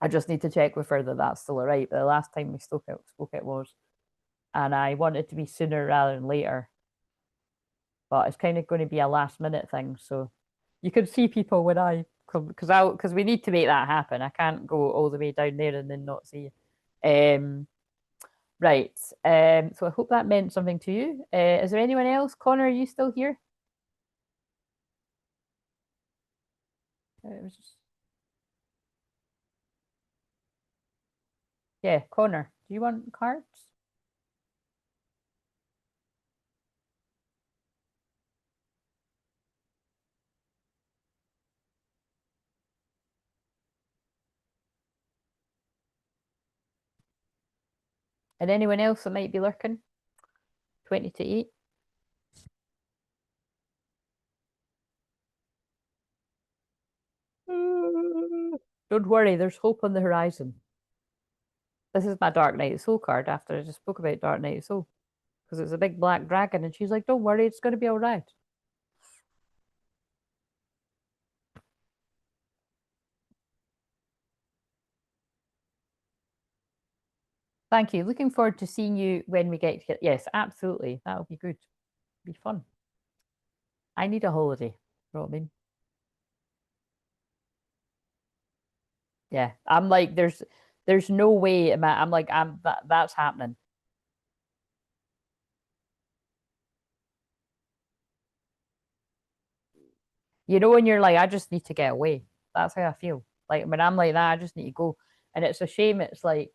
I just need to check with her that that's still all right. But the last time we spoke it was, and I want it to be sooner rather than later. But it's kind of going to be a last minute thing. So you can see people when I come because we need to make that happen. I can't go all the way down there and then not see you. Right. So I hope that meant something to you. Is there anyone else? Connor, are you still here? It was just... Yeah, Connor, do you want cards? And anyone else that might be lurking? 20 to 8. Don't worry, there's hope on the horizon. This is my Dark Knight of Soul card after I just spoke about Dark Knight of Soul because it's a big black dragon, and she's like, "Don't worry, it's going to be all right." Thank you. Looking forward to seeing you when we get to Yes, absolutely. That'll be good. Be fun. I need a holiday. You know what I mean? Yeah. I'm like, there's no way I'm like, that's happening. You know, when you're like, I just need to get away. That's how I feel. Like when I'm like that, I just need to go. And it's a shame. It's like,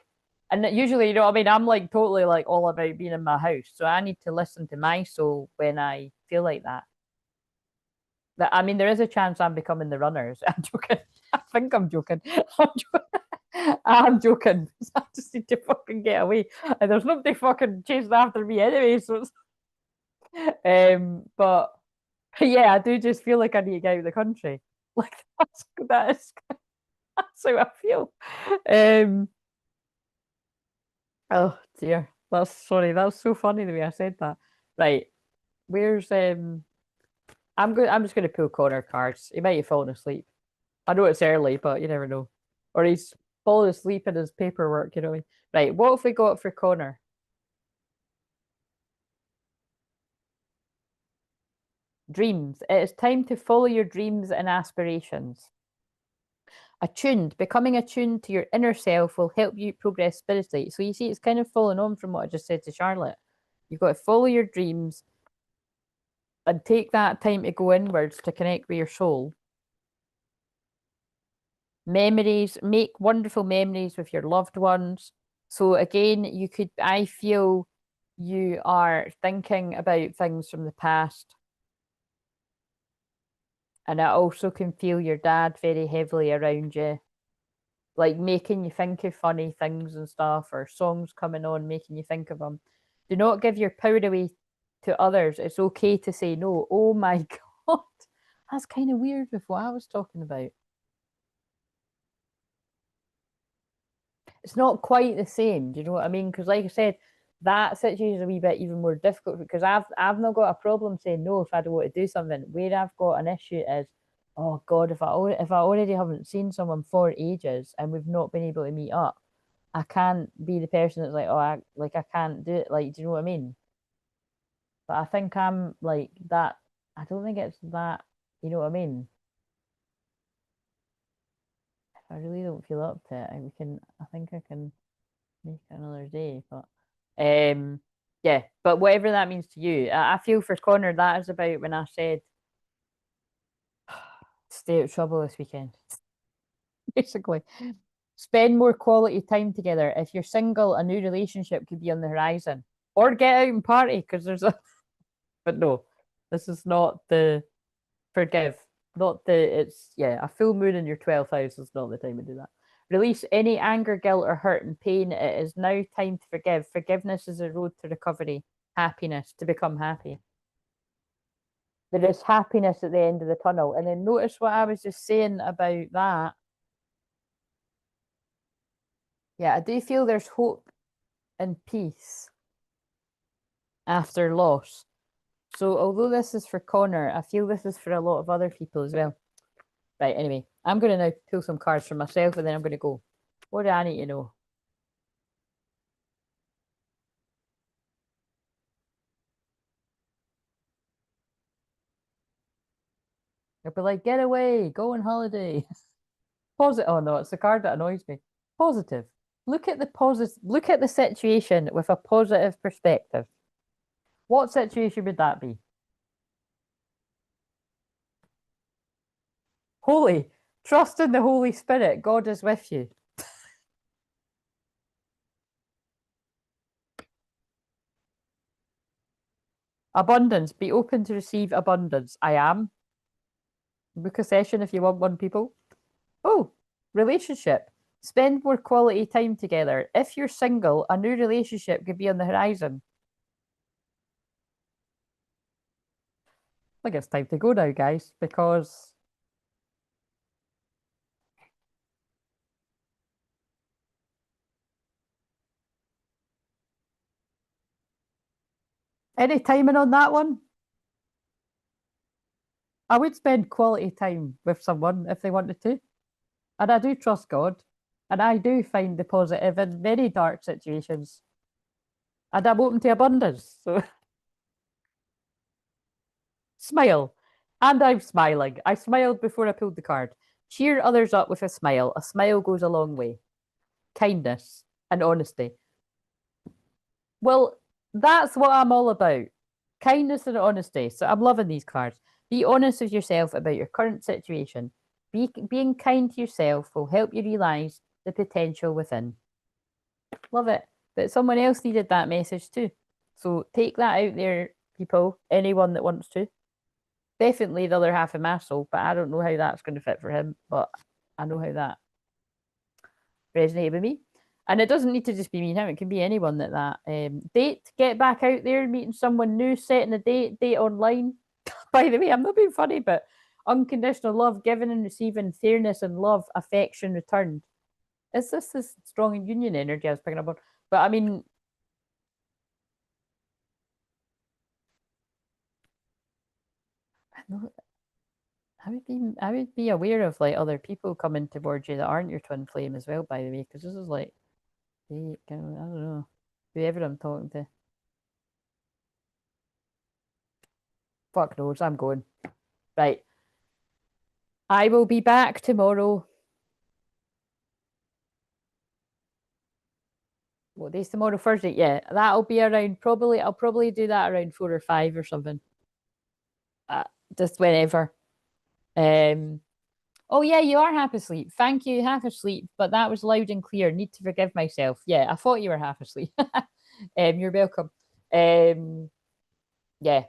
and usually, you know what I mean? I'm like totally like all about being in my house. So I need to listen to my soul when I feel like that. That I mean, there is a chance I'm becoming the runners. I'm joking. I think I'm joking. I'm joking. I'm joking. I just need to fucking get away. And there's nobody fucking chasing after me anyway. So it's, but yeah, I do just feel like I need to get out of the country. Like that's how I feel. Um, oh dear. That's sorry, that was so funny the way I said that. Right. Where's I'm just gonna pull Connor cards. He might have fallen asleep. I know it's early, but you never know. Or he's fallen asleep in his paperwork, you know. Right, what have we got for Connor? Dreams. It is time to follow your dreams and aspirations. Attuned, becoming attuned to your inner self will help you progress spiritually. So you see, it's kind of following on from what I just said to Charlotte. You've got to follow your dreams and take that time to go inwards to connect with your soul. Memories, make wonderful memories with your loved ones. So again, I feel you are thinking about things from the past. And I also can feel your dad very heavily around you, like making you think of funny things and stuff, or songs coming on, making you think of them. Do not give your power away to others. It's okay to say no. Oh my God. That's kind of weird with what I was talking about. It's not quite the same. Do you know what I mean? Because, like I said, that situation is a wee bit even more difficult because I've not got a problem saying no if I don't want to do something. Where I've got an issue is, oh God, if I already haven't seen someone for ages and we've not been able to meet up, I can't be the person that's like, oh, I can't do it. Like, do you know what I mean? But I think I'm like that. I don't think it's that. You know what I mean? If I really don't feel up to it, I think I can make it another day. But yeah. But whatever that means to you, I feel for Connor. That is about when I said stay out of trouble this weekend. Basically, spend more quality time together. If you're single, a new relationship could be on the horizon, or get out and party because there's a. But no, this is not the forgive. Not the it's yeah, a full moon in your 12th house is not the time to do that. Release any anger, guilt, or hurt and pain. It is now time to forgive. Forgiveness is a road to recovery, happiness, to become happy. There is happiness at the end of the tunnel. And then notice what I was just saying about that. Yeah, I do feel there's hope and peace after loss. So although this is for Connor, I feel this is for a lot of other people as well. Right, anyway, I'm going to now pull some cards for myself and then I'm going to go. What do I need to know? I'll be like, get away, go on holiday. Positive. Oh no, it's the card that annoys me. Positive. Look at the situation with a positive perspective. What situation would that be? Holy. Trust in the Holy Spirit. God is with you. Abundance. Be open to receive abundance. I am. Book a session if you want one, people. Oh, relationship. Spend more quality time together. If you're single, a new relationship could be on the horizon. I think it's time to go now, guys, because any timing on that one? I would spend quality time with someone if they wanted to. And I do trust God. And I do find the positive in very dark situations. And I'm open to abundance. So smile. And I'm smiling. I smiled before I pulled the card. Cheer others up with a smile. A smile goes a long way. Kindness and honesty. Well, that's what I'm all about. Kindness and honesty. So I'm loving these cards. Be honest with yourself about your current situation. Being kind to yourself will help you realize the potential within. Love it. But someone else needed that message too. So take that out there, people. Anyone that wants to. Definitely the other half of my soul, but I don't know how that's going to fit for him. But I know how that resonated with me. And it doesn't need to just be me now. It can be anyone date. Get back out there, meeting someone new, setting a date online. By the way, I'm not being funny, but unconditional love, giving and receiving, fairness and love, affection returned. Is this strong in union energy I was picking up on? But I mean, I would be aware of like other people coming towards you that aren't your twin flame as well. By the way, because this is like, I don't know, whoever I'm talking to. Fuck knows, I'm going. Right. I will be back tomorrow What day's tomorrow? Thursday? Yeah, that'll be around probably. I'll probably do that around 4 or 5 or something. Uh, just whenever. Um. Oh yeah, you are half asleep. Thank you, half asleep. But that was loud and clear. Need to forgive myself. Yeah, I thought you were half asleep. You're welcome. Um. Yeah,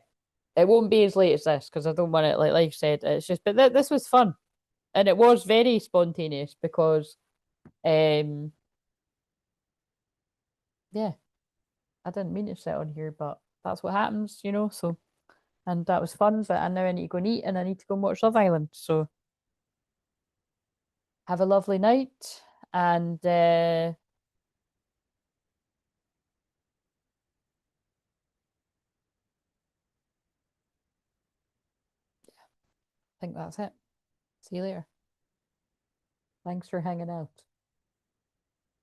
it won't be as late as this because I don't want it. Like I said, it's just. But this was fun, and it was very spontaneous because, um, yeah, I didn't mean to sit on here, but that's what happens, you know. So, and that was fun. But I now I need to go and eat, and I need to go and watch Love Island. So, have a lovely night, and I think that's it. See you later. Thanks for hanging out.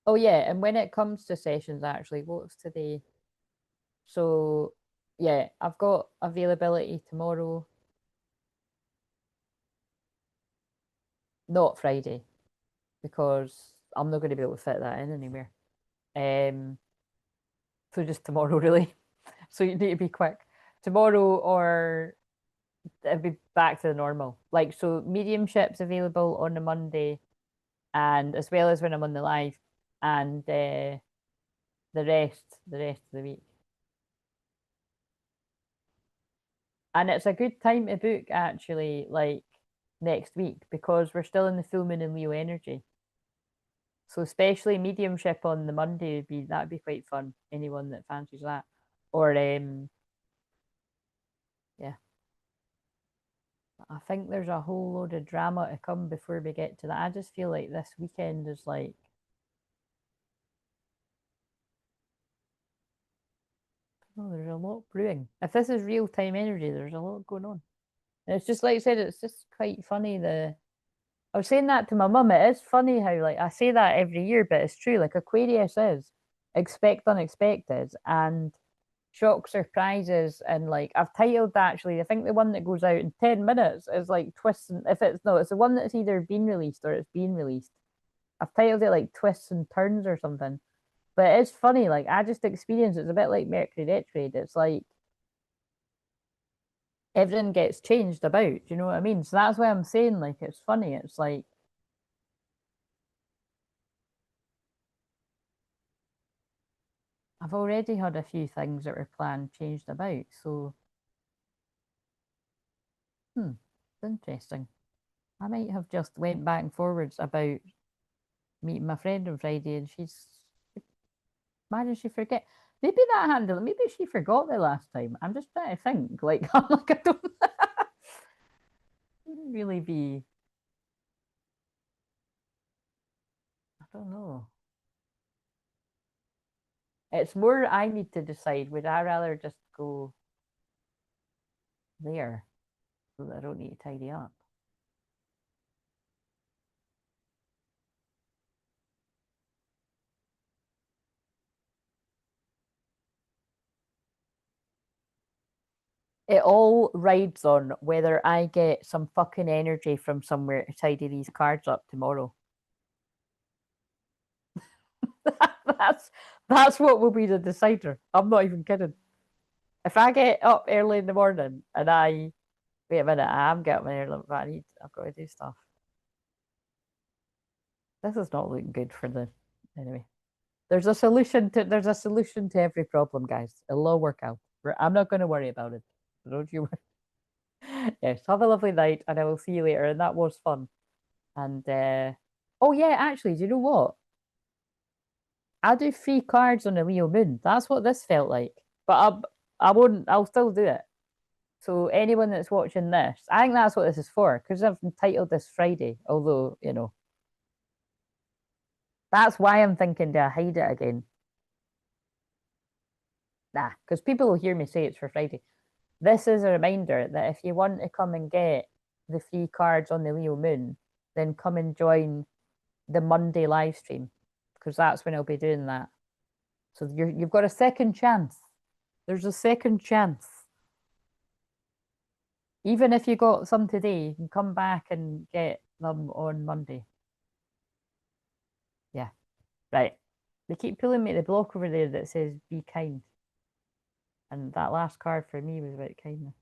Oh yeah, and when it comes to sessions, actually, what's today? So, yeah, I've got availability tomorrow, not Friday, because I'm not going to be able to fit that in anywhere. Um, so just tomorrow, really. So you need to be quick. Tomorrow, or it'll be back to the normal. Like, so mediumship's available on the Monday, and as well as when I'm on the live, and the rest of the week. And it's a good time to book actually, like next week, because we're still in the full moon in Leo energy. So especially mediumship on the Monday that'd be quite fun. Anyone that fancies that. Or yeah. I think there's a whole load of drama to come before we get to that. I just feel like this weekend is like, oh, there's a lot brewing. If this is real time energy, there's a lot going on. And it's just like I said, it's just quite funny. I was saying that to my mum. It is funny how like I say that every year, but it's true. Like Aquarius is expect unexpected and shock surprises, and like I've titled actually. I think the one that goes out in 10 minutes is like twists. And if it's no, it's the one that's either been released or it's been released. I've titled it like twists and turns or something. But it's funny. Like I just experienced it's a bit like Mercury retrograde. It's like everything gets changed about. Do you know what I mean? So that's why I'm saying like it's funny. It's like I've already had a few things that were planned changed about. So, it's interesting. I might have just went back and forwards about meeting my friend on Friday, and she's imagine she forget. Maybe that handle. Maybe she forgot the last time. I'm just trying to think. Like I'm like I don't really be. I don't know. It's more I need to decide. Would I rather just go there so that I don't need to tidy up? It all rides on whether I get some fucking energy from somewhere to tidy these cards up tomorrow. that's that's what will be the decider. I'm not even kidding. If I get up early in the morning and I wait a minute, I am getting early, but I've got to do stuff. This is not looking good for the anyway. There's a solution to every problem, guys. It'll all work out. I'm not going to worry about it. Don't you worry. Yes, have a lovely night, and I will see you later. And that was fun. And oh yeah, actually, do you know what? I'll do 3 cards on a Leo moon. That's what this felt like. But I won't. I'll still do it. So anyone that's watching this, I think that's what this is for because I've entitled this Friday. Although that's why I'm thinking to hide it again. Nah, because people will hear me say it's for Friday. This is a reminder that if you want to come and get the 3 cards on the Leo moon, then come and join the Monday live stream because that's when I'll be doing that. So you've got a second chance. There's a second chance. Even if you got some today, you can come back and get them on Monday. Yeah, right. They keep pulling me to the block over there that says be kind. And that last card for me was about kindness.